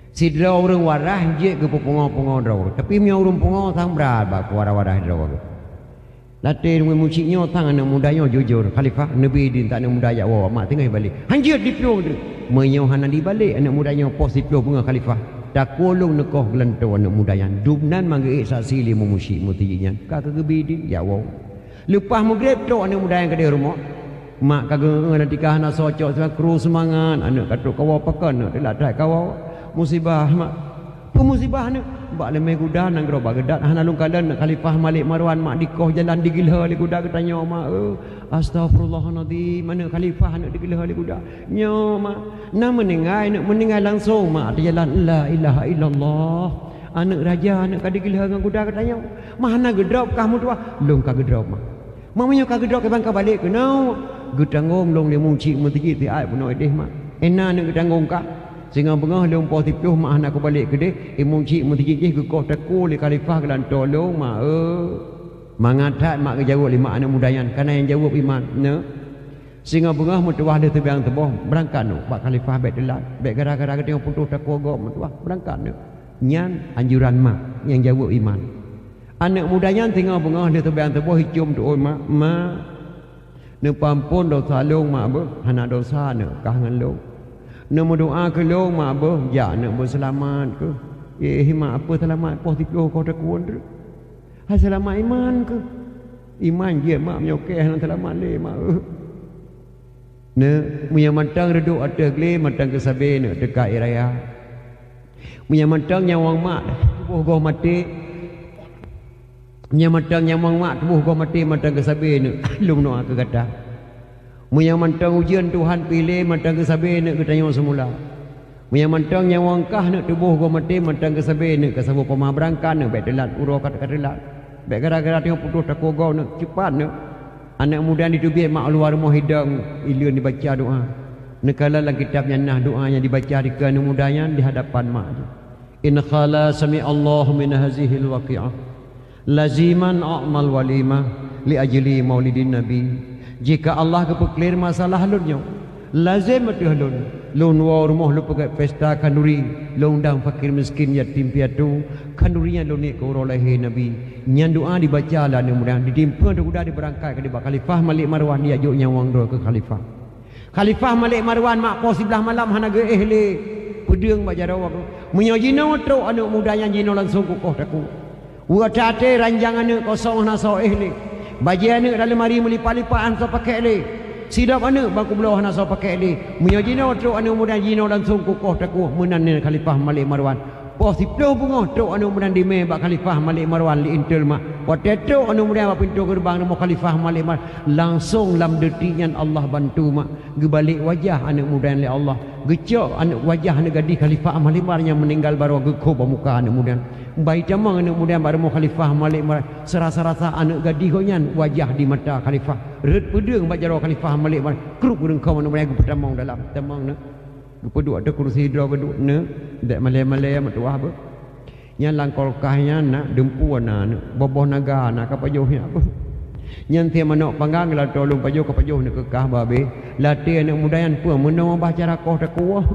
sidro orang warah je ke pengo ro tapi mio orang pengo sang berat ba warah ro latih memuciknya tang anak mudanya jujur khalifah nabi din tak anak muda ya wa mak tengah balik hanjut di pelong tu menyo hana di balik anak mudanya pos di pelong bunga khalifah tak kolong nekoh gelento anak mudanya dubnan mangge saksi li memucik mutinya ka gebi din ya wa lepas maghrib tu anak muda yang ke rumah mak kageng nanti kah nak socok kru semangat anak katuk kawa pakan nak tak kawa musibah mak pemusibah anak bak lemai kuda nang gerobak gedat hana lung kalan khalifah Malik Marwan mak dikoh jalan digilha li kuda ketanya mak astagfirullahalazim mana khalifah nak digilha li kuda nyo mak nak meninggal langsung mak di jalan la ilaha illallah anak raja anak ka digilha dengan kuda ketanya mana gedrop kamu tua lung ka gedrop mak mamanya ka gedrop ke bangka balik ke nau gedangong long le muncik mesti ti ai punoi deh mak ena nak gedangong ka sehingga bengah leung po tipuh mak nak aku balik ke deh imung cik mesti ke koh taku li khalifah kelan tolong mak mangatat mak ke jawab lima anak mudayan karena yang jawab iman ne sehingga bengah mutuah dia tebiang teboh berangkat no bak khalifah baik telat baik gara-gara ke tengok putus taku gok mutuah berangkat no nyan anjuran mak yang jawab iman anak mudayan tengah bengah dia tebiang teboh hicum tu mak ne pampun dosa long mak ber hana dosa ne kangen long nak berdoa ke lo mak apa ya nak berselamat ke mak apa selamat positif kau tak kuat tu selamat iman ke iman je mak menyokeh nak selamat le mak ne punya matang reduk ada gle matang ke sabe ne dekat raya punya matang nyawang mak tubuh gua mati punya matang nyawang mak tubuh gua mati matang ke sabe ne lum doa ke kata Munya mantang ujian Tuhan pilih mantang ke sabe nak ketanya semula. Munya mantang yang wangkah nak tubuh gua mati mantang ke sabe nak ke sabu pemah berangkat nak baik telat uro kata telat. Baik gara-gara tengok putus tak gau nak cepat nak. Anak muda ni tubi mak luar rumah hidang ilun dibaca doa. Nekala dalam kitabnya nah doa yang dibaca di kana mudanya di hadapan mak. In khala sami Allah min hazihil waqi'ah. Laziman a'mal walimah li ajli maulidin nabi. Jika Allah kepeklir masalah halunnya lazim betul halun lun wa rumah lu pakai pesta kanuri lun undang fakir miskin yatim piatu kanurinya lu ni ko rolehi nabi nyan doa dibaca lah ni mudah ditimpa tu udah diberangkat ke di khalifah Malik Marwan dia ajuk nyawang do ke khalifah Malik Marwan mak po sebelah malam hana ge ehli pedeng bak jarawak menyojino tro anak muda yang jino langsung kukoh taku wa tate ranjangan kosong na so ehli bagi anak dalam mari melipat-lipat so pakai le sidap anak bangku belah nak so pakai le menyojino tro anak muda jino langsung kukoh taku menan khalifah Malik Marwan po siplo bungo tro anak muda di me bak khalifah Malik Marwan li intel mak pote tro anak muda bak pintu gerbang nama khalifah Malik Marwan langsung lam detiknya Allah bantu mak gebalik wajah anak muda li Allah gecok anak wajah anak gadis khalifah Malik Marwan yang meninggal baru gekho muka anak muda baik jamang anak muda baru mau khalifah Malik Marwan serasa-rasa anak gadis konyan wajah di mata khalifah red pedeng bak jaro khalifah Malik Marwan kruk gurung kau anak muda pertamang dalam tamang ne duduk ada kursi hidra geduk ne dak malai-malai mak tuah apa yang langkol kahnya nak dempu na boboh naga nak kapajuh apa yang tiap manok panggang la tolong pajuh kapajuh nak kekah babe latih anak muda yang pun menawa baca rakoh takuah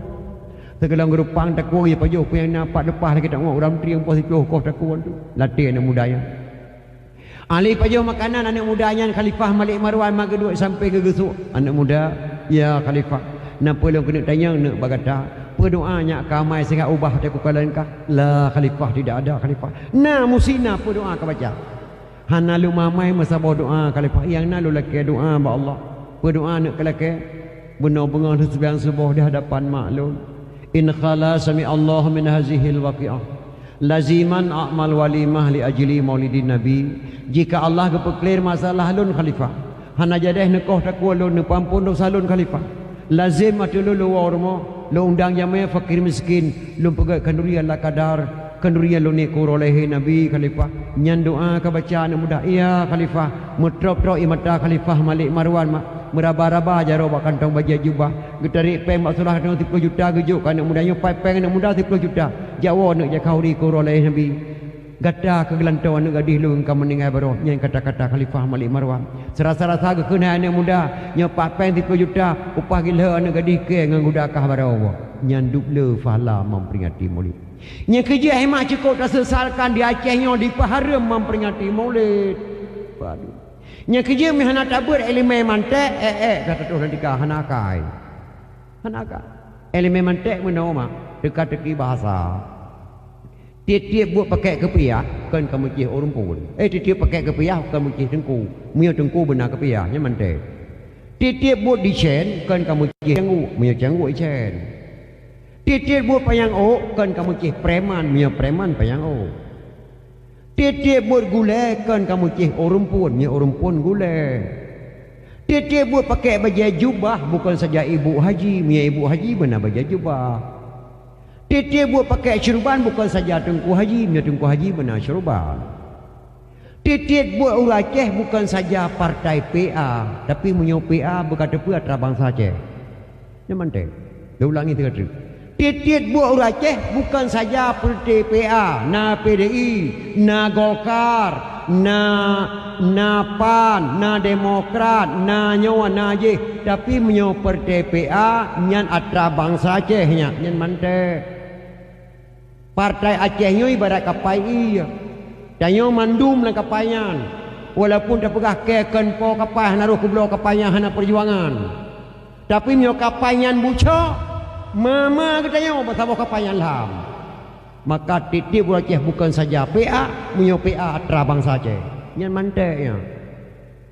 Segelang gerupang tak kuat ya pajo yang nampak depan lagi tak ngok dalam triang pos itu kau tak kuat tu. Latih anak mudanya. Ali pajo makanan anak mudanya Khalifah Malik Marwan mak kedua sampai ke gesuk. Anak muda, ya Khalifah. Napa lu kena tanya nak bagata? Berdoanya kamai sehingga ubah tak kukalan kah? La Khalifah tidak ada Khalifah. Na musina berdoa ka baca. Hana lu mamai masa doa Khalifah yang na lu laki doa ba Allah. Berdoa nak kelake benar-benar sebiang subuh di hadapan maklum. In khala sami Allah min hazihil waqi'ah laziman a'mal walimah li ajli maulidin nabi. Jika Allah kepeklir masalah lun Khalifah hana jadeh nekoh takwa lun nepampun dosa lun Khalifah lazim atulu lu warmo lu undang jamai fakir miskin lu pegat kandurian la kadar kandurian lu ni kurolehi nabi Khalifah nyan doa ka baca anak muda iya Khalifah mutrop-trop imata Khalifah Malik Marwan mak meraba-raba jaro bak kantong baju jubah getarik peng mak surah 30 juta gejuk anak mudanya pai peng anak muda 10 juta jawa nak jakau di kuroleh nabi gada ke gelantau anak gadis lu engkau meninggal baru yang kata-kata Khalifah Malik Marwan serasa-rasa ke kena anak muda nya pai peng 10 juta upah gila anak gadis ke ngan gudakah baru nyanduk le fala memperingati maulid nya kerja hemat cukup tak sesalkan di Aceh nya di Paharam memperingati maulid padu nya kerja mi hana tabur elemen mantek kata tu nanti kah hana kai elemen mantek menoma dekat teki bahasa tiap-tiap buat pakai kepiah kan kamu cih orang pun tiap-tiap pakai kepiah kamu cih tengku mio tengku benar kepiah nya mantek tiap-tiap buat di chen kan kamu cih cenggu mio cenggu chen tiap-tiap buat payang o kan kamu cih preman mio preman payang o tiap-tiap buat gulai kan kamu cih orang pun gulai. Tiap-tiap buat pakai baju jubah bukan saja ibu haji, mia ibu haji benar baju jubah. Tiap-tiap buat pakai syurban bukan saja tengku haji, mia tengku haji benar syurban. Tiap-tiap buat orang Aceh bukan saja partai PA, tapi menyo PA berkata pula antara bangsa Aceh. Yang mana? Dia ulangi tiga kali. Tiap-tiap buat orang Aceh bukan saja partai PA, na PDI, na Golkar, na PAN, na Demokrat, na nyawa na je, tapi menyo partai PA nyan atra bangsa Aceh nya, nyan mante. Partai Aceh nyo ibarat kapai iya. Danyo mandum lang kapayan. Walaupun dah pegah keken po kapai naruh kublo kapayan hana perjuangan. Tapi menyo kapayan bucok mama katanya bersama kapayan lam. Maka titip Aceh bukan saja PA, menyo PA atra bangsa Aceh. Nyan manteknya.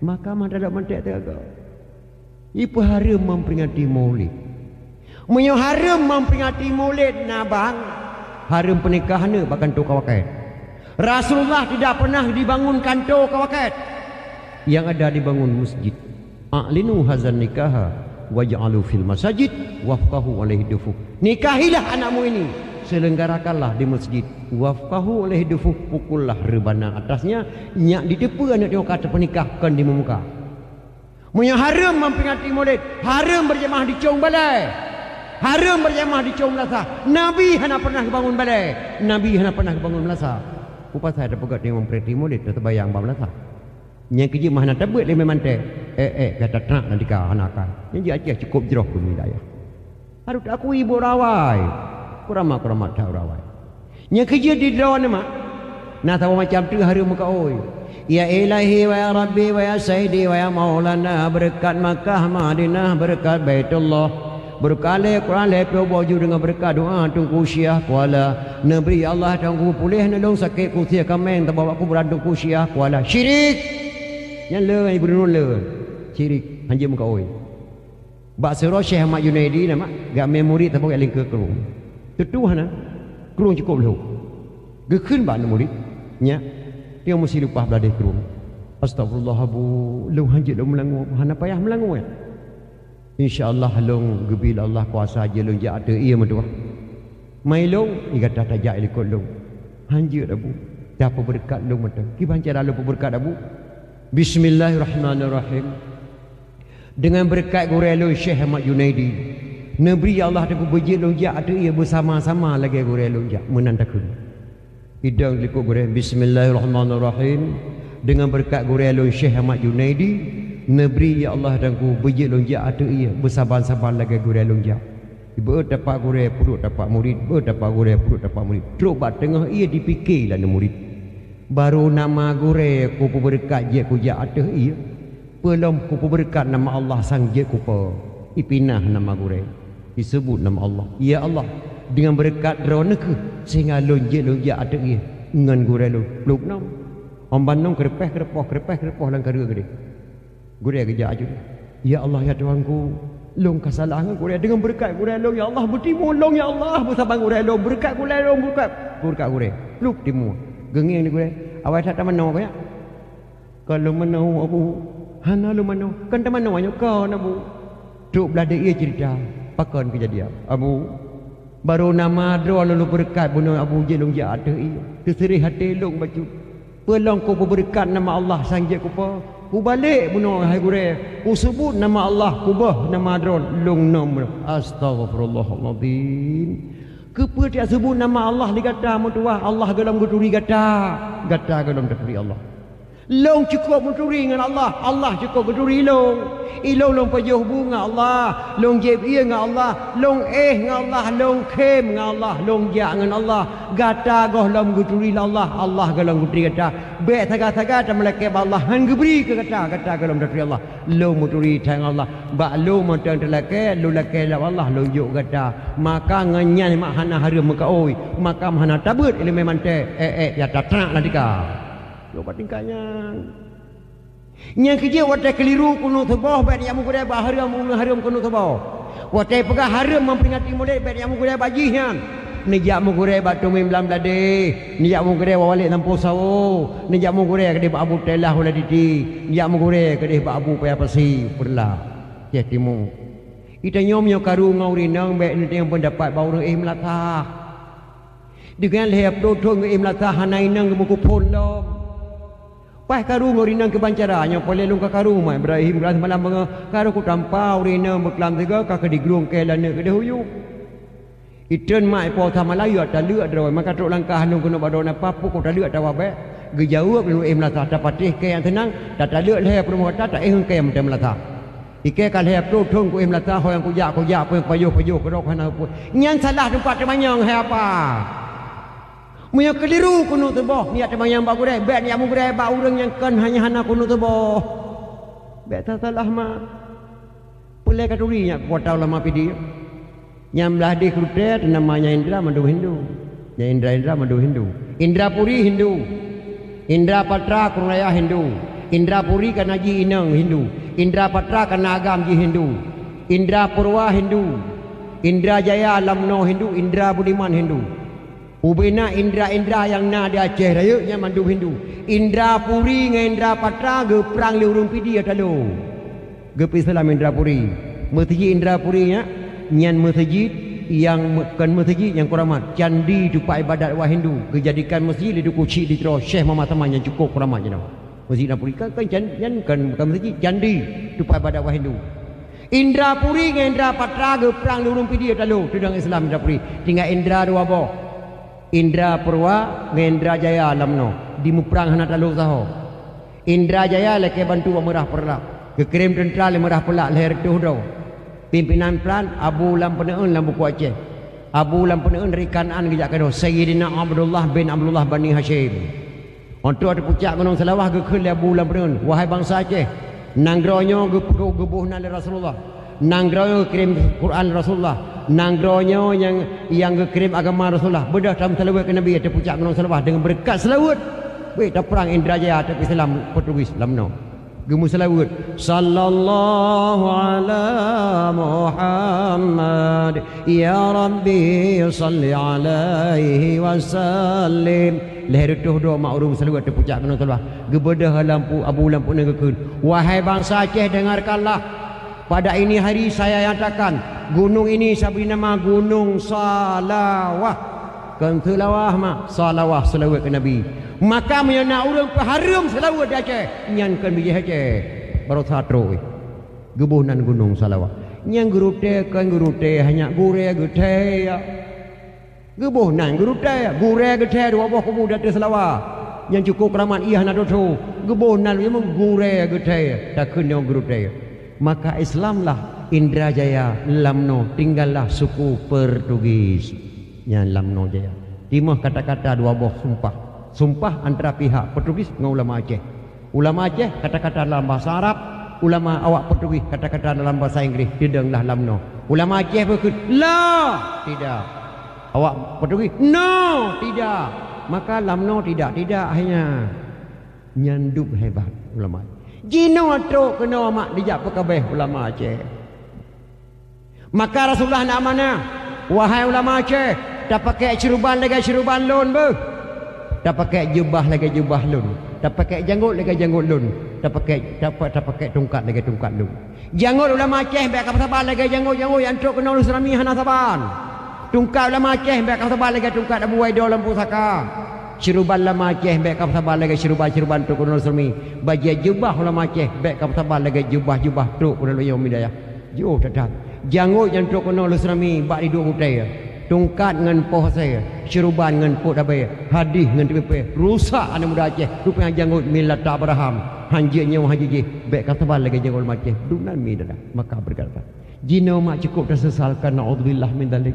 Maka mana ada mantek tega. Ipu harum memperingati Maulid. Menyo harum memperingati Maulid nabang. Harum pernikahan bahkan tu kawaket. Rasulullah tidak pernah dibangun kantor kawaket. Yang ada dibangun masjid. A'linu hazan nikaha waj'alu fil masajid wafqahu alaihi dufu. Nikahilah anakmu ini, selenggarakanlah di masjid. Wafqahu alaihi dufu, pukullah rebana atasnya, nyak di depan anak tengok kata pernikahkan di muka. Munya haram memperingati Maulid, haram berjamaah di Chong Balai. Haram berjamaah di Chong Melasa. Nabi hana pernah bangun balai. Nabi hana pernah bangun Melasa. Upas saya ada pegat dengan memperingati Maulid terbayang bab Melasa. Yang kerja mana tabut le memang teh. Kata nak nanti kau anakan. Yang dia Aceh cukup jeroh pun daya. Harus aku ibu rawai. Kurama tahu rawai. Yang kerja di dawan mak. Nah tahu macam tu hari muka oi. Ya ilahi wa ya rabbi wa ya sayyidi wa ya maulana berkat Makkah Madinah berkat Baitullah berkat Quran lepo baju dengan berkat doa tunggu Syiah Kuala Nabi Allah tunggu pulih nolong sakit kusia kameng terbawa aku beradu Syiah Kuala syirik. Yang le ibu nun le syirik hanya muka oi. Bak surah Syekh Ahmad Junaidi nama gak memori terbawa link ke kerung. Tetuhana kerung cukup lu. Gekun ba murid nya dia mesti lupa beladai kerung. Astagfirullah bu lu hanjit lu melangu hana payah melangu ya. InsyaAllah long gebil Allah kuasa je long jak ada iya matua. Mai long ikat tak jak ikut long. Hanjit abu. Dapat berkat long mata. Ki bancar lu berkat abu. Bismillahirrahmanirrahim. Dengan berkat gurelu Syekh Ahmad Junaidi. Negeri Allah tak bejit long jak ada ia bersama-sama lagi gurelu jak menandakan. Hidang likut gurelu Bismillahirrahmanirrahim. Dengan berkat gurelu Syekh Ahmad Junaidi. Negeri ya Allah dan ku bejit lonjak ada ia bersabar-sabar lagi gurel lonjak. Berdapat gure purut dapat murid, berdapat gure purut dapat murid. Teruk bat tengah ia dipikirlah murid. Baru nama gure ku berkat je ku ja ateh ia. Belum ku berkat nama Allah sang je ku pa. Ipinah nama gure. Disebut nama Allah. Ya Allah, dengan berkat drone ke sehingga lonje ateh ia. Ngan gure lu luk nam. Om bandong kerepeh lang kerja gede. Gure kerja aja. Ya Allah ya Tuhanku, long kesalahan gure dengan berkat gure long ya Allah bertimu long ya Allah bersabang gure long berkat gure long berkat gure. Luk timu. Genging ni gure. Awak tak mano kaya. Kalau mano abu, hana lu mano. Kan tak mano anyo kau nabu. Tuk belada ia cerita pakon kejadian. Abu baru nama doa lalu berkat bunuh Abu Jelung ja ada ia. Terserih hati long baju. Pelong ku berkat nama Allah sang je ku pa. Ku balik bunuh hai gure. Ku sebut nama Allah ku bah nama drone long nom. Astagfirullahalazim. Kepa dia sebut nama Allah di kata mutuah Allah dalam guturi gata dalam guturi Allah. Long cukup guturi dengan Allah, Allah cukup guturi long. Long pajuh bunga Allah, long jeb ia dengan Allah, long dengan Allah, long kem dengan Allah, long ja dengan Allah. Gata goh dalam guturi Allah, Allah dalam guturi gata. Be taga-taga malaikat Allah han geberi ke gata dalam guturi Allah. Long muturi tang Allah, ba long montang telake, lu lake Allah long juk gata. Maka nganyan mak hana harum muka oi, maka hana tabut ilmu mante ya tatrak ladika. Loba tingkahnya. Yang kerja watai keliru kuno tebah bet yang mugure ba harum kuno tebah. Watai pegah harum memperingati mulai bet yang mugure bajihan. Nijak mugure ba tumim lam lade, nijak mugure walik lampu sawo, nijak mugure kedih ba abu telah ulah diti, nijak mugure kedih ba abu paya pasi perla. Ya timu. Ita nyom karu ngauri nang bet yang pendapat bau melata. Dengan lehap dotong melata hanai nang muku pon lom. Pai karu ngorinang kebancaranya boleh lung karu mai Ibrahim malam banga karu ku tampau rina beklam tiga ka di glung ke lana ke dehuyu. Iten mai po ta Melayu ta leuak droi maka tok langkah lung kena badona papu ku ta leuak ta wabe. Gejawab lu melata ta patih ke yang tenang ta leuak leh perumah ta heng ke yang melata. Ike kan leh dotong ku melata ho yang ku ja apa yang payuh kerok hana pu. Nyan salah tempat temanyang hai apa? Muya keliru kuno tebah niat temayang ba gure bet yang mugure ba urang yang kan hanya hana kuno tebah bet salah ma pulai katuri nya kuatau lama pidi nyamlah di krute namanya Indra mandu Hindu ya Indra mandu Hindu Indrapuri Hindu Indra Patra Kuraya Hindu Indrapuri kan haji inang Hindu Indra Patra kan agam ji Hindu Indra Purwa Hindu Indra Jaya Lamno Hindu Indra Budiman Hindu Ubena Indra yang na di Aceh raya nya mandu Hindu. Indra Puri dengan Indra Patra ge perang liurung pidi atalu. Ge Islam Indra Puri. Masjid Indra Puri nya nyan masjid yang kan masjid yang kuramat candi tupai ibadat wa Hindu. Ge jadikan masjid di kuci di tro Syekh Muhammad Taman yang cukup kuramat je. Masjid Indra Puri kan bukan masjid candi tupai ibadat wa Hindu. Indra Puri dengan Indra Patra ge perang liurung pidi atalu tudang Islam Indra Puri. Tinggal Indra dua boh. Indra Purwa dengan Indra Jaya Lamno di muprang hana talu saho. Indra Jaya leke bantu merah perla. Kekirim tentera le merah perla leher tu do. Pimpinan plan Abu Lampeneun lam buku Aceh. Abu Lampeneun dari Kanan gejak kado Sayyidina Abdullah bin Abdullah Bani Hashim. Untuk ada pucak gunung Selawah ke khul Abu Lampeneun wahai bangsa Aceh nangronyo gebuh nan Rasulullah. Nangronyo kirim Quran Rasulullah. Nangronyo yang kirim agama Rasulullah. Bedah dalam selawat ke Nabi ada puncak gunung Selawah dengan berkat selawat. Weh tak perang Indra Jaya tapi Islam Portugis lamno. Gemu selawat. Sallallahu ala Muhammad ya Rabbi salli alaihi wasallim. Leher tu doa makrum selawat ada puncak gunung Selawah. Gebedah lampu Abu lampu negekun. Wahai bangsa Aceh dengarkanlah. Pada ini hari saya nyatakan gunung ini sabri nama Gunung Salawah. Kan selawah mak salawah selawat ke Nabi. Maka menyana orang peharum selawat di Aceh. Nyankan biji Aceh. Baru satro. Gebunan Gunung Salawah. Nyang gerute kan gerute hanya gure gete ya. Gebunan gerute gure gete dua buah kubu datu selawah. Yang cukup keramat iya nak doto. Gebunan memang gure gete tak kena gerute. Maka Islamlah Indrajaya, Lamno, tinggallah suku Portugis. Yang Lamno Jaya. Timah kata-kata dua buah sumpah. Sumpah antara pihak Portugis dengan ulama Aceh. Ulama Aceh kata-kata dalam bahasa Arab, ulama awak Portugis kata-kata dalam bahasa Inggeris. Didenglah Lamno. Ulama Aceh berkata, la, tidak. Awak Portugis, no, tidak. Maka Lamno tidak, hanya nyanduk hebat ulama. Jino truk kena mak dijak pekabeh ulama Aceh. Maka Rasulullah nak mana? Wahai ulama Aceh, tak pakai ceruban lagi ceruban lun ber. Tak pakai jubah lagi jubah lun. Tak pakai janggut lagi janggut lun. Tak pakai tungkat lagi tungkat lun. Janggut ulama Aceh baik kapal saban lagi janggut yang truk kena Islami hana saban. Tungkat ulama Aceh baik kapal saban lagi tungkat Abu Waido lampu saka. Ceruban ulama Aceh baik kapal saban lagi ceruban truk kena Islami. Baju jubah ulama Aceh baik kapal saban lagi jubah truk kena Yaum Hidayah. Jauh tetap. Janggut yang truk kena Islami bak di dua mutai. Tungkat dengan poh saya, ceruban dengan poh dabai, hadis dengan TPP. Rusak anak muda Aceh. Rupanya janggut milat Abraham. Hanjirnya haji baik kata bal lagi janggut Aceh. Dunan mi dah. Maka berkata, jino mak cukup tersesalkan naudzubillah min dzalik.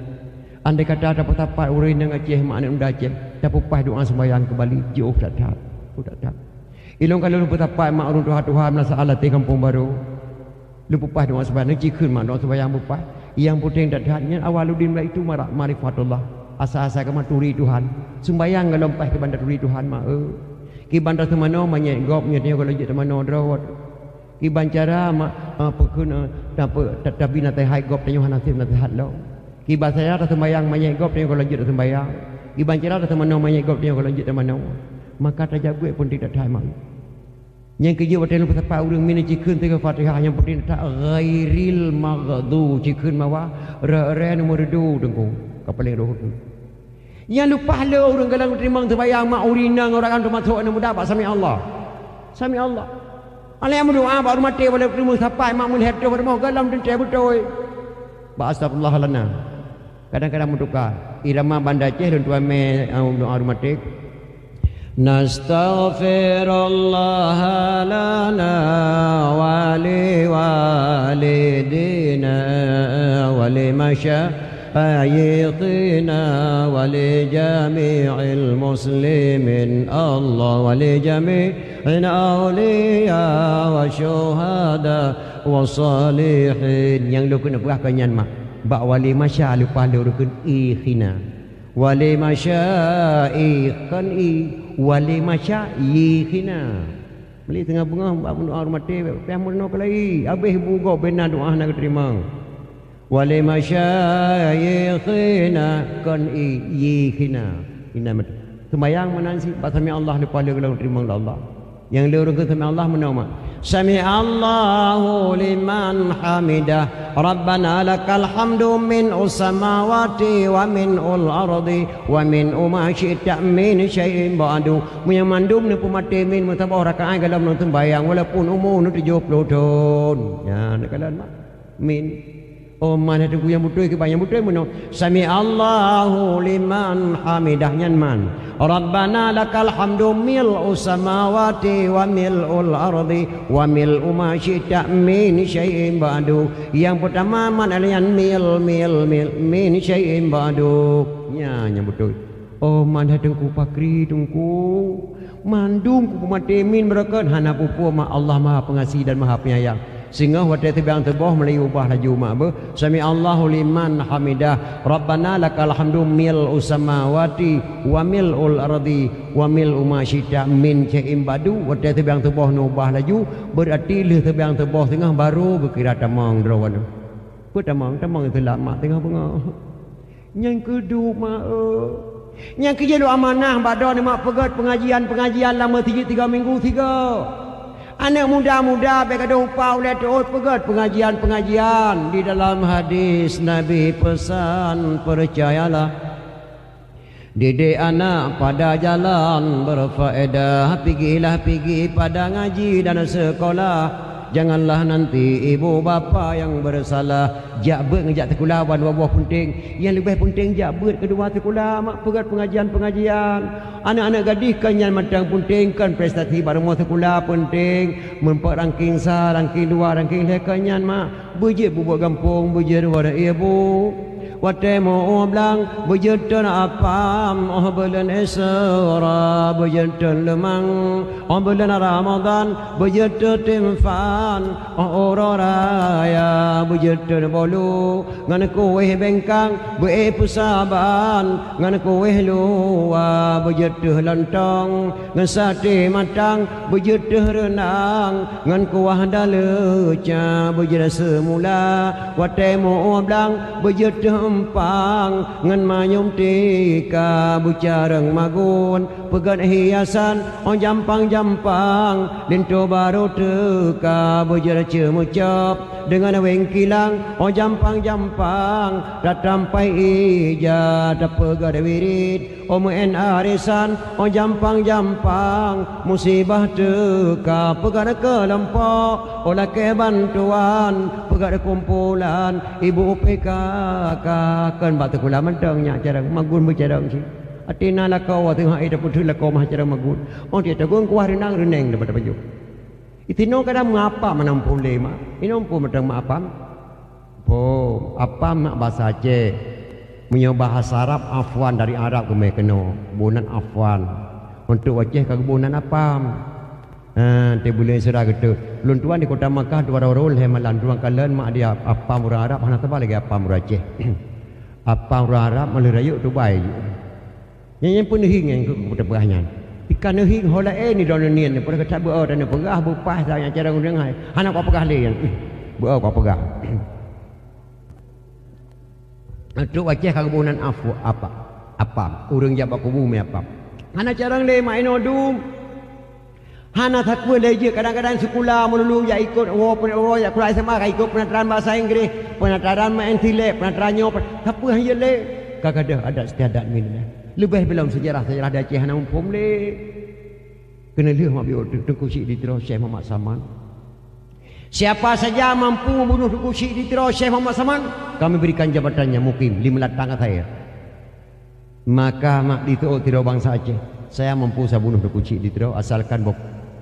Andai kata ada apa-apa urin dengan Aceh mak anak muda Aceh, dapat pas doa sembahyang kembali jauh tak tak. Ilong kalau lupa tapai mak urun Tuhan masalah di kampung baru. Lupa pas doa sembahyang cikun mak doa sembahyang bupas. Yang penting datanya Awaluddin itu marifatullah. Asa-asa ke maturi Tuhan. Sembayang kalau lepas ke bandar turi Tuhan mak. Ki bandar temano manyek gop nyatnya kalau je temano drawat. Ki bancara mak pekun tapi natai hai gop tanya nasib natai hatlo. Ki basaya ta sembayang manyek gop tanya kalau je sembayang. Ki bancara ta temano manyek gop tanya kalau je temano. Maka tajague pun tidak thai mak. Yang kerja waktu lupa tapak urang mina cikun tiga Fatihah yang penting tak ghairil maghdu cikun mawa re nombor 2 dengku kapal roh tu. Yang lupa lo urang galang terima sembahyang mak urina orang tu masuk anu muda pak sami Allah. Sami Allah. Alai amu doa baru mati boleh terima sampai mak mun head pada mau galam dan cai betul. Ba astagfirullah lana. Kadang-kadang mutuka irama Banda Aceh dan tuan me doa rumah نستغفر الله لنا ولوالدينا ولمشايخنا ولجميع المسلمين الله ولجميع الأولياء والشهداء والصالحين yang lu kena berah kanyan mak bak wali masya lupa lu rukun ikhina wali masyaikh kan wali masyayikhina beli tengah bunga mbak doa hormati peh mun kelai habis bugo benar doa nak terima wali masyayikhina kan yikhina ina sembayang menansi sami Allah lupa le kalau terima Allah yang le urang sami Allah menama sami Allahu liman hamidah rabbana lakal hamdu min samawati wa min ardi wa min ma syi'ta min syai'in ba'du yang mandum ni pemati min mutabah rakaat dalam nonton bayang walaupun umur nu 70 tahun ya nak kalan mak min oh mana tu yang betul ke bayang betul mun sami Allahu liman hamidah nyan man rabbana lakal hamdu mil'u samawati wa mil'ul ardi wa mil'u ma syi'ta min syai'in ba'du yang pertama man alian mil min syai'in ba'du nya yang betul oh mana tengku pakri tengku mandum ku mati min berakan hana pupu ma Allah Maha Pengasih dan Maha Penyayang sehingga waktu tebang teboh mulai ubah laju mak be sami Allahu liman hamidah rabbana lakal hamdu mil'u samawati wa mil'ul ardi wa mil'u ma syi'ta min syai'in ba'du waktu tebang teboh nu ubah laju berarti le tebang teboh tengah baru berkira tamang drawan ku tamang itu lama tengah bunga yang kedua mak yang kerja lu amanah bado ni mak pegat pengajian lama 3 minggu 3 anak muda-muda baik ada upah oleh terus pegat pengajian di dalam hadis Nabi pesan percayalah didik anak pada jalan berfaedah pergi pada ngaji dan sekolah Janganlah nanti ibu bapa yang bersalah. Jakbet ngejak tekula buah penting. Yang lebih penting jakbet kedua tekula mak pegat pengajian. Anak-anak gadis kanyan matang penting kan prestasi bareng tekula penting. Mempak ranking ranking 2, ranking kanyan mak. Bejit bubuh kampung, bejit wara ibu. Watemo blang bejetan apam bulan Isra bejetan lemang bulan Ramadan bejetan timfan raya bejetan bolu ngan kuih bengkang be pusaban ngan kuih luwa bejetan lontong ngan sate matang bejetan renang ngan kuah daleca bejetan semula watemo blang bejetan empang ngan mayum tika bucareng magun pegat hiasan jampang lintu baru teka bujar cemucap dengan wengkilang jampang datampai ija pegat wirid muen arisan jampang musibah teka pegat kelempok olah ke bantuan pegat kumpulan ibu PKK kan batu kula mentangnya cara magun bercarang si atina la kau tengah ida putu la kau mah cara magun dia tagung kuah renang dapat baju itino kadang mengapa menampung lema inompu mentang apa mak bahasa Aceh punya bahasa Arab afwan dari Arab ke mekeno bunan afwan untuk Aceh ke bunan apa te boleh surah gitu lun tuan di kota Makkah 2 rol hemalan tuan kalian mak dia apa murah Arab hana tebal lagi apa murah Aceh apa murah Arab malirayu tu baik yang pun hing yang kota berahnya ikan hing hola ni donanian pada kata beau dan perah bupas yang cara undang hai hana apa perah le yang beau apa perah tu Aceh kagunan apa urang jabak bumi apa hana cara le mai nodum hana takwa leje kadang-kadang sekolah melulu ya ikut ya kulai sama ikut penataran bahasa Inggeris penataran main tilek penatarannya apa hanya le kadang ada setiadat minna lebih belum sejarah di Aceh hana umpum le kena lihat mak biar Tengku Syekh ditera Syekh Muhammad Saman siapa saja mampu membunuh Tengku Syekh ditera Syekh Muhammad Saman kami berikan jabatannya mukim 5 tangga saya maka mak ditera tira bangsa Aceh saya mampu saya bunuh Tengku Syekh ditera asalkan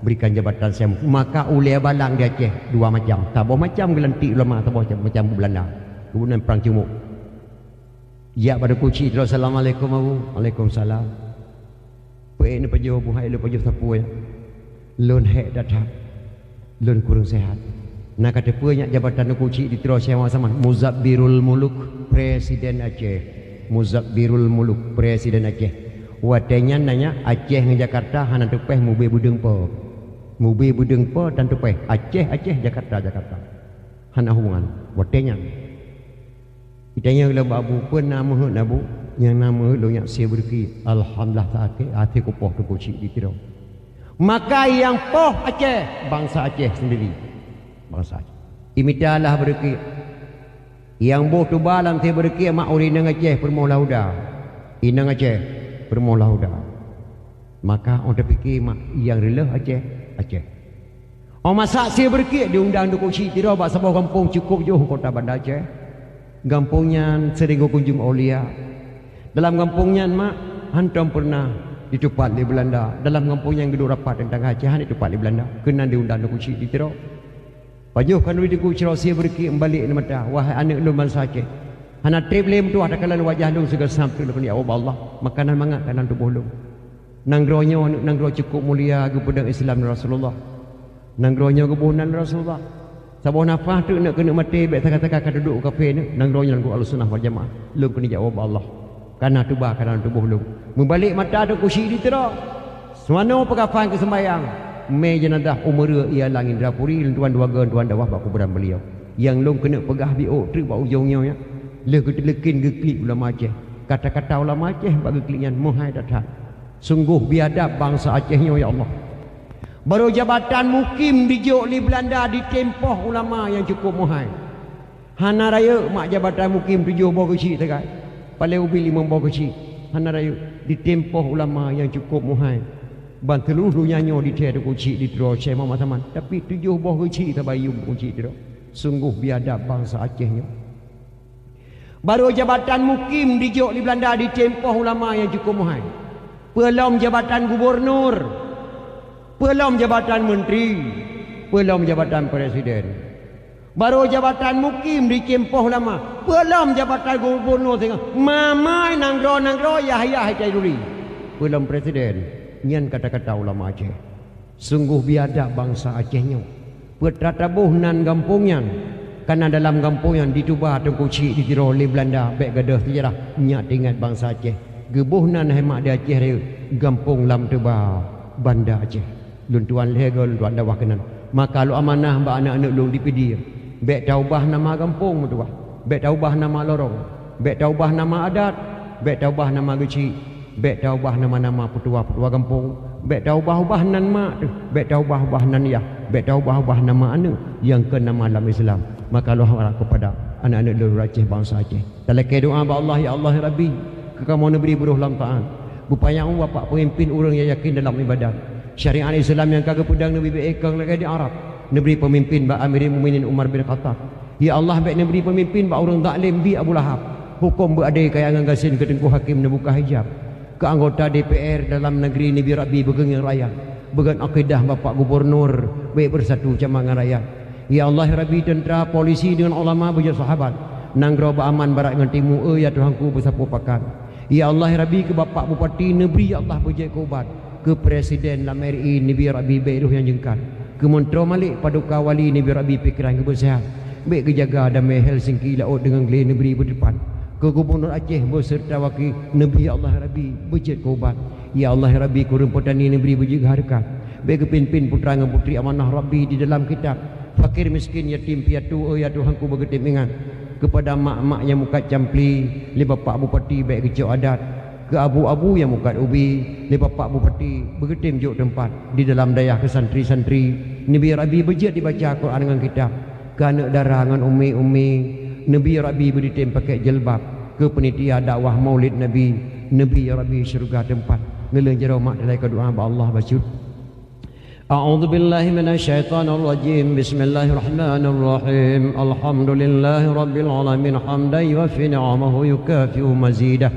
berikan jabatan saya maka ulia balang di Aceh 2 macam taboh macam gelantik ulama taboh macam Belanda kemudian perang cumuk ya pada kuci terus assalamualaikum abu waalaikumsalam pe ni pajo buhai lu pajo sapu ya lun hek datang lun kurang sehat nak kata punya jabatan kuci di terus saya sama Muzabbirul Muluk Presiden Aceh Muzabbirul Muluk Presiden Aceh watenya nanya Aceh dengan Jakarta hana tepeh mube budeng po mubi budeng po dan tupeh Aceh Jakarta hana hubungan watenya itanya kalau abu pun nama nabu yang nama lo yang saya berki alhamdulillah taake hati ku poh tu kuci ditiro maka yang poh Aceh bangsa Aceh sendiri bangsa Aceh imitalah berki yang boh tu balam te berki mak uri nang Aceh permolah udah inang Aceh permolah udah maka orang fikir mak yang rela Aceh masak saya berkit diundang dukuk syik tidak bak sebuah kampung cukup jauh kota Bandar Aceh kampungnya sering kunjung Aulia dalam kampungnya mak hantam pernah ditupat di Belanda dalam kampungnya yang gedung rapat tentang Aceh ditupat di Belanda kena diundang dukuk syik tidak pajuh kan dukuk syik saya berkit balik ni mata wahai anak lu bangsa Aceh hana triblem tu ada kalan wajah lu segala sampai lu ya Allah makanan mangat kanan tubuh lu nanggronya nanggro cukup mulia kepada Islam Rasulullah nanggronya kebunan Rasulullah sabah nafah tu nak kena mati baik taka-taka duduk kafe ni nanggronya nangro al-sunnah wal jamaah lu kena jawab Allah karena tubuh kanan tubuh lu membalik mata tu kusyik ditera semana pegafan ke sembahyang me jenazah umur ia langit Indrapuri tuan dua gen tuan dawah bak kuburan beliau yang lu kena pegah biok tri bak ujungnya ya le ketelekin geklik ulama Aceh kata-kata ulama Aceh bak gekliknya mohai datang sungguh biadab bangsa Acehnya ya Allah baru jabatan mukim dijuk di Belanda ditempoh ulama yang cukup muhai hana raya mak jabatan mukim 7 bawa kecil tegai paling ubi 5 bawa kecil hana raya ditempoh ulama yang cukup muhai Bantu lu nyanyo di tiada kunci di tero Syekh Muhammad Saman. Tapi 7 buah kunci tabayum kunci tero. Sungguh biadab bangsa Acehnya. Baru jabatan mukim dijok di Belanda di tempoh ulama yang cukup mahal. Belum jabatan gubernur, belum jabatan menteri, belum jabatan presiden. Baru jabatan mukim di tempoh ulama, belum jabatan gubernur tengah. Mamai nangro yah cai duri. Belum presiden. Nyan kata-kata ulama Aceh. Sungguh biadab bangsa Acehnya. Bertatabuh nan gampungnya. Karena dalam gampungnya ditubah Tengku Cik ditiro oleh Belanda. Baik gadah sejarah. Nyak ingat bangsa Aceh. Gebuh nan hemat di Aceh dia. Gampung lam tebah Banda Aceh. Luntuan legal, luntuan dawah kenan. Maka lu amanah mbak anak-anak lu dipedir. Baik taubah nama gampung tu bah. Baik taubah nama lorong. Baik taubah nama adat. Baik taubah nama geci. Baik taubah nama-nama petua-petua kampung. Baik taubah-ubah nan mak tu. Baik taubah-ubah nan yah. Baik taubah-ubah nama anak yang ke nama dalam Islam. Maka Allah harap kepada anak-anak leluhur Aceh, bangsa Aceh. Talakai doa ba Allah, ya Allah ya Rabbi, ke kamu negeri buruh lam ta'an. Bupaya bapak pemimpin orang yang yakin dalam ibadat. Syariat Islam yang kagak pedang Nabi beekang lagi di Arab. Negeri pemimpin ba Amirul Mukminin Umar bin Khattab. Ya Allah, baik negeri pemimpin ba orang taklim bi Abu Lahab. Hukum beradai kaya nganggasin ke Tengku Hakim dan buka hijab. Ke anggota DPR dalam negeri ni biar Rabbi begeng rakyat. Began akidah bapak gubernur baik bersatu camangan rakyat. Ya Allah ya Rabbi, tentera polisi dengan ulama berjaya sahabat. Nanggro ba aman barat dengan timur ya Tuhanku bersapu pakan. Ya Allah ya Rabbi, ke bapak bupati negeri ya Allah berjaya kubat. Ke presiden dalam RI ni biar Rabbi baik roh yang jengkat. Ke Menteri Malik paduka wali ni biar Rabbi pikiran kebersihan. Baik kejaga damai Helsinki laut dengan geli negeri berdepan. Ke Gubernur Aceh berserta wakil Nabi ya Allah Rabbi berjaya kubat. Ya Allah Rabbi, kurun petani negeri berjaga harkat. Baik kepimpin putra dan putri amanah Rabbi di dalam kitab. Fakir miskin yatim piatu ya Tuhanku bergetim ingat. Kepada mak-mak yang mukat campli, li bapak bupati baik kecil adat. Ke abu-abu yang mukat ubi, li bapak bupati bergetim juk tempat di dalam dayah ke santri-santri. Nabi Rabbi berjaya dibaca Quran dengan kitab. Ke anak darah dengan umi-umi, Nabi Rabbi berditim pakai jilbab. Ke penitia dakwah maulid Nabi, Nabi Rabbi syurga tempat. Ngeleng jero mak dalai ke doa ba Allah basyur. A'udzu billahi minasyaitonir rajim. Bismillahirrahmanirrahim. Alhamdulillahi rabbil alamin hamdan yuwaffi ni'amahu yukafi'u mazidah.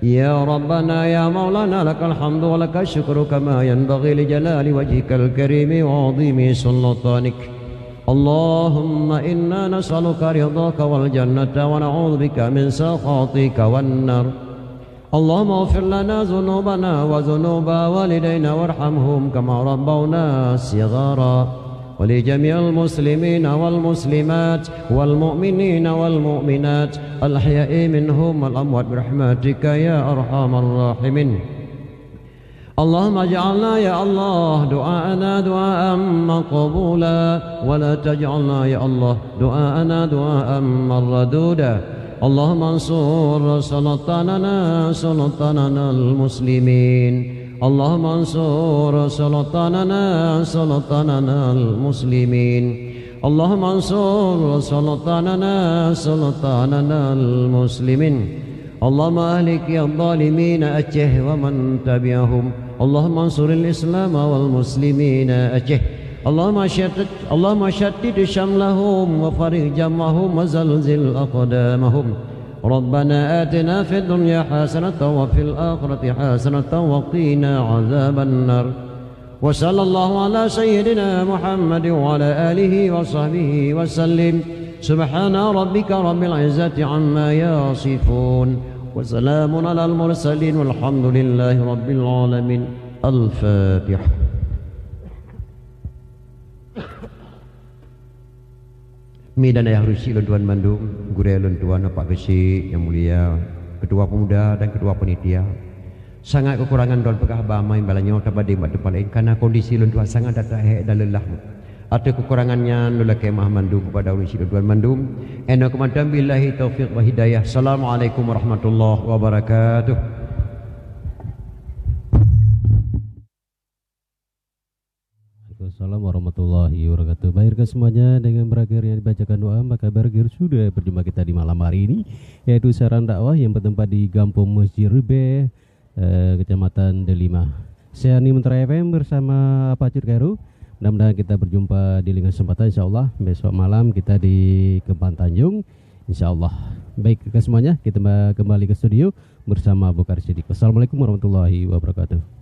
Ya Rabbana ya Maulana lakal hamdu wa lakal syukru kama yanbaghi li jalali wajhikal karimi wa 'azimi sultanik. Allahumma inna nas'aluka ridhaka wal jannata wa na'udzu bika min sakhatika wan nar. Allahumma ighfir lana dhunubana wa dhunuba walidayna warhamhum kama rabbawna shighara. Wa li jami'il muslimina wal muslimat wal mu'minina wal mu'minat al ahya'i minhum wal amwat bi rahmatika ya arhamar rahimin. اللهم اجعلنا يا الله دعاءنا دعاء مقبولا ولا تجعلنا يا الله دعاءنا دعاء مردودا. اللهم انصر سلطاننا المسلمين. اللهم انصر سلطاننا المسلمين. اللهم انصر سلطاننا المسلمين. اللهم اهلك الظالمين أجه ومن تبعهم. اللهم انصر الإسلام والمسلمين أجه. اللهم شتت شملهم وفرق جمعهم وزلزل أقدامهم. ربنا آتنا في الدنيا حسنة وفي الآخرة حسنة وقنا عذاب النار. وصلى الله على سيدنا محمد وعلى آله وصحبه وسلم. سبحان ربك رب العزة عما يصفون وسلام على المرسلين والحمد لله رب العالمين. الفاتحة. Medan Ayah Rusi Luntuan Bandung, Guru Luntuan Pak Besi yang mulia, Ketua Pemuda dan Ketua Penitia. Sangat kekurangan dalam pegah bamai balanya tabadi mak depalain karena kondisi Luntuan sangat datang dan lelah. Ada kekurangannya nula kemah Bandung kepada Rusi Luntuan Bandung. Ena kemantan billahi taufiq wa hidayah. Assalamualaikum warahmatullahi wabarakatuh. Assalamualaikum warahmatullahi wabarakatuh. Baiklah semuanya, dengan berakhirnya dibacakan doa maka berakhir sudah berjumpa kita di malam hari ini, yaitu siaran dakwah yang bertempat di Gampung Masjid Rebe, Kecamatan Delima. Saya Ni Mentera FM bersama Pak Cud Kairu. Mudah-mudahan kita berjumpa di lain kesempatan insyaallah besok malam kita di Kempang Tanjung insyaallah. Baik ke semuanya, kita kembali ke studio bersama Bukhari Siddiq. Wassalamualaikum warahmatullahi wabarakatuh.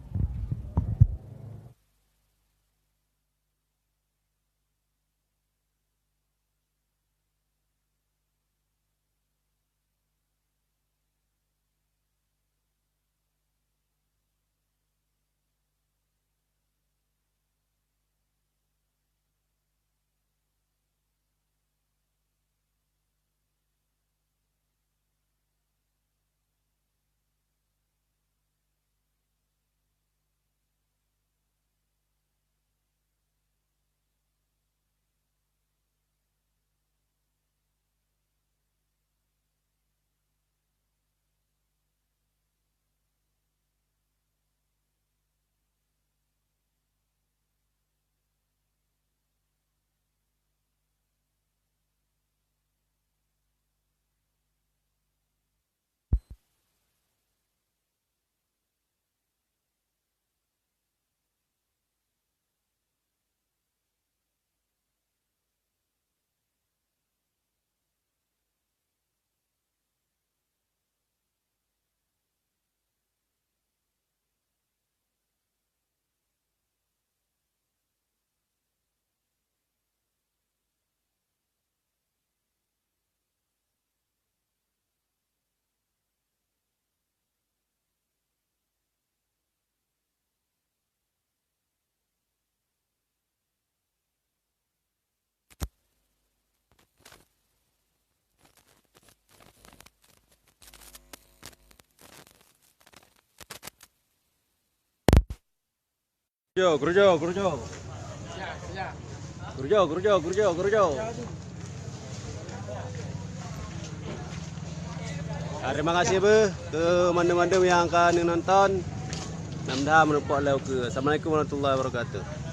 Kurjo. Terima kasih ke mana-mana yang akan nonton. Mudah-mudahan menempuh ke. Assalamualaikum warahmatullahi wabarakatuh.